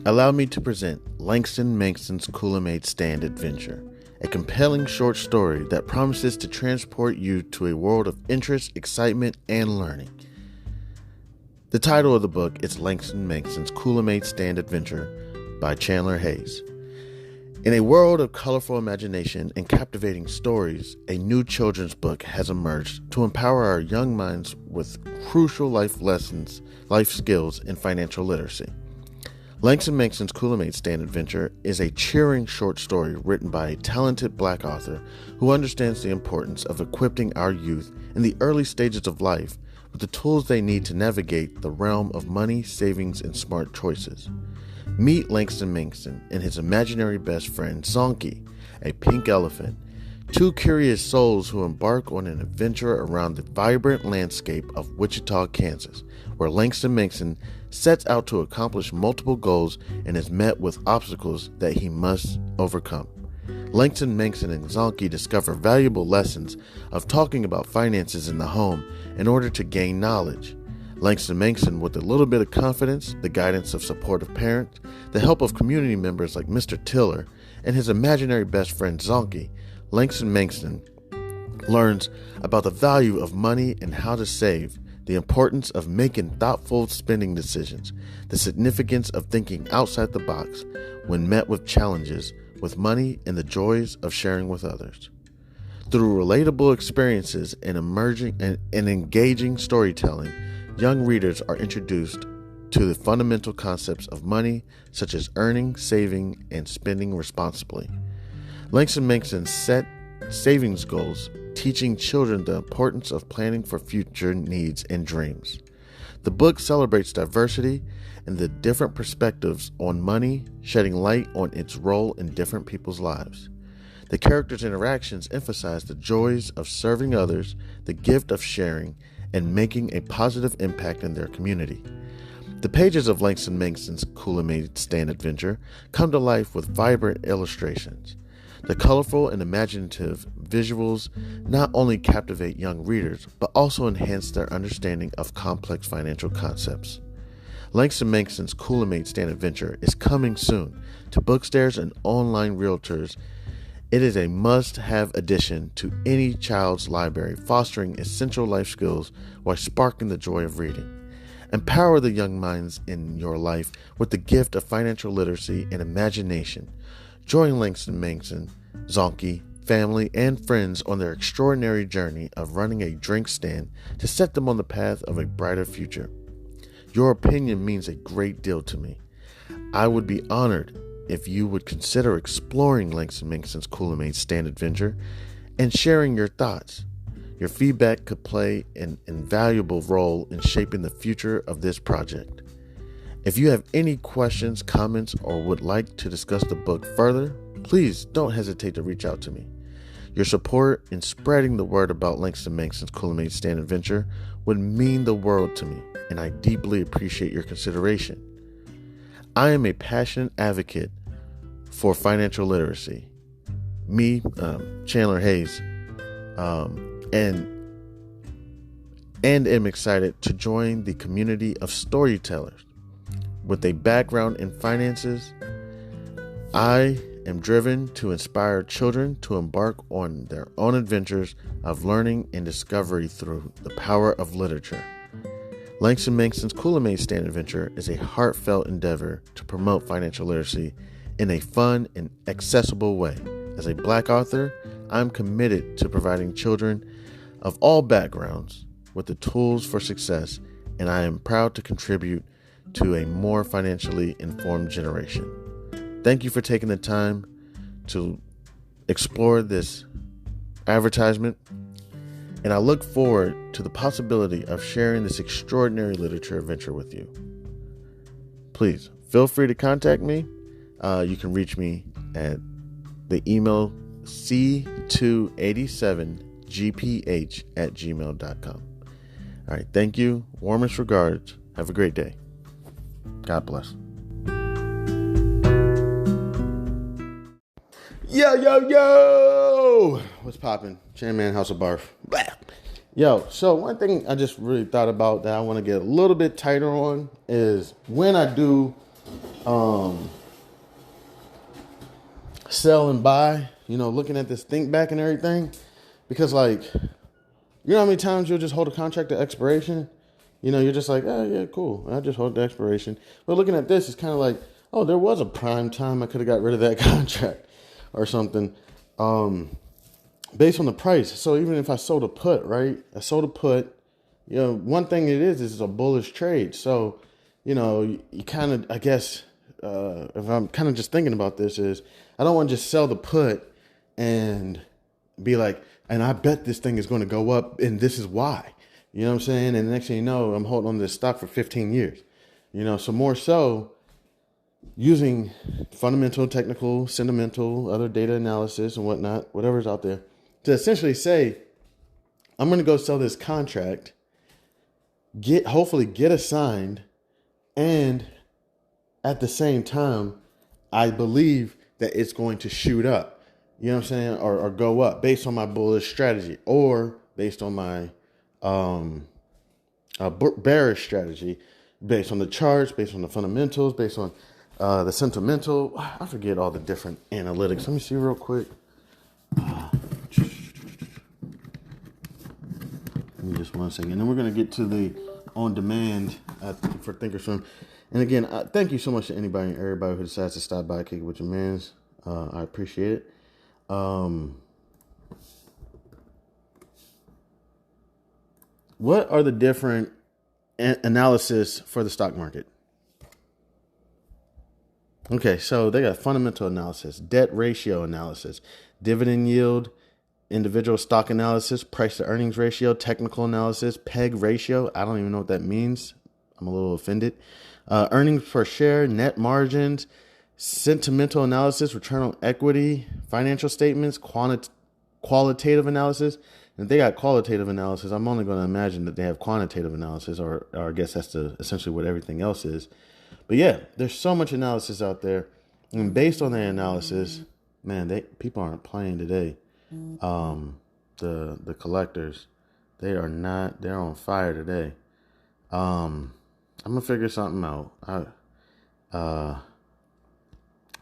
Allow me to present Langston Mankson's Kool-Aid Stand Adventure, a compelling short story that promises to transport you to a world of interest, excitement, and learning. The title of the book is Langston Mankson's Kool-Aid Stand Adventure by Chandler Hayes. In a world of colorful imagination and captivating stories, a new children's book has emerged to empower our young minds with crucial life lessons, life skills, and financial literacy. Langston Mankson's Kool-Aid Stand Adventure is a cheering short story written by a talented Black author who understands the importance of equipping our youth in the early stages of life with the tools they need to navigate the realm of money, savings, and smart choices. Meet Langston Mankson and his imaginary best friend, Zonky, a pink elephant, two curious souls who embark on an adventure around the vibrant landscape of Wichita, Kansas, where Langston Mankson sets out to accomplish multiple goals and is met with obstacles that he must overcome. Langston Mankson and Zonky discover valuable lessons of talking about finances in the home in order to gain knowledge. Langston Mankson, with a little bit of confidence, the guidance of supportive parents, the help of community members like Mr. Tiller, and his imaginary best friend Zonky, Langston Mankson learns about the value of money and how to save, the importance of making thoughtful spending decisions, the significance of thinking outside the box when met with challenges with money, and the joys of sharing with others. Through relatable experiences and engaging storytelling, young readers are introduced to the fundamental concepts of money, such as earning, saving, and spending responsibly. Langston Mankson set savings goals, teaching children the importance of planning for future needs and dreams. The book celebrates diversity and the different perspectives on money, shedding light on its role in different people's lives. The characters' interactions emphasize the joys of serving others, the gift of sharing, and making a positive impact in their community. The pages of Langston Mankson's Kool-Aid Stand Adventure come to life with vibrant illustrations. The colorful and imaginative visuals not only captivate young readers, but also enhance their understanding of complex financial concepts. Langston Mankson's Kool-Aid Stand Adventure is coming soon to bookstores and online realtors. It is a must-have addition to any child's library, fostering essential life skills while sparking the joy of reading. Empower the young minds in your life with the gift of financial literacy and imagination. Join Langston Mankson, Zonky, family, and friends on their extraordinary journey of running a drink stand to set them on the path of a brighter future. Your opinion means a great deal to me. I would be honored if you would consider exploring Langston Mankson's Kool-Aid Stand Adventure and sharing your thoughts. Your feedback could play an invaluable role in shaping the future of this project. If you have any questions, comments, or would like to discuss the book further, please don't hesitate to reach out to me. Your support in spreading the word about Langston Manxon's Cool-Made Stand adventure would mean the world to me, and I deeply appreciate your consideration. I am a passionate advocate for financial literacy. Me, Chandler Hayes, and am excited to join the community of storytellers with a background in finances. I am driven to inspire children to embark on their own adventures of learning and discovery through the power of literature. Langston Manxon's Cool-Made Stand adventure is a heartfelt endeavor to promote financial literacy in a fun and accessible way. As a Black author, I'm committed to providing children of all backgrounds with the tools for success, and I am proud to contribute to a more financially informed generation. Thank you for taking the time to explore this advertisement, and I look forward to the possibility of sharing this extraordinary literature adventure with you. Please feel free to contact me. You can reach me at the email c287gph@gmail.com. All right, thank you. Warmest regards. Have a great day. God bless. Yo! What's poppin'? Chanmanhouseofb.a.r.f. Blah. Yo, so one thing I just really thought about that I want to get a little bit tighter on is when I do sell and buy, looking at this thinkback and everything, because like, you know how many times you'll just hold a contract to expiration? You're just like, oh yeah, cool. I just hold the expiration. But looking at this, it's kind of like, oh, there was a prime time I could have got rid of that contract or something, based on the price. So even if I sold a put, right? I sold a put, one thing it is it's a bullish trade. So, you kind of, I guess, if I'm kind of just thinking about this is, I don't want to just sell the put and be like, and I bet this thing is going to go up and this is why, you know what I'm saying? And the next thing you know, I'm holding on to this stock for 15 years, so more so using fundamental, technical, sentimental, other data analysis and whatnot, whatever's out there, to essentially say, I'm going to go sell this contract, hopefully get assigned, and at the same time, I believe that it's going to shoot up, you know what I'm saying, or go up based on my bullish strategy, or based on my bearish strategy, based on the charts, based on the fundamentals, based on the sentimental. I forget all the different analytics. Let me see real quick. Give me just 1 second. And then we're going to get to the onDemand for thinkorswim. And again, thank you so much to anybody and everybody who decides to stop by, kick it with your mans. I appreciate it. What are the different analysis for the stock market? Okay, so they got fundamental analysis, debt ratio analysis, dividend yield, individual stock analysis, price to earnings ratio, technical analysis, PEG ratio. I don't even know what that means. I'm a little offended. Earnings per share, net margins, sentimental analysis, return on equity, financial statements, qualitative analysis. And if they got qualitative analysis, I'm only going to imagine that they have quantitative analysis, or I guess that's essentially what everything else is. But yeah, there's so much analysis out there. And based on their analysis, man, people aren't playing today. The collectors, they're on fire today. I'm gonna figure something out.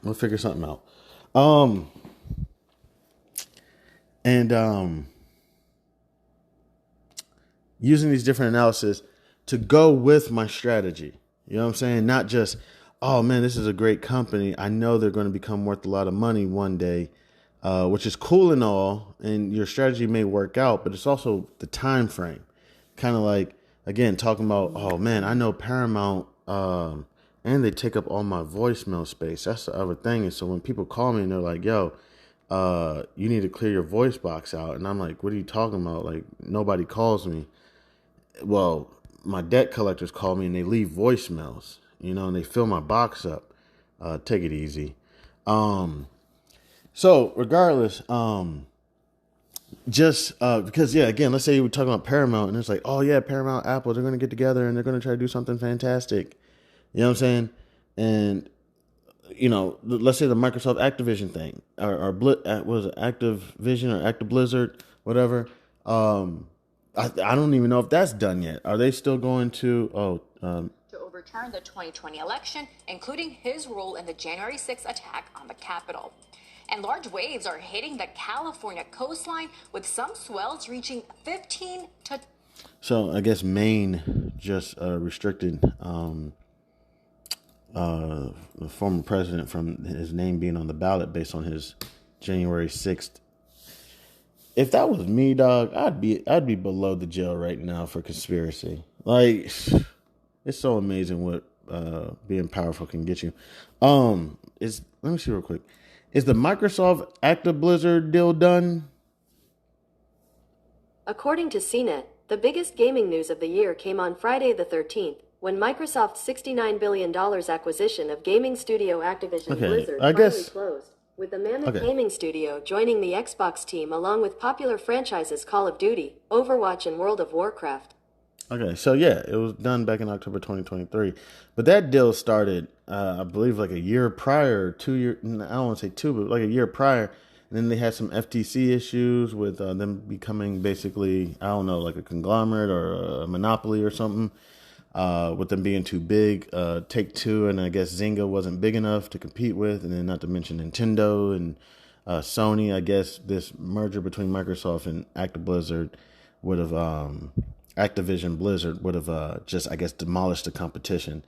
We'll figure something out. Using these different analysis to go with my strategy. You know what I'm saying? Not just, oh man, this is a great company. I know they're going to become worth a lot of money one day, which is cool and all. And your strategy may work out, but it's also the time frame. Kind of like, again, talking about, oh man, I know Paramount, and they take up all my voicemail space. That's the other thing. And so when people call me and they're like, yo, you need to clear your voice box out. And I'm like, what are you talking about? Like, nobody calls me. Well, my debt collectors call me and they leave voicemails, and they fill my box up. Take it easy. So regardless, just because, yeah, again, let's say we're talking about Paramount and it's like, oh, yeah, Paramount, Apple, they're going to get together and they're going to try to do something fantastic. You know what I'm saying? And, let's say the Microsoft Activision thing or what was it, Activision or Active Blizzard, whatever. I don't even know if that's done yet. Are they still going to overturn the 2020 election, including his role in the January 6th attack on the Capitol. And large waves are hitting the California coastline, with some swells reaching 15 to... So I guess Maine just restricted the former president from his name being on the ballot based on his January 6th. If that was me, dog, I'd be below the jail right now for conspiracy. Like, it's so amazing what being powerful can get you. Let me see real quick. Is the Microsoft Active Blizzard deal done? According to CNET, the biggest gaming news of the year came on Friday the 13th, when Microsoft's $69 billion acquisition of gaming studio Activision Blizzard finally closed, with the Mammoth Gaming Studio joining the Xbox team along with popular franchises Call of Duty, Overwatch, and World of Warcraft. Okay, so yeah, it was done back in October 2023. But that deal started, I believe, like a year prior, 2 years, I don't want to say two, but like a year prior. And then they had some FTC issues with them becoming basically, I don't know, like a conglomerate or a monopoly or something, with them being too big. Take-Two and I guess Zynga wasn't big enough to compete with. And then not to mention Nintendo and Sony. I guess this merger between Microsoft and Activision Blizzard would have just, I guess, demolished the competition.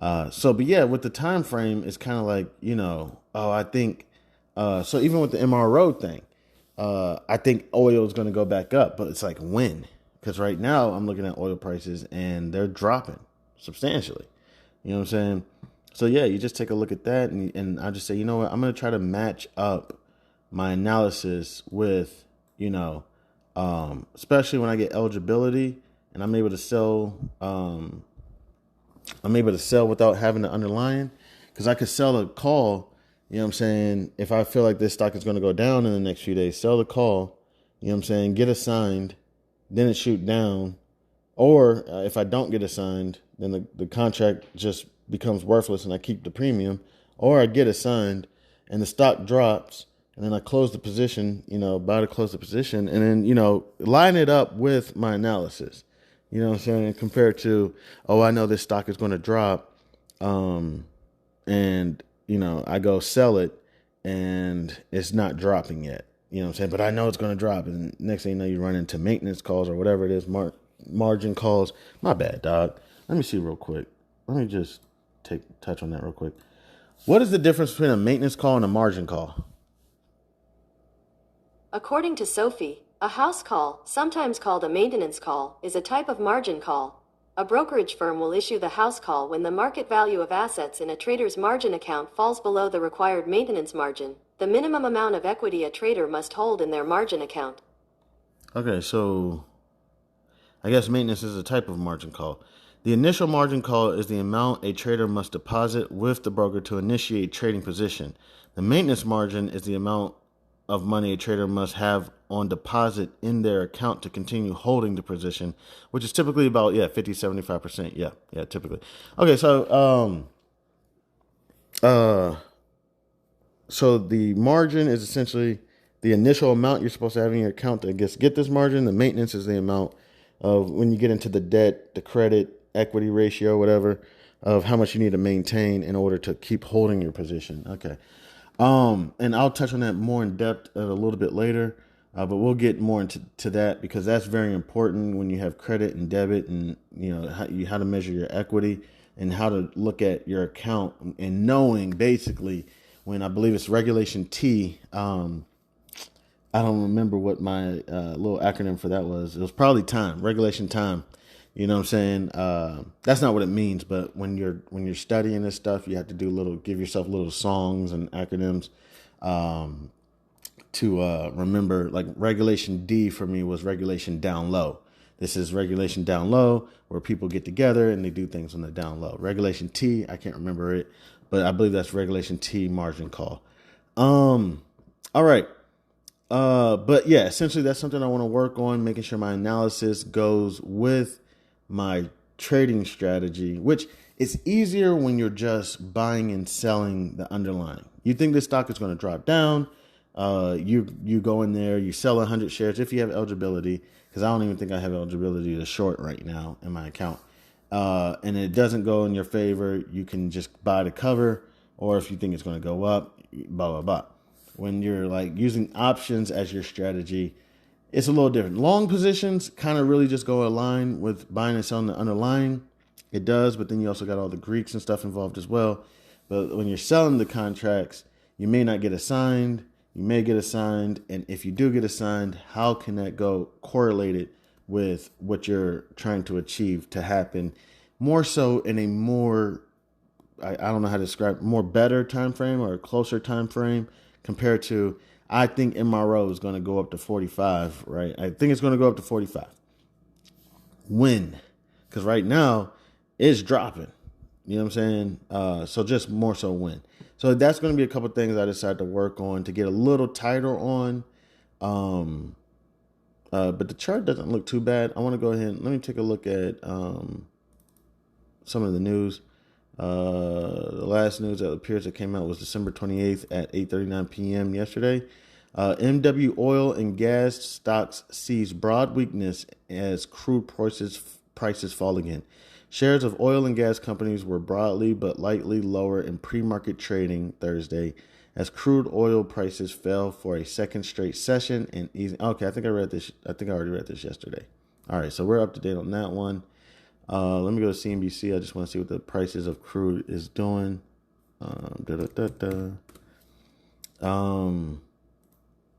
But yeah, with the time frame, it's kind of like, I think, so even with the MRO thing, I think oil is going to go back up, but it's like when? Because right now I'm looking at oil prices and they're dropping substantially. You know what I'm saying? So yeah, you just take a look at that and I just say, you know what, I'm going to try to match up my analysis with, especially when I get eligibility and I'm able to sell without having the underlying, because I could sell a call, you know what I'm saying? If I feel like this stock is going to go down in the next few days, sell the call, you know what I'm saying? Get assigned, then it shoot down. Or if I don't get assigned, then the contract just becomes worthless and I keep the premium. Or I get assigned and the stock drops and then I close the position, buy to close the position and then, line it up with my analysis. You know what I'm saying? Compared to, I know this stock is going to drop. And, I go sell it and it's not dropping yet. You know what I'm saying? But I know it's going to drop. And next thing you know, you run into maintenance calls or whatever it is, margin calls. My bad, dog. Let me see real quick. Let me just touch on that real quick. What is the difference between a maintenance call and a margin call? According to Sophie, a house call, sometimes called a maintenance call, is a type of margin call. A brokerage firm will issue the house call when the market value of assets in a trader's margin account falls below the required maintenance margin, the minimum amount of equity a trader must hold in their margin account. Okay, so I guess maintenance is a type of margin call. The initial margin call is the amount a trader must deposit with the broker to initiate trading position. The maintenance margin is the amount of money a trader must have on deposit in their account to continue holding the position, which is typically about 50, 75%. Yeah, typically. Okay, so so the margin is essentially the initial amount you're supposed to have in your account to get this margin. The maintenance is the amount of when you get into the debt, the credit, equity ratio, whatever, of how much you need to maintain in order to keep holding your position. Okay. And I'll touch on that more in depth a little bit later, but we'll get more into that because that's very important when you have credit and debit and, how to measure your equity and how to look at your account and knowing basically when I believe it's Regulation T. I don't remember what my little acronym for that was. It was probably time, Regulation Time. You know what I'm saying? That's not what it means, but when you're studying this stuff, you have to give yourself little songs and acronyms to remember. Like Regulation D for me was Regulation Down Low. This is Regulation Down Low, where people get together and they do things on the down low. Regulation T, I can't remember it, but I believe that's Regulation T margin call. All right. But yeah, essentially that's something I want to work on, making sure my analysis goes with my trading strategy, which is easier when you're just buying and selling the underlying. You think this stock is going to drop down. You go in there, you sell 100 shares if you have eligibility, because I don't even think I have eligibility to short right now in my account. And it doesn't go in your favor, you can just buy the cover, or if you think it's going to go up, blah, blah, blah. When you're like using options as your strategy, it's a little different. Long positions kind of really just go align with buying and selling the underlying. It does, but then you also got all the Greeks and stuff involved as well. But when you're selling the contracts, you may not get assigned. You may get assigned. And if you do get assigned, how can that go correlated with what you're trying to achieve to happen? More so in a more, I don't know how to describe, more better time frame or a closer time frame compared to, I think MRO is going to go up to 45, right? I think it's going to go up to 45. When? Because right now it's dropping. You know what I'm saying? So just more so when. So that's going to be a couple of things I decided to work on to get a little tighter on. But the chart doesn't look too bad. I want to go ahead and let me take a look at some of the news. The last news that appears that came out was December 28th at 8:39 p.m. yesterday. MW oil and gas stocks sees broad weakness as crude prices fall again. Shares of oil and gas companies were broadly but lightly lower in pre-market trading Thursday as crude oil prices fell for a second straight session and easing. Okay, I think I already read this yesterday. All right, so we're up to date on that one. Let me go to CNBC. I just want to see what the prices of crude is doing.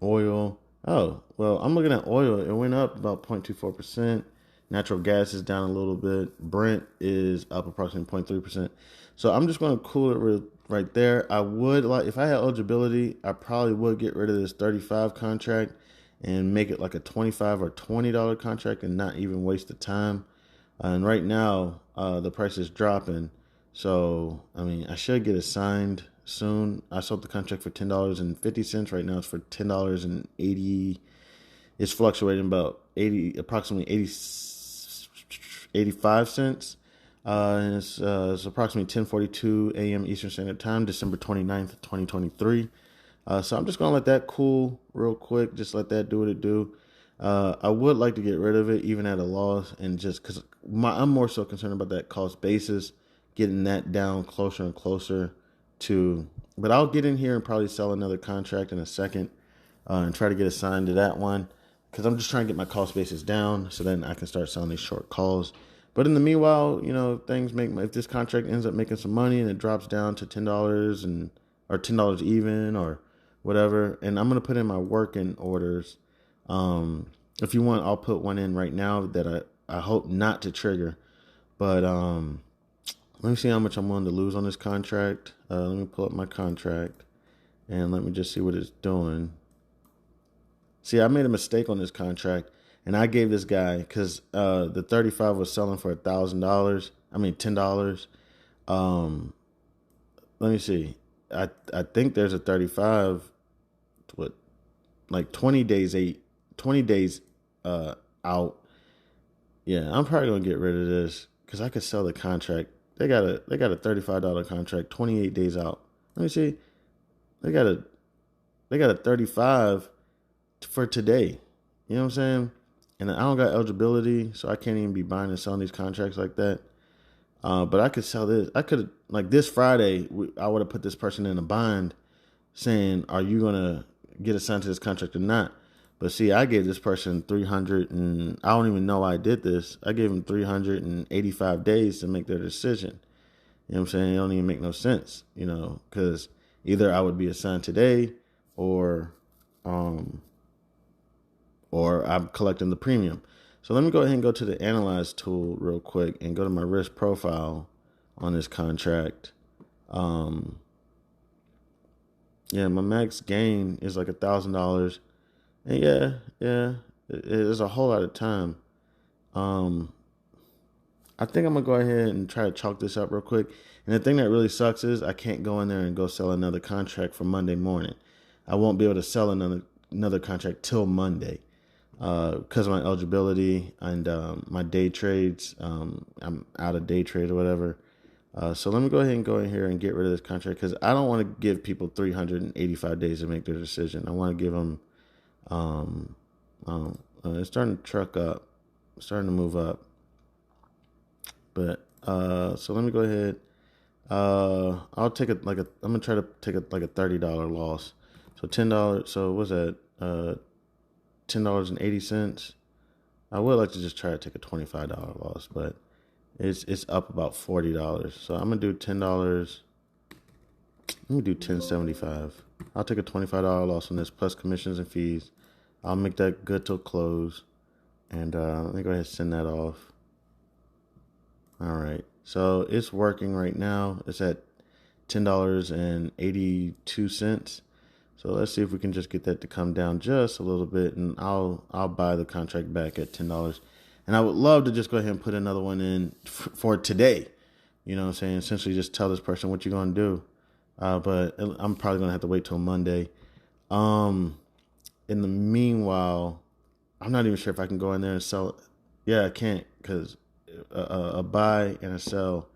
Oil. Oh, well, I'm looking at oil. It went up about 0.24%. Natural gas is down a little bit. Brent is up approximately 0.3%. So I'm just going to cool it right there. I would like, if I had eligibility, I probably would get rid of this 35 contract and make it like a $25 or $20 contract and not even waste the time. And right now, the price is dropping. So, I mean, I should get assigned soon. I sold the contract for $10.50. Right now it's for $10.80. It's fluctuating about approximately 85 cents. And it's approximately 10:42 a.m. Eastern Standard Time, December 29th, 2023. So I'm just going to let that cool real quick. Just let that do what it do. I would like to get rid of it even at a loss, and just because I'm more so concerned about that cost basis, getting that down closer and closer to, but I'll get in here and probably sell another contract in a second and try to get assigned to that one because I'm just trying to get my cost basis down so then I can start selling these short calls. But in the meanwhile, you know, if this contract ends up making some money and it drops down to $10 or $10 even or whatever, and I'm going to put in my working orders. If you want, I'll put one in right now that I hope not to trigger. But let me see how much I'm willing to lose on this contract. Let me pull up my contract and let me just see what it's doing. See, I made a mistake on this contract, and I gave this guy, because the 35 was selling for $1,000. I mean $10. Let me see. I think there's a 35. What, like 20 days out. Yeah, I'm probably gonna get rid of this because I could sell the contract. They got a $35 contract, 28 days out. Let me see. They got a 35 for today. You know what I'm saying? And I don't got eligibility, so I can't even be buying and selling these contracts like that. But I could sell this. I could, like this Friday, I would have put this person in a bind saying, are you going to get assigned to this contract or not? But see, I gave this person 300 and I don't even know I did this. I gave them 385 days to make their decision. You know what I'm saying? It don't even make no sense, you know, because either I would be assigned today or I'm collecting the premium. So let me go ahead and go to the Analyze tool real quick and go to my risk profile on this contract. Yeah, my max gain is like $1,000. And yeah, it's a whole lot of time. I think I'm going to go ahead and try to chalk this up real quick. And the thing that really sucks is I can't go in there and go sell another contract for Monday morning. I won't be able to sell another another contract till Monday because of my eligibility and my day trades. I'm out of day trade or whatever. So let me go ahead and go in here and get rid of this contract because I don't want to give people 385 days to make their decision. I want to give them, it's starting to truck up, it's starting to move up. But, so let me go ahead. I'll take it I'm going to try to take a $30 loss. So $10. So what's that? $10.80. I would like to just try to take a $25 loss, but it's up about $40. So I'm gonna do $10. Let me do $10.75. I'll take a $25 loss on this plus commissions and fees. I'll make that good till close. And let me go ahead and send that off. All right. So it's working right now. It's at $10.82. So let's see if we can just get that to come down just a little bit, and I'll buy the contract back at $10. And I would love to just go ahead and put another one in for today. You know what I'm saying? Essentially just tell this person what you're going to do. But I'm probably going to have to wait till Monday. In the meanwhile, I'm not even sure if I can go in there and sell it. Yeah, I can't because a buy and a sell,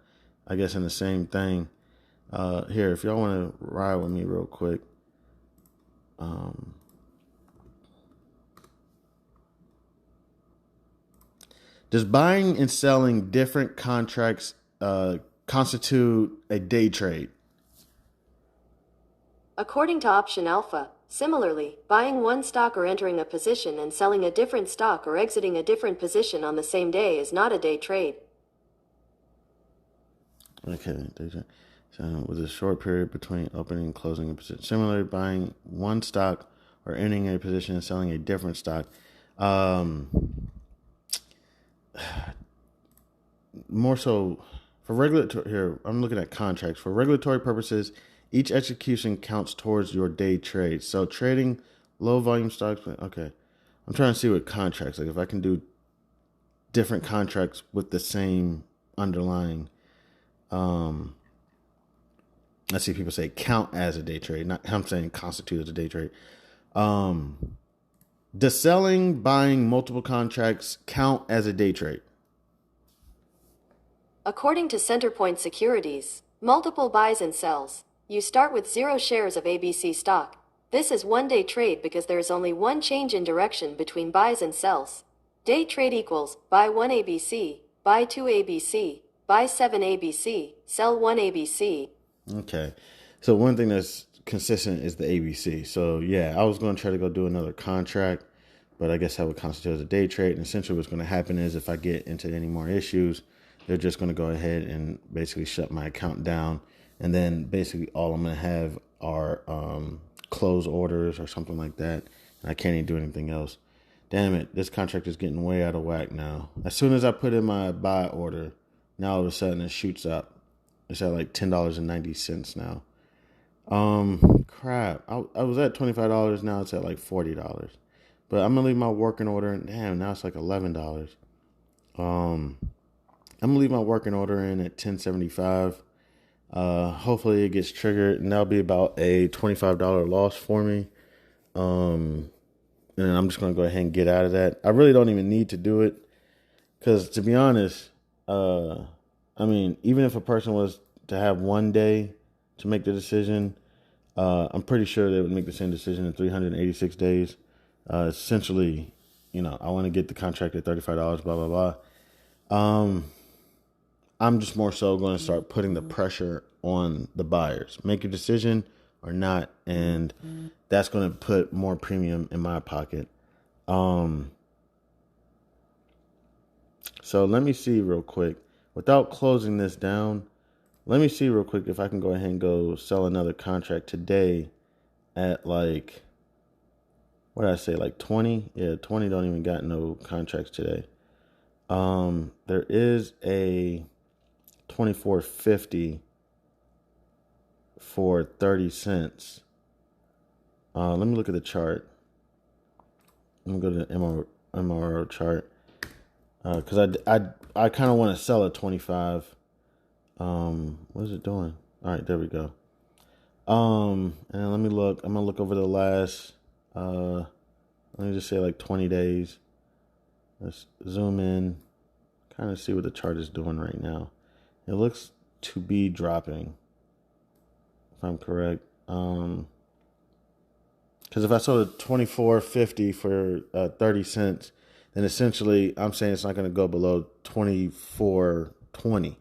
I guess, in the same thing. Here, if y'all want to ride with me real quick. Does buying and selling different contracts constitute a day trade? According to Option Alpha, similarly, buying one stock or entering a position and selling a different stock or exiting a different position on the same day is not a day trade. Okay, day trade. So with a short period between opening and closing a position. Similarly, buying one stock or entering a position and selling a different stock. More so for regulatory, here I'm looking at contracts. For regulatory purposes, each execution counts towards your day trade. So trading low volume stocks, okay. I'm trying to see what contracts, like if I can do different contracts with the same underlying. I see people say count as a day trade. Not, I'm saying constitute as a day trade. Does selling, buying multiple contracts count as a day trade? According to Centerpoint Securities, multiple buys and sells. You start with 0 shares of ABC stock. This is one-day trade because there is only one change in direction between buys and sells. Day trade equals buy 1 ABC, buy 2 ABC, buy 7 ABC, sell 1 ABC. Okay. So one thing that's consistent is the ABC. So yeah, I was going to try to go do another contract, but I guess that would constitute as a day trade. And essentially what's going to happen is if I get into any more issues, they're just going to go ahead and basically shut my account down. And then basically all I'm going to have are close orders or something like that. And I can't even do anything else. Damn it, this contract is getting way out of whack now. As soon as I put in my buy order, now all of a sudden it shoots up. It's at like $10.90 now. Crap. I was at $25. Now it's at like $40. But I'm going to leave my working order. And damn, now it's like $11. I'm going to leave my working order in at $10.75. Hopefully it gets triggered, and that'll be about a $25 loss for me. And I'm just going to go ahead and get out of that. I really don't even need to do it because, to be honest, I mean, even if a person was to have one day to make the decision, I'm pretty sure they would make the same decision in 386 days. Essentially, you know, I want to get the contract at $35, blah, blah, blah. I'm just more so going to start putting the pressure on the buyers. Make a decision or not, and that's going to put more premium in my pocket. So let me see real quick. Without closing this down, let me see real quick if I can go ahead and go sell another contract today at like, what did I say, like 20? Yeah, 20 don't even got no contracts today. There is a 24.50 for 30 cents. Let me look at the chart. Let me go to the MRO chart. Because I kind of want to sell at 25. What is it doing? All right, there we go. And then let me look. I'm gonna look over the last Let me just say like 20 days. Let's zoom in, kind of see what the chart is doing right now. It looks to be dropping, if I'm correct. Because if I sold it $24.50 for 30 cents, then essentially I'm saying it's not going to go below $24.20.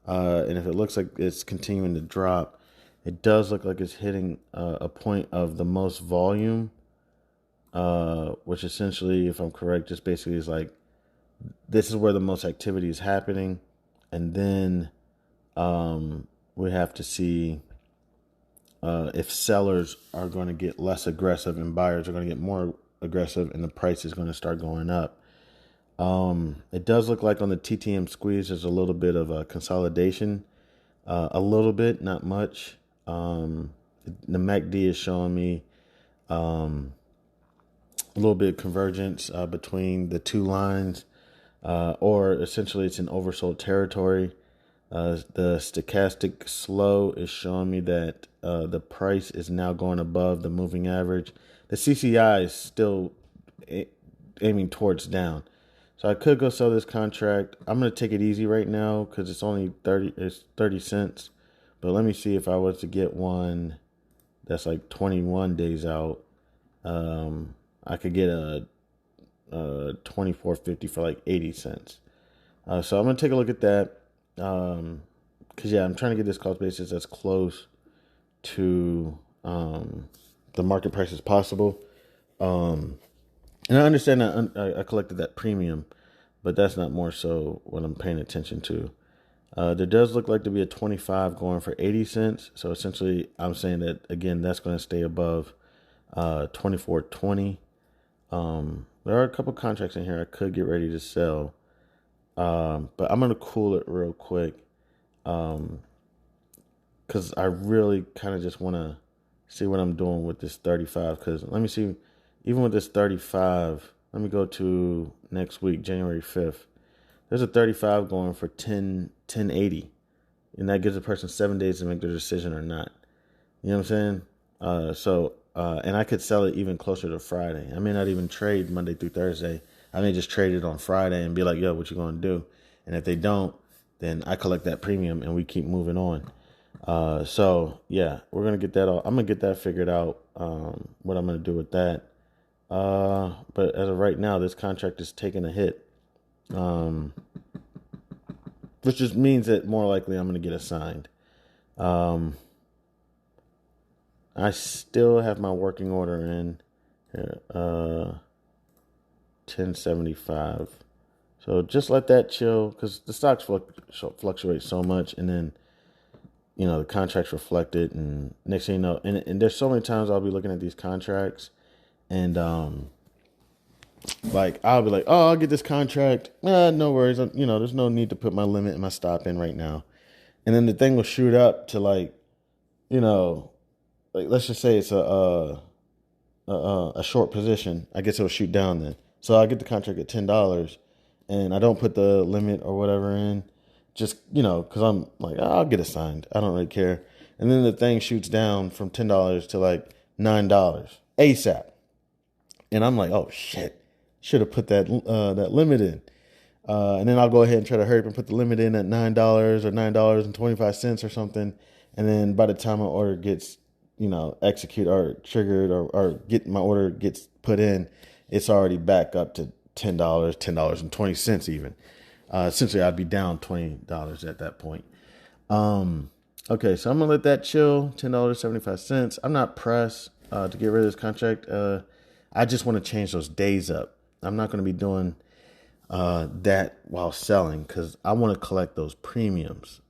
And if it looks like it's continuing to drop, it does look like it's hitting a point of the most volume, which essentially, if I'm correct, just basically is like, this is where the most activity is happening. And then we have to see if sellers are going to get less aggressive and buyers are going to get more aggressive and the price is going to start going up. It does look like on the TTM squeeze, there's a little bit of a consolidation, a little bit, not much. The MACD is showing me a little bit of convergence between the two lines, or essentially it's in oversold territory. The stochastic slow is showing me that the price is now going above the moving average. The CCI is still aiming towards down. So I could go sell this contract. I'm going to take it easy right now because it's only 30 cents. But let me see if I was to get one that's like 21 days out. I could get a $24.50 for like 80 cents. So I'm going to take a look at that. Because, I'm trying to get this cost basis as close to the market price as possible. And I understand that I collected that premium, but that's not more so what I'm paying attention to. There does look like to be a 25 going for 80 cents. So essentially, I'm saying that, again, that's going to stay above 24.20. There are a couple contracts in here I could get ready to sell. But I'm going to cool it real quick. Because I really kind of just want to see what I'm doing with this 35. Because let me see, even with this 35, let me go to next week, January 5th. There's a 35 going for 1080. And that gives a person 7 days to make their decision or not. You know what I'm saying? And I could sell it even closer to Friday. I may not even trade Monday through Thursday. I may just trade it on Friday and be like, yo, what you going to do? And if they don't, then I collect that premium and we keep moving on. We're going to get that all. I'm going to get that figured out, what I'm going to do with that. But as of right now, this contract is taking a hit, which just means that more likely I'm going to get assigned. I still have my working order in here, 1075. So just let that chill because the stocks fluctuate so much, and then the contracts reflect it, and next thing you know, and there's so many times I'll be looking at these contracts, and like I'll be like, oh, I'll get this contract. No worries, there's no need to put my limit and my stop in right now, and then the thing will shoot up to like let's just say it's a short position. I guess it'll shoot down then. So I get the contract at $10 and I don't put the limit or whatever in just, because I'm like, I'll get assigned. I don't really care. And then the thing shoots down from $10 to like $9 ASAP. And I'm like, oh shit, should have put that limit in. And then I'll go ahead and try to hurry up and put the limit in at $9 or $9.25 or something. And then by the time my order gets execute or triggered or get my order gets put in, it's already back up to $10, $10.20 even. Essentially, I'd be down $20 at that point. Okay, so I'm gonna let that chill. $10.75. I'm not pressed to get rid of this contract. I just want to change those days up. I'm not going to be doing that while selling because I want to collect those premiums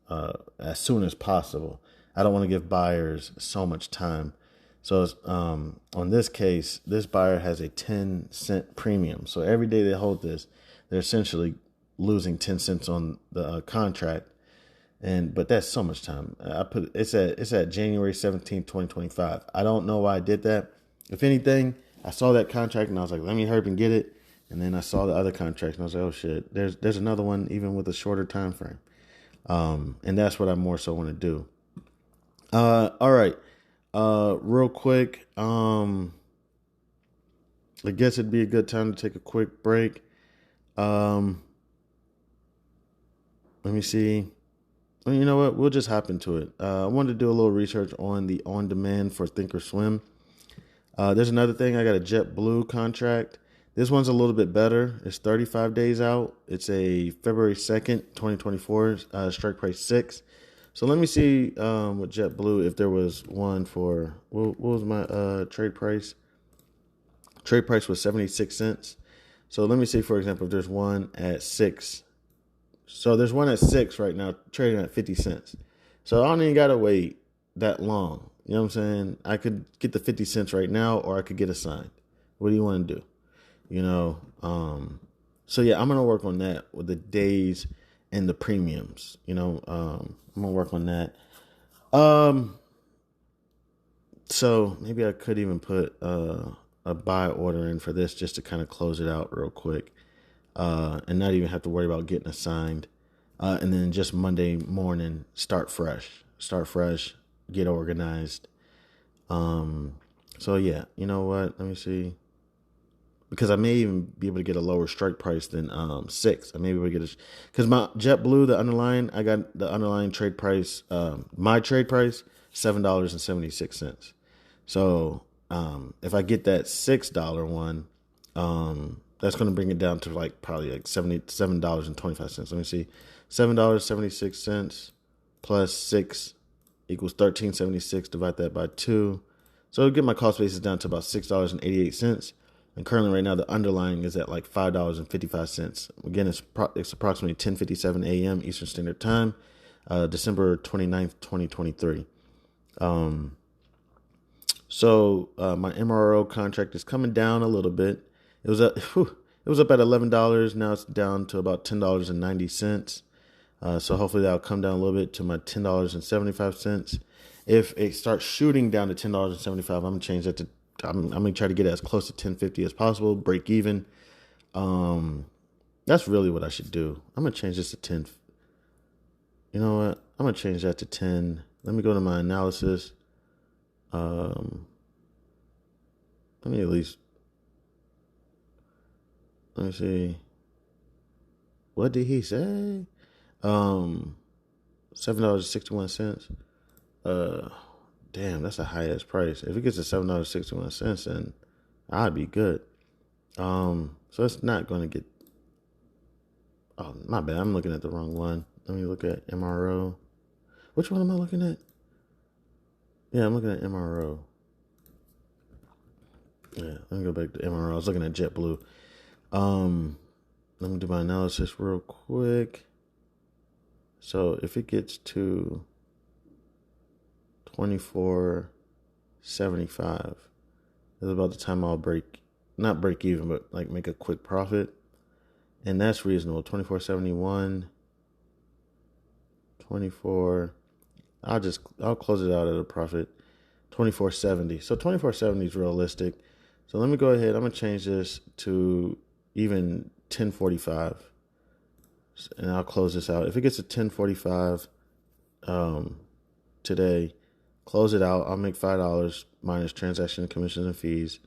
as soon as possible. I don't want to give buyers so much time. So on this case, this buyer has a 10-cent premium. So every day they hold this, they're essentially losing 10 cents on the contract. But that's so much time. It's at January 17th, 2025. I don't know why I did that. If anything, I saw that contract and I was like, let me hurry up and get it. And then I saw the other contracts and I was like, oh shit, there's another one even with a shorter time frame. And that's what I more so want to do. All right. Real quick. I guess it'd be a good time to take a quick break. Let me see. Well, you know what? We'll just hop into it. I wanted to do a little research on the on-demand for thinkorswim. There's another thing. I got a JetBlue contract. This one's a little bit better. It's 35 days out. It's a February 2nd, 2024, strike price 6. So let me see with JetBlue if there was one for, what was my trade price? Trade price was 76 cents. So let me see, for example, if there's one at 6. So there's one at 6 right now, trading at 50 cents. So I don't even got to wait that long. You know what I'm saying? I could get the 50 cents right now, or I could get assigned. What do you want to do? You know, so yeah, I'm going to work on that with the days and the premiums. You know, I'm going to work on that. So maybe I could even put a buy order in for this just to kind of close it out real quick, and not even have to worry about getting assigned. And then just Monday morning, start fresh, get organized. So yeah, you know what? Let me see. Because I may even be able to get a lower strike price than 6. I may be able to get because my JetBlue, the underlying, I got the underlying trade price, my trade price, $7.76. So if I get that $6 one, that's going to bring it down to like probably like $77.25. Let me see, $7.76 plus 6 equals $13.76. Divide that by 2, so it'll get my cost basis down to about $6.88. And currently, right now, the underlying is at like $5.55. Again, it's approximately 10:57 a.m. Eastern Standard Time, December 29th, 2023. So my MRO contract is coming down a little bit. It was up at $11. Now it's down to about $10.90. So hopefully that'll come down a little bit to my $10.75. If it starts shooting down to $10.75, I'm gonna change that to. I'm gonna try to get as close to 10.50 as possible. Break even. That's really what I should do. I'm gonna change this to 10. You know what? I'm gonna change that to 10. Let me go to my analysis. Let me see. What did he say? $7.61. Damn, that's the highest price. If it gets to $7.61, then I'd be good. So it's not going to get. Oh, my bad. I'm looking at the wrong one. Let me look at MRO. Which one am I looking at? Yeah, I'm looking at MRO. Yeah, let me go back to MRO. I was looking at JetBlue. Let me do my analysis real quick. So if it gets to 24.75, is about the time I'll not break even, but like make a quick profit. And that's reasonable. 24.71, 24. I'll close it out at a profit. 24.70. So 24.70 is realistic. So let me go ahead. I'm gonna change this to even 10.45, and I'll close this out. If it gets to 10.45 today, close it out. I'll make $5 minus transaction commissions and fees.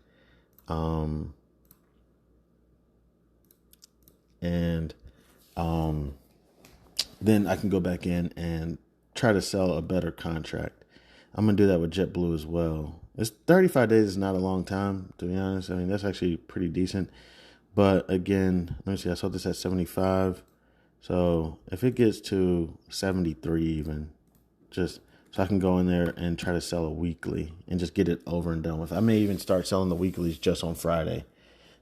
Then I can go back in and try to sell a better contract. I'm going to do that with JetBlue as well. It's 35 days is not a long time, to be honest. I mean, that's actually pretty decent. But again, let me see. I sold this at 75. So if it gets to 73 even, just so I can go in there and try to sell a weekly and just get it over and done with. I may even start selling the weeklies just on Friday.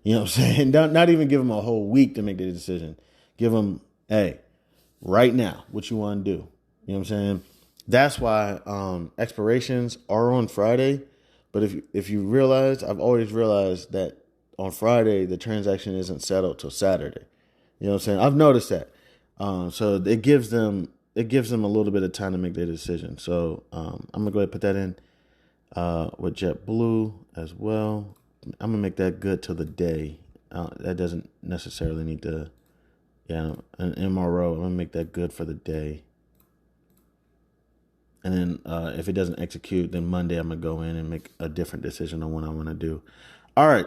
You know what I'm saying? Not even give them a whole week to make the decision. Give them, hey, right now, what you want to do. You know what I'm saying? That's why expirations are on Friday. But if you realize, I've always realized that on Friday, the transaction isn't settled till Saturday. You know what I'm saying? I've noticed that. So it gives them a little bit of time to make their decision. So I'm going to go ahead and put that in with JetBlue as well. I'm going to make that good till the day. That doesn't necessarily need to, an MRO. I'm going to make that good for the day. And then if it doesn't execute, then Monday I'm going to go in and make a different decision on what I want to do. All right.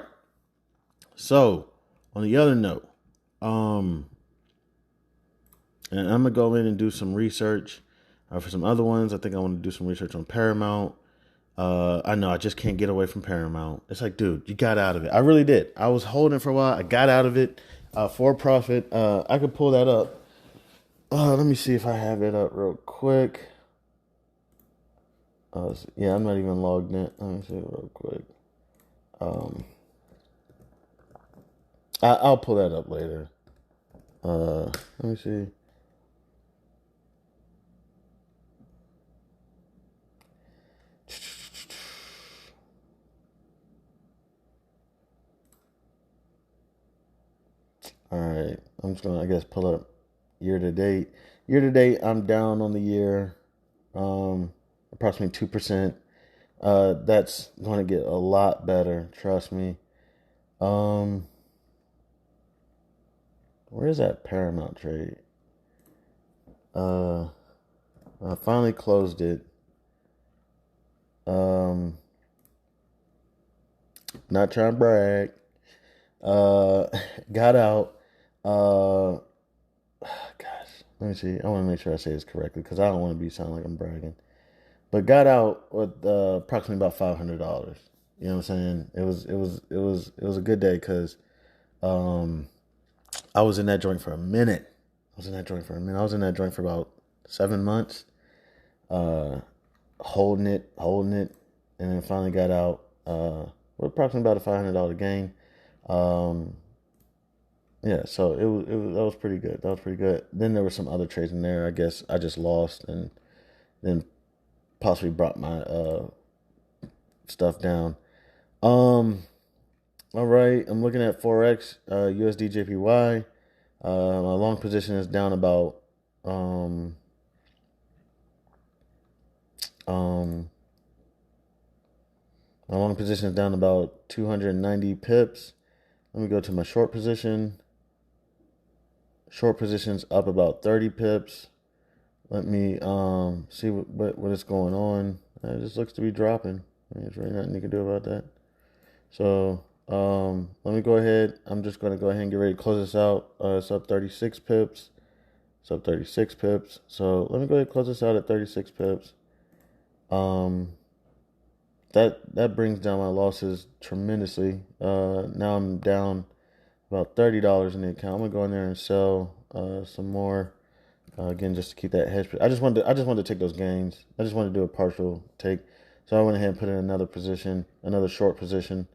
So, on the other note, and I'm gonna go in and do some research for some other ones. I think I want to do some research on Paramount. I know I just can't get away from Paramount. It's like, dude, you got out of it. I really did. I was holding for a while. I got out of it for profit. I could pull that up. Let me see if I have it up real quick. Yeah, I'm not even logged in. Let me see real quick. I'll pull that up later. Let me see. All right, I'm just gonna, I guess, pull up year to date. Year to date, I'm down on the year, approximately 2%. That's going to get a lot better, trust me. Where is that Paramount trade? I finally closed it. Not trying to brag. Got out. Gosh, let me see. I want to make sure I say this correctly because I don't want to sound like I'm bragging. But got out with approximately about $500. You know what I'm saying? It was a good day because I was in that joint for a minute. I was in that joint for about 7 months, holding it, and then finally got out with approximately about a $500 gain. Yeah, so that was pretty good. That was pretty good. Then there were some other trades in there. I guess I just lost and then possibly brought my stuff down. All right, I'm looking at Forex, USD JPY. My long position is down about my long position is down about 290 pips. Let me go to my short position. Short position's up about 30 pips. Let me see what is going on. It just looks to be dropping. There's really nothing you can do about that. So let me go ahead. I'm just going to go ahead and get ready to close this out. It's up 36 pips. It's up 36 pips. So let me go ahead and close this out at 36 pips. That brings down my losses tremendously. Now I'm down about $30 in the account. I'm gonna go in there and sell some more. Again, just to keep that hedge. I just wanted to take those gains. I just wanted to do a partial take. So I went ahead and put in another position, another short position.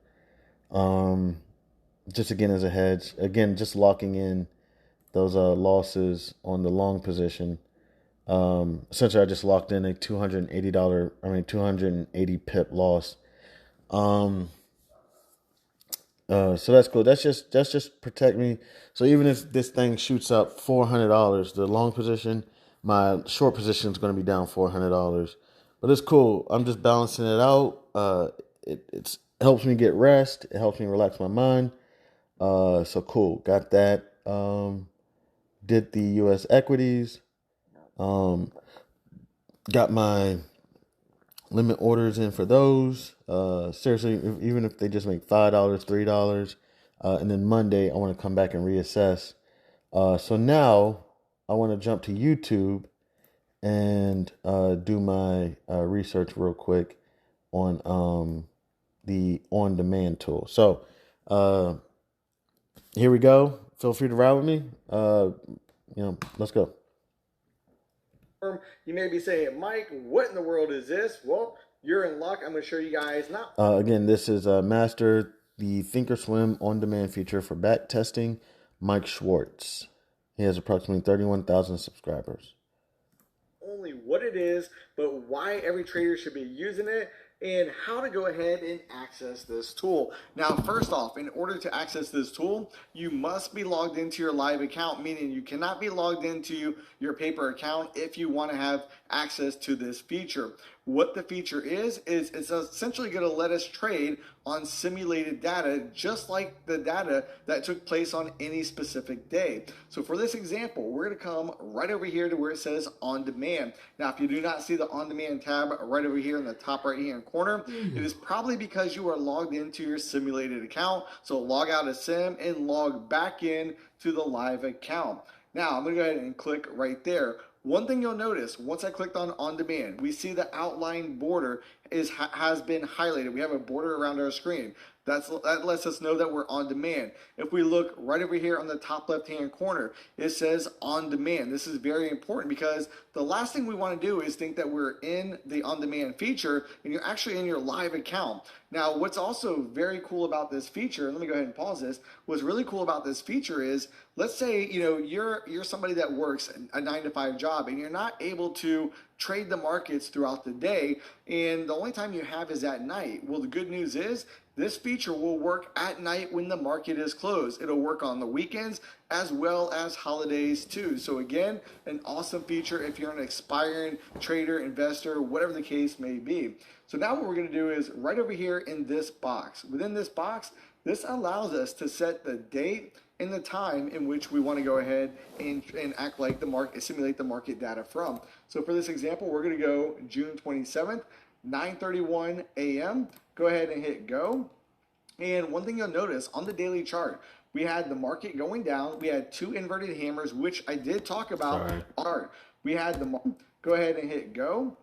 Just again as a hedge. Again, just locking in those losses on the long position. Essentially I just locked in a $280 pip loss. So that's cool. That's just protect me. So even if this thing shoots up $400, the long position, my short position is going to be down $400. But it's cool. I'm just balancing it out. It helps me get rest. It helps me relax my mind. So cool. Got that. Did the U.S. equities. Got my limit orders in for those. Seriously, even if they just make $5, $3, and then Monday I want to come back and reassess. So now I want to jump to YouTube and do my research real quick on the on-demand tool. So here we go. Feel free to ride with me. Let's go. You may be saying, Mike, what in the world is this? Well, you're in luck. I'm going to show you guys now. Again, this is Master, the thinkorswim on-demand feature for back testing, Mike Schwartz. He has approximately 31,000 subscribers. Only what it is, but why every trader should be using it, and how to go ahead and access this tool. Now, first off, in order to access this tool, you must be logged into your live account, meaning you cannot be logged into your paper account if you want to have access to this feature. What the feature is it's essentially going to let us trade on simulated data, just like the data that took place on any specific day. So for this example, we're going to come right over here to where it says On Demand. Now, if you do not see the On Demand tab right over here in the top right hand corner, it is probably because you are logged into your simulated account. So log out of sim and log back in to the live account. Now, I'm going to go ahead and click right there. One thing you'll notice, once I clicked on Demand, we see the outline border has been highlighted. We have a border around our screen. That lets us know that we're on demand. If we look right over here on the top left-hand corner, it says on demand. This is very important because the last thing we want to do is think that we're in the on-demand feature and you're actually in your live account. Now, what's also very cool about this feature, let me go ahead and pause this, what's really cool about this feature is, let's say, you're somebody that works a 9-to-5 job and you're not able to trade the markets throughout the day, and the only time you have is at night. Well, the good news is this feature will work at night when the market is closed. It'll work on the weekends as well as holidays too. So again, an awesome feature if you're an aspiring trader, investor, whatever the case may be. So now what we're going to do is right over here in this box. Within this box, this allows us to set the date and the time in which we want to go ahead and act like the market, simulate the market data from. So for this example, we're going to go June 27th, 9:31 a.m. Go ahead and hit go. And one thing you'll notice on the daily chart, we had the market going down. We had two inverted hammers, which I did talk about. We had the go ahead and hit go.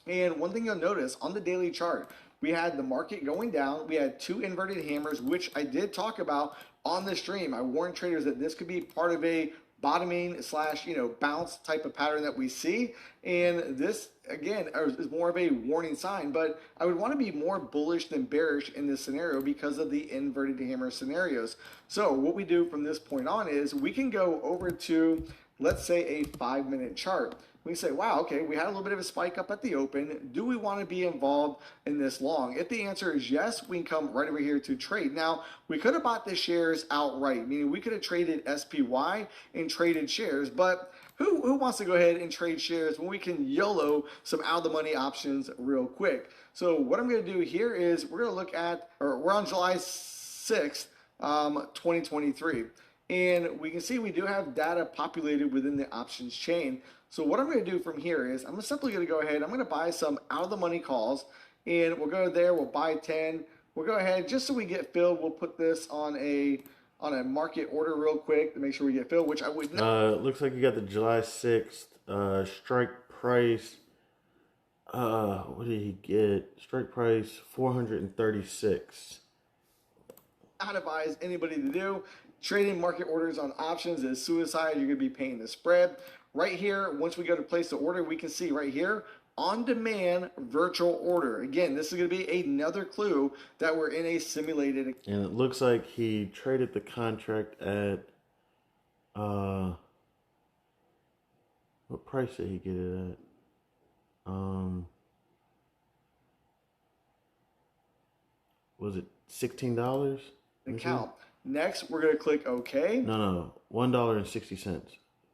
And one thing you'll notice on the daily chart, we had the market going down. We had two inverted hammers, which I did talk about on the stream. I warned traders that this could be part of a bottoming slash bounce type of pattern that we see, and this again is more of a warning sign, but I would want to be more bullish than bearish in this scenario because of the inverted hammer scenarios. So what we do from this point on is we can go over to, let's say, a 5-minute chart. We say, wow, okay, we had a little bit of a spike up at the open. Do we want to be involved in this long? If the answer is yes, we can come right over here to trade. Now, we could have bought the shares outright, meaning we could have traded SPY and traded shares, but who wants to go ahead and trade shares when we can YOLO some out-of-the-money options real quick? So what I'm going to do here is we're going to look at, we're on July 6th, 2023. And we can see we do have data populated within the options chain. So what I'm going to do from here is I'm simply going to go ahead. I'm going to buy some out of the money calls, and we'll go there. We'll buy 10. We'll go ahead just so we get filled. We'll put this on a market order real quick to make sure we get filled, which I would not. Looks like you got the July 6th strike price. What did he get? Strike price 436. Not advise anybody to do. Trading market orders on options is suicide. You're going to be paying the spread. Right here, once we go to place the order, we can see right here, on demand virtual order. Again, this is going to be another clue that we're in a simulated. And it looks like he traded the contract at, what price did he get it at? Was it $16? Account. Next, we're going to click OK. No, $1.60.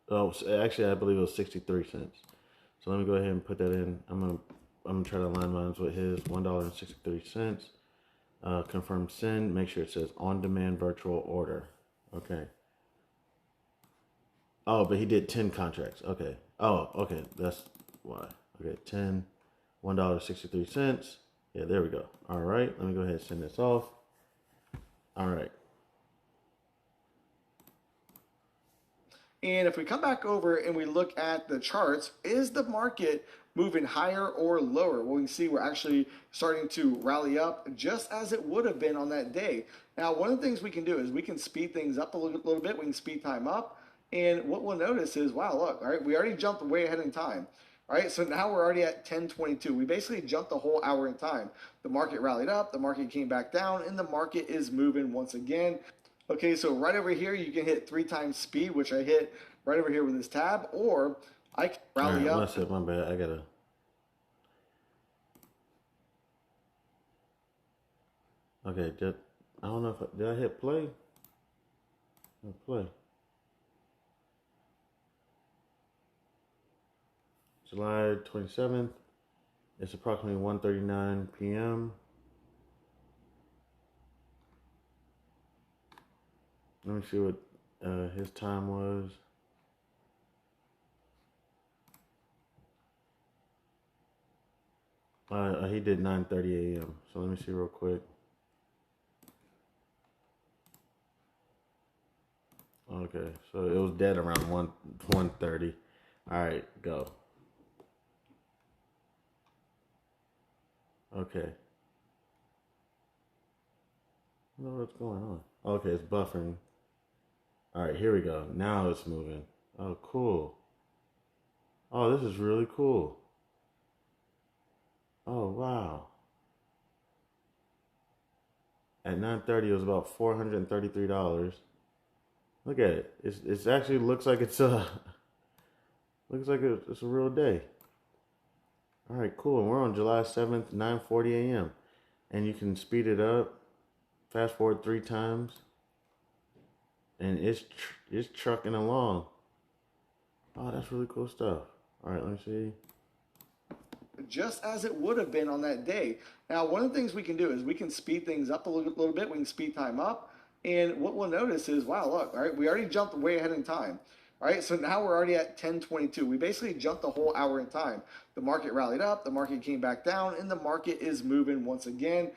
Oh, actually, I believe it was 63 cents. So let me go ahead and put that in. I'm gonna try to align mine with his $1.63. Confirm send. Make sure it says on demand virtual order. Okay. Oh, but he did 10 contracts. Okay. Oh, okay. That's why. Okay, 10, $1.63. Yeah, there we go. All right. Let me go ahead and send this off. All right. And if we come back over and we look at the charts, is the market moving higher or lower? Well, we can see we're actually starting to rally up just as it would have been on that day. Now, one of the things we can do is we can speed things up a little bit. We can speed time up. And what we'll notice is, wow, look, all right, we already jumped way ahead in time. All right, so now we're already at 10:22. We basically jumped the whole hour in time. The market rallied up, the market came back down, and the market is moving once again. Okay, so right over here, you can hit 3 times speed, which I hit right over here with this tab, or I can rally up. That's it, my bad. I gotta. Okay, I don't know if did I hit play? Play. July 27th. It's approximately 1:39 p.m. Let me see what his time was. He did 9:30 a.m. So let me see real quick. Okay, so it was dead around 1:30. All right, go. Okay. I don't know what's going on. Okay, it's buffering. All right, here we go. Now it's moving. Oh, cool. Oh, this is really cool. Oh, wow. At 9:30, it was about $433. Look at it. It's actually looks like it's a real day. All right, cool. And we're on July 7th, 9:40 a.m. And you can speed it up, fast forward 3 times, and it's trucking along. Oh, that's really cool stuff. All right, let me see. Just as it would have been on that day. Now, one of the things we can do is we can speed things up a little bit. We can speed time up. And what we'll notice is, wow, look, all right, we already jumped way ahead in time. All right, so now we're already at 10:22. We basically jumped the whole hour in time. The market rallied up, the market came back down, and the market is moving once again.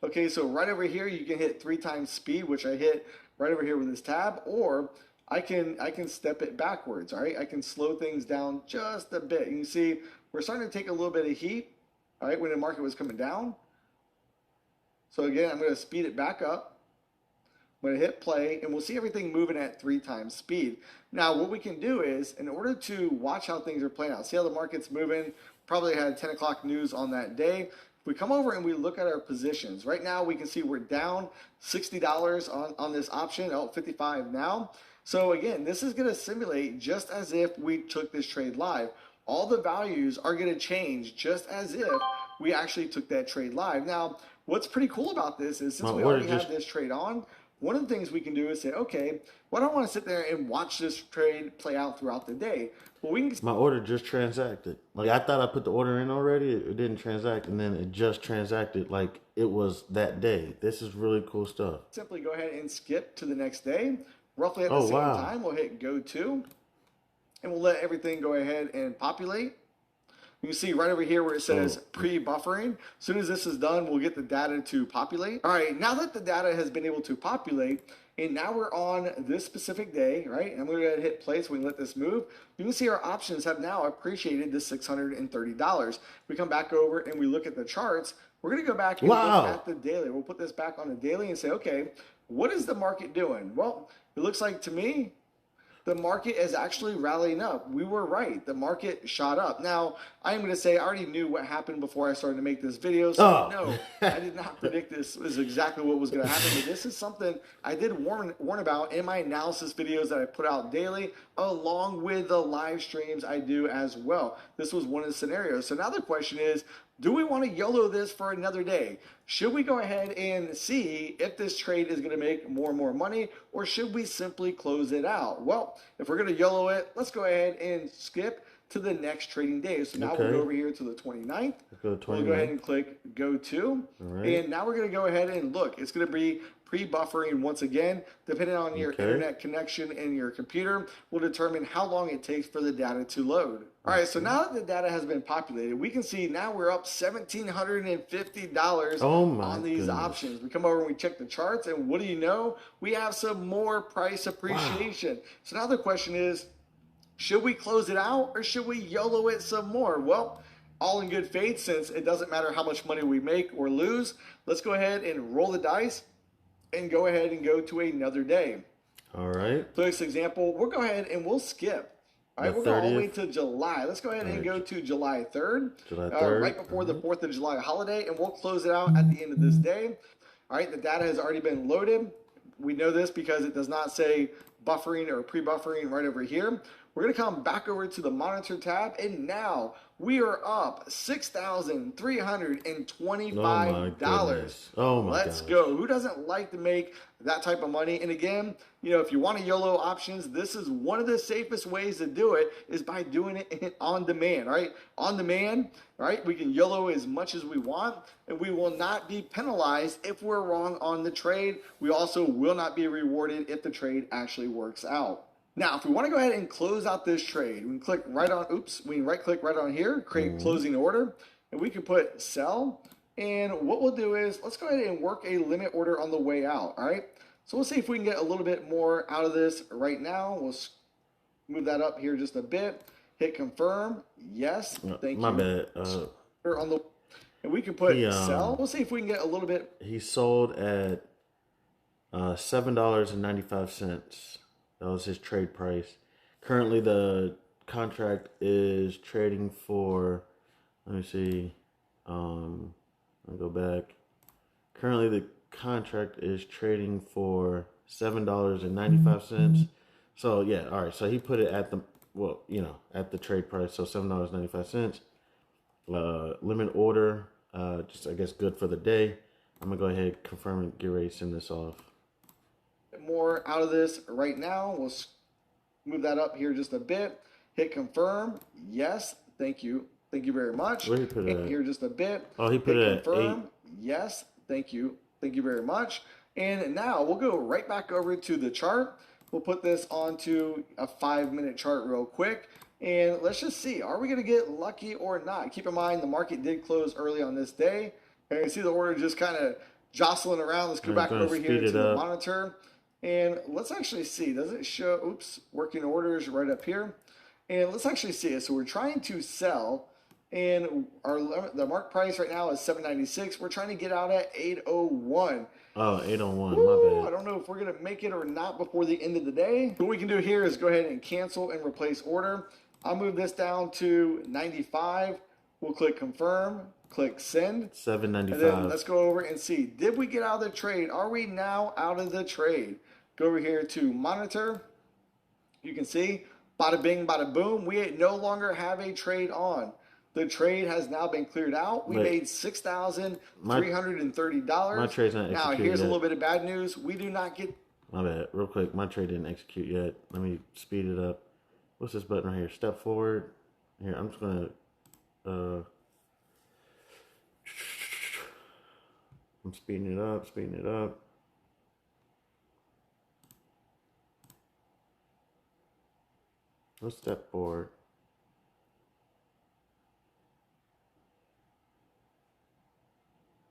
Okay, so right over here, you can hit 3 times speed, which I hit right over here with this tab, or I can step it backwards, all right? I can slow things down just a bit. You can see we're starting to take a little bit of heat, all right, when the market was coming down. So again, I'm going to speed it back up. I'm going to hit play, and we'll see everything moving at 3 times speed. Now, what we can do is, in order to watch how things are playing out, see how the market's moving, probably had 10 o'clock news on that day. If we come over and we look at our positions, right now we can see we're down $60 on this option, 55 now. So again, this is going to simulate just as if we took this trade live. All the values are going to change just as if we actually took that trade live. Now, what's pretty cool about this is since we already have this trade on, one of the things we can do is say, okay, well, I don't want to sit there and watch this trade play out throughout the day. Well, we can. My order just transacted. Like, I thought I put the order in already. It didn't transact, and then it just transacted like it was that day. This is really cool stuff. Simply go ahead and skip to the next day. Roughly at the same time, we'll hit go to, and we'll let everything go ahead and populate. You can see right over here where it says pre-buffering. As soon as this is done, we'll get the data to populate. All right, now that the data has been able to populate, and now we're on this specific day, right? And I'm going to hit play so we can let this move. You can see our options have now appreciated to $630. We come back over and we look at the charts. We're going to go back and look at the daily. We'll put this back on the daily and say, okay, what is the market doing? Well, it looks like to me, the market is actually rallying up. We were right. The market shot up. Now, I'm going to say I already knew what happened before I started to make this video. So, no, I did not predict this is exactly what was going to happen. But this is something I did warn about in my analysis videos that I put out daily, along with the live streams I do as well. This was one of the scenarios. So now the question is, do we want to YOLO this for another day? Should we go ahead and see if this trade is going to make more and more money, or should we simply close it out? Well, if we're going to YOLO it, let's go ahead and skip to the next trading day. So now we'll go over here to the 29th. We'll go ahead and click go to. And now we're going to go ahead and look. It's going to be pre-buffering once again. Depending on your internet connection and your computer will determine how long it takes for the data to load. All right, so now that the data has been populated, we can see now we're up $1,750 on these options. We come over and we check the charts, and what do you know? We have some more price appreciation. So now the question is, should we close it out or should we YOLO it some more? Well, all in good faith, since it doesn't matter how much money we make or lose, let's go ahead and roll the dice and go ahead and go to another day. All right. For this example, we'll go ahead and we'll skip. All right, we'll go all the way to July. Let's go ahead and go to July 3rd. July 3rd. Right before the 4th of July holiday, and we'll close it out at the end of this day. All right, the data has already been loaded. We know this because it does not say buffering or pre-buffering right over here. We're going to come back over to the monitor tab, and now we are up $6,325. Oh my Let's gosh. go. Who doesn't like to make that type of money? And again, if you want to YOLO options, this is one of the safest ways to do it is by doing it on demand, right? On demand, right? We can YOLO as much as we want, and we will not be penalized if we're wrong on the trade. We also will not be rewarded if the trade actually works out. Now, if we want to go ahead and close out this trade, we can click right on, we can right click right on here, create closing order, and we can put sell. And what we'll do is, let's go ahead and work a limit order on the way out, all right? So we'll see if we can get a little bit more out of this right now. We'll move that up here just a bit, hit confirm, yes, thank you. My bad. And we can put sell. We'll see if we can get a little bit. He sold at $7.95. That was his trade price. Currently, the contract is trading for, let me see, I'll go back. Currently, the contract is trading for $7.95. So, yeah, all right. So, he put it at the, at the trade price. So, $7.95. Limit order, just, I guess, good for the day. I'm going to go ahead, confirm, and get ready to send this off. More out of this right now. We'll move that up here just a bit. Hit confirm. Yes. Thank you. Thank you very much. Where he put it at? Here just a bit. Oh, he put Hit it confirm. at 8. Yes. Thank you. Thank you very much. And now we'll go right back over to the chart. We'll put this onto a 5-minute chart real quick. And let's just see, are we going to get lucky or not? Keep in mind, the market did close early on this day. And you can see the order just kind of jostling around. Let's go back over here to the monitor. And let's actually see, does it show, working orders right up here. And let's actually see it. So we're trying to sell, and the mark price right now is $7.96. We're trying to get out at $8.01. Oh, 8.01, Ooh, my bad. I don't know if we're going to make it or not before the end of the day. What we can do here is go ahead and cancel and replace order. I'll move this down to 95. We'll click confirm, click send. $7.95. And then let's go over and see, did we get out of the trade? Are we now out of the trade? Go over here to monitor. You can see, bada bing, bada boom. We no longer have a trade on. The trade has now been cleared out. We made $6,330. My trade's not executed Now, here's yet. a little bit of bad news. We do not get... My bad. Real quick, my trade didn't execute yet. Let me speed it up. What's this button right here? Step forward. Here, I'm just going to... I'm speeding it up, Let's step forward.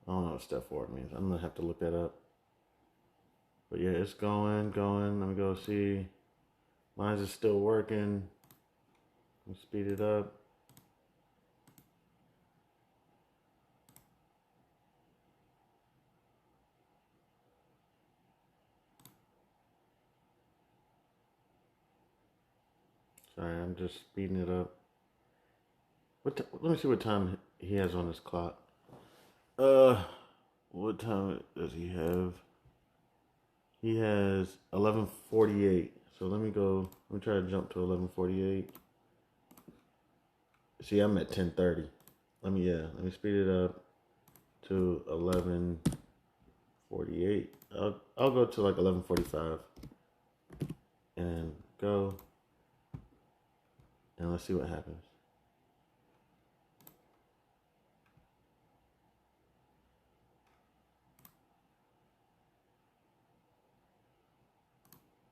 I don't know what step forward means. I'm going to have to look that up. But yeah, it's going. Let me go see. Mine is still working. Let's speed it up. Sorry, I'm just speeding it up. Let me see what time he has on his clock. What time does he have? He has 11:48. So let me try to jump to 11:48. See, I'm at 10:30. Let me speed it up to 11:48. I'll go to like 11:45 and go. And let's see what happens.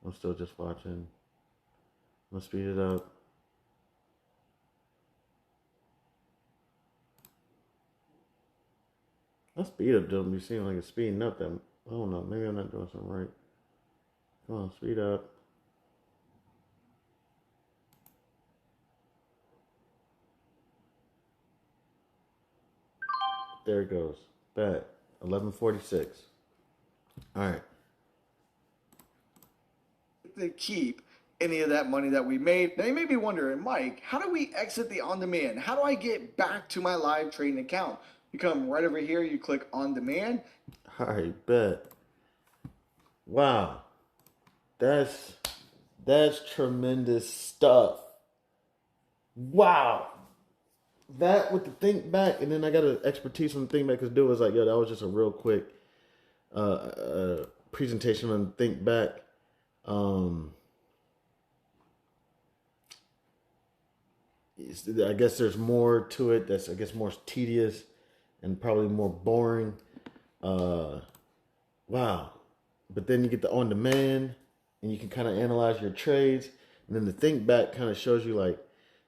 I'm still just watching. Let's speed it up. That speed up don't be seeming like it's speeding up. I don't know. Maybe I'm not doing something right. Come on, speed up. There it goes. Back. 11:46. All right. To keep any of that money that we made. Now you may be wondering, Mike, how do we exit the on-demand? How do I get back to my live trading account? You come right over here, you click on-demand. All right, bet. Wow. That's tremendous stuff. Wow. That with the think back, and then I got an expertise on the think back because dude was like, yo, that was just a real quick presentation on think back. I guess there's more to it that's, I guess, more tedious and probably more boring. Wow. But then you get the onDemand, and you can kind of analyze your trades. And then the think back kind of shows you like,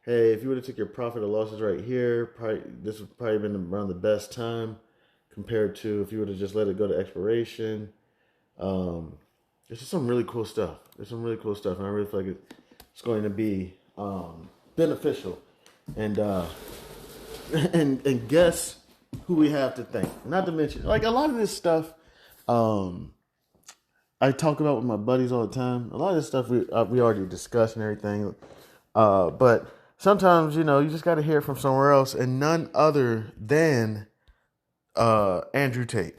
hey, if you would have took your profit or losses right here, probably this would probably been around the best time compared to if you would have just let it go to expiration. There's just some really cool stuff. There's some really cool stuff, and I really feel like it's going to be beneficial. And and guess who we have to thank? Not to mention, like a lot of this stuff, I talk about with my buddies all the time. A lot of this stuff we already discussed and everything, but sometimes you just got to hear it from somewhere else, and none other than Andrew Tate.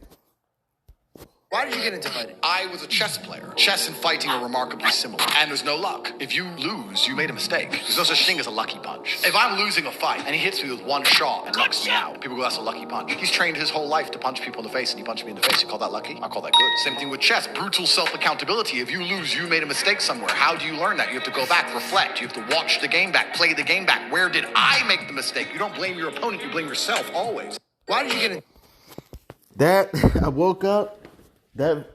Why did you get into fighting? I was a chess player. Chess and fighting are remarkably similar. And there's no luck. If you lose, you made a mistake. There's no such thing as a lucky punch. If I'm losing a fight and he hits me with one shot and knocks me out, people go, that's a lucky punch. He's trained his whole life to punch people in the face, and he punched me in the face. You call that lucky? I call that good. Same thing with chess. Brutal self-accountability. If you lose, you made a mistake somewhere. How do you learn that? You have to go back, reflect. You have to watch the game back, play the game back. Where did I make the mistake? You don't blame your opponent. You blame yourself always. Why did you get into that? I woke up. That,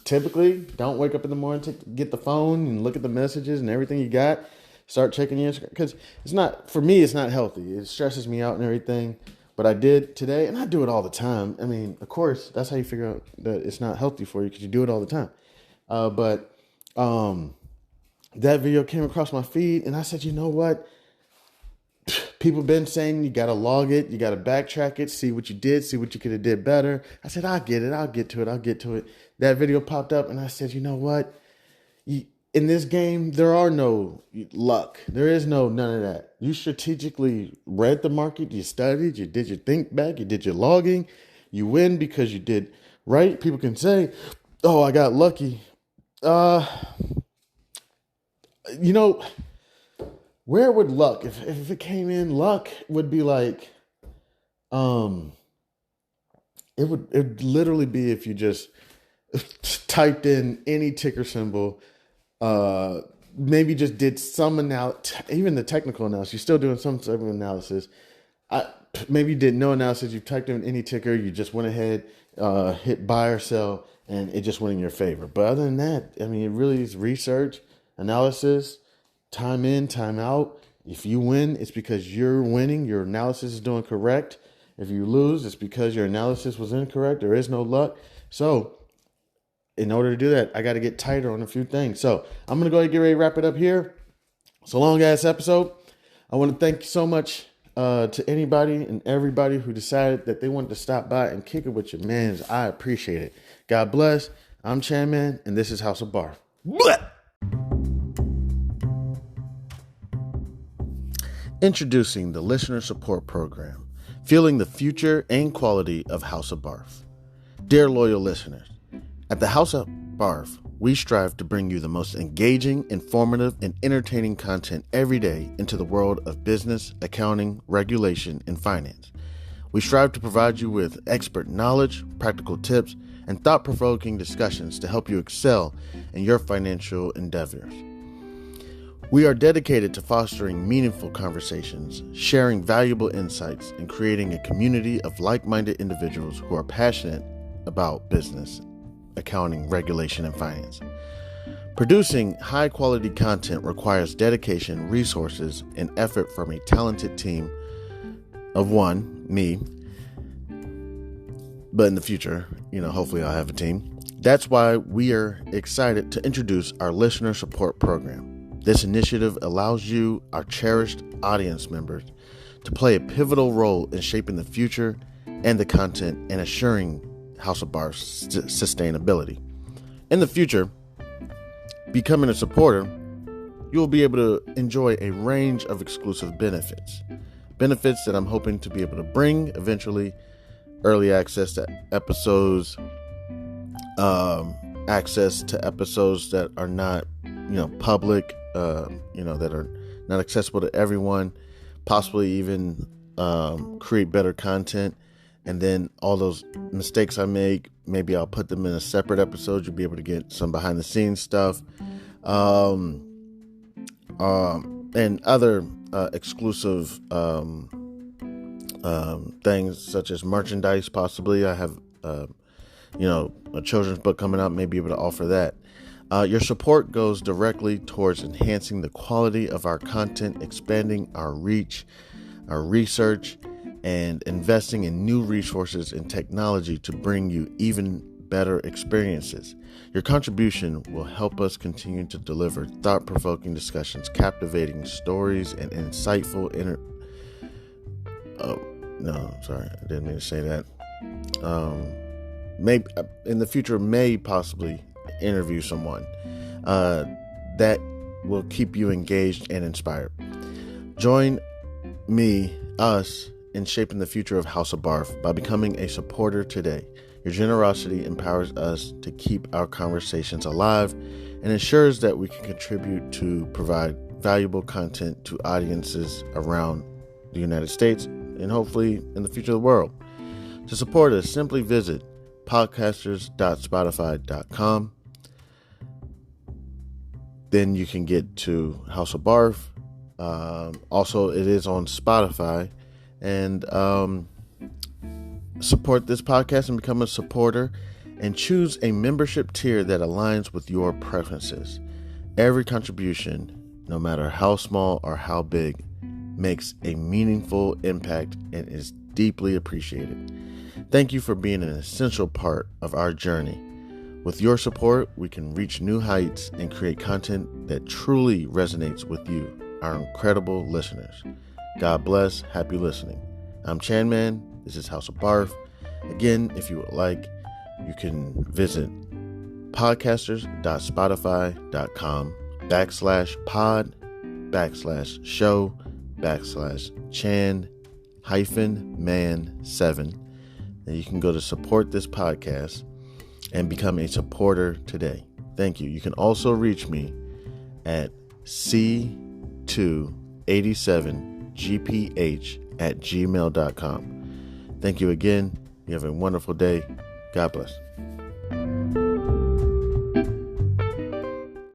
typically don't wake up in the morning to get the phone and look at the messages and everything you got. Start checking your Instagram. Because for me, it's not healthy. It stresses me out and everything. But I did today, and I do it all the time. I mean, of course, that's how you figure out that it's not healthy for you, because you do it all the time. But that video came across my feed, and I said, you know what? People been saying you got to log it, you got to backtrack it, see what you did, see what you could have did better. I said, I'll get to it. That video popped up, and I said, you know what? In this game, there are no luck. There is none of that. You strategically read the market, you studied, you did your think back, you did your logging. You win because you did right. People can say, oh, I got lucky. Where would luck, if it came in, luck would be like, it would literally be if you just typed in any ticker symbol, maybe just did some even the technical analysis. You're still doing some type of analysis. Maybe you did no analysis. You typed in any ticker. You just went ahead, hit buy or sell, and it just went in your favor. But other than that, I mean, it really is research, analysis, time in, time out. If you win, it's because you're winning. Your analysis is doing correct. If you lose, it's because your analysis was incorrect. There is no luck. So in order to do that, I got to get tighter on a few things. So I'm going to go ahead and get ready to wrap it up here. It's a long ass episode. I want to thank you so much to anybody and everybody who decided that they wanted to stop by and kick it with your mans. I appreciate it. God bless. I'm Chanman, and this is House of B.A.R.F. Blech! Introducing the Listener Support Program, fueling the future and quality of House of B.A.R.F. Dear loyal listeners, at the House of B.A.R.F., we strive to bring you the most engaging, informative, and entertaining content every day into the world of business, accounting, regulation, and finance. We strive to provide you with expert knowledge, practical tips, and thought-provoking discussions to help you excel in your financial endeavors. We are dedicated to fostering meaningful conversations, sharing valuable insights, and creating a community of like-minded individuals who are passionate about business, accounting, regulation, and finance. Producing high-quality content requires dedication, resources, and effort from a talented team of one, me, but in the future, hopefully I'll have a team. That's why we are excited to introduce our Listener Support Program. This initiative allows you, our cherished audience members, to play a pivotal role in shaping the future and the content and assuring House of B.A.R.F's sustainability. In the future, becoming a supporter, you'll be able to enjoy a range of exclusive benefits. Benefits that I'm hoping to be able to bring eventually: early access to episodes, access to episodes that are not, public, that are not accessible to everyone, possibly even create better content. And then all those mistakes I make, maybe I'll put them in a separate episode. You'll be able to get some behind the scenes stuff, and other exclusive things such as merchandise. Possibly I have, a children's book coming out. Maybe able to offer that. Your support goes directly towards enhancing the quality of our content, expanding our reach, our research, and investing in new resources and technology to bring you even better experiences. Your contribution will help us continue to deliver thought-provoking discussions, captivating stories, and insightful I didn't mean to say that. Maybe in the future, may possibly interview someone that will keep you engaged and inspired. Join us in shaping the future of House of B.A.R.F. by becoming a supporter today. Your generosity empowers us to keep our conversations alive and ensures that we can contribute to provide valuable content to audiences around the United States and hopefully in the future of the world. To support us, simply visit podcasters.spotify.com. Then you can get to House of B.A.R.F. Also, it is on Spotify. And support this podcast and become a supporter and choose a membership tier that aligns with your preferences. Every contribution, no matter how small or how big, makes a meaningful impact and is deeply appreciated. Thank you for being an essential part of our journey. With your support, we can reach new heights and create content that truly resonates with you, our incredible listeners. God bless. Happy listening. I'm Chanman. This is House of B.A.R.F. Again, if you would like, you can visit podcasters.spotify.com/pod/show/Chan-man7. And you can go to support this podcast and become a supporter today. Thank you. You can also reach me at c287gph@gmail.com. Thank you again. You have a wonderful day. God bless.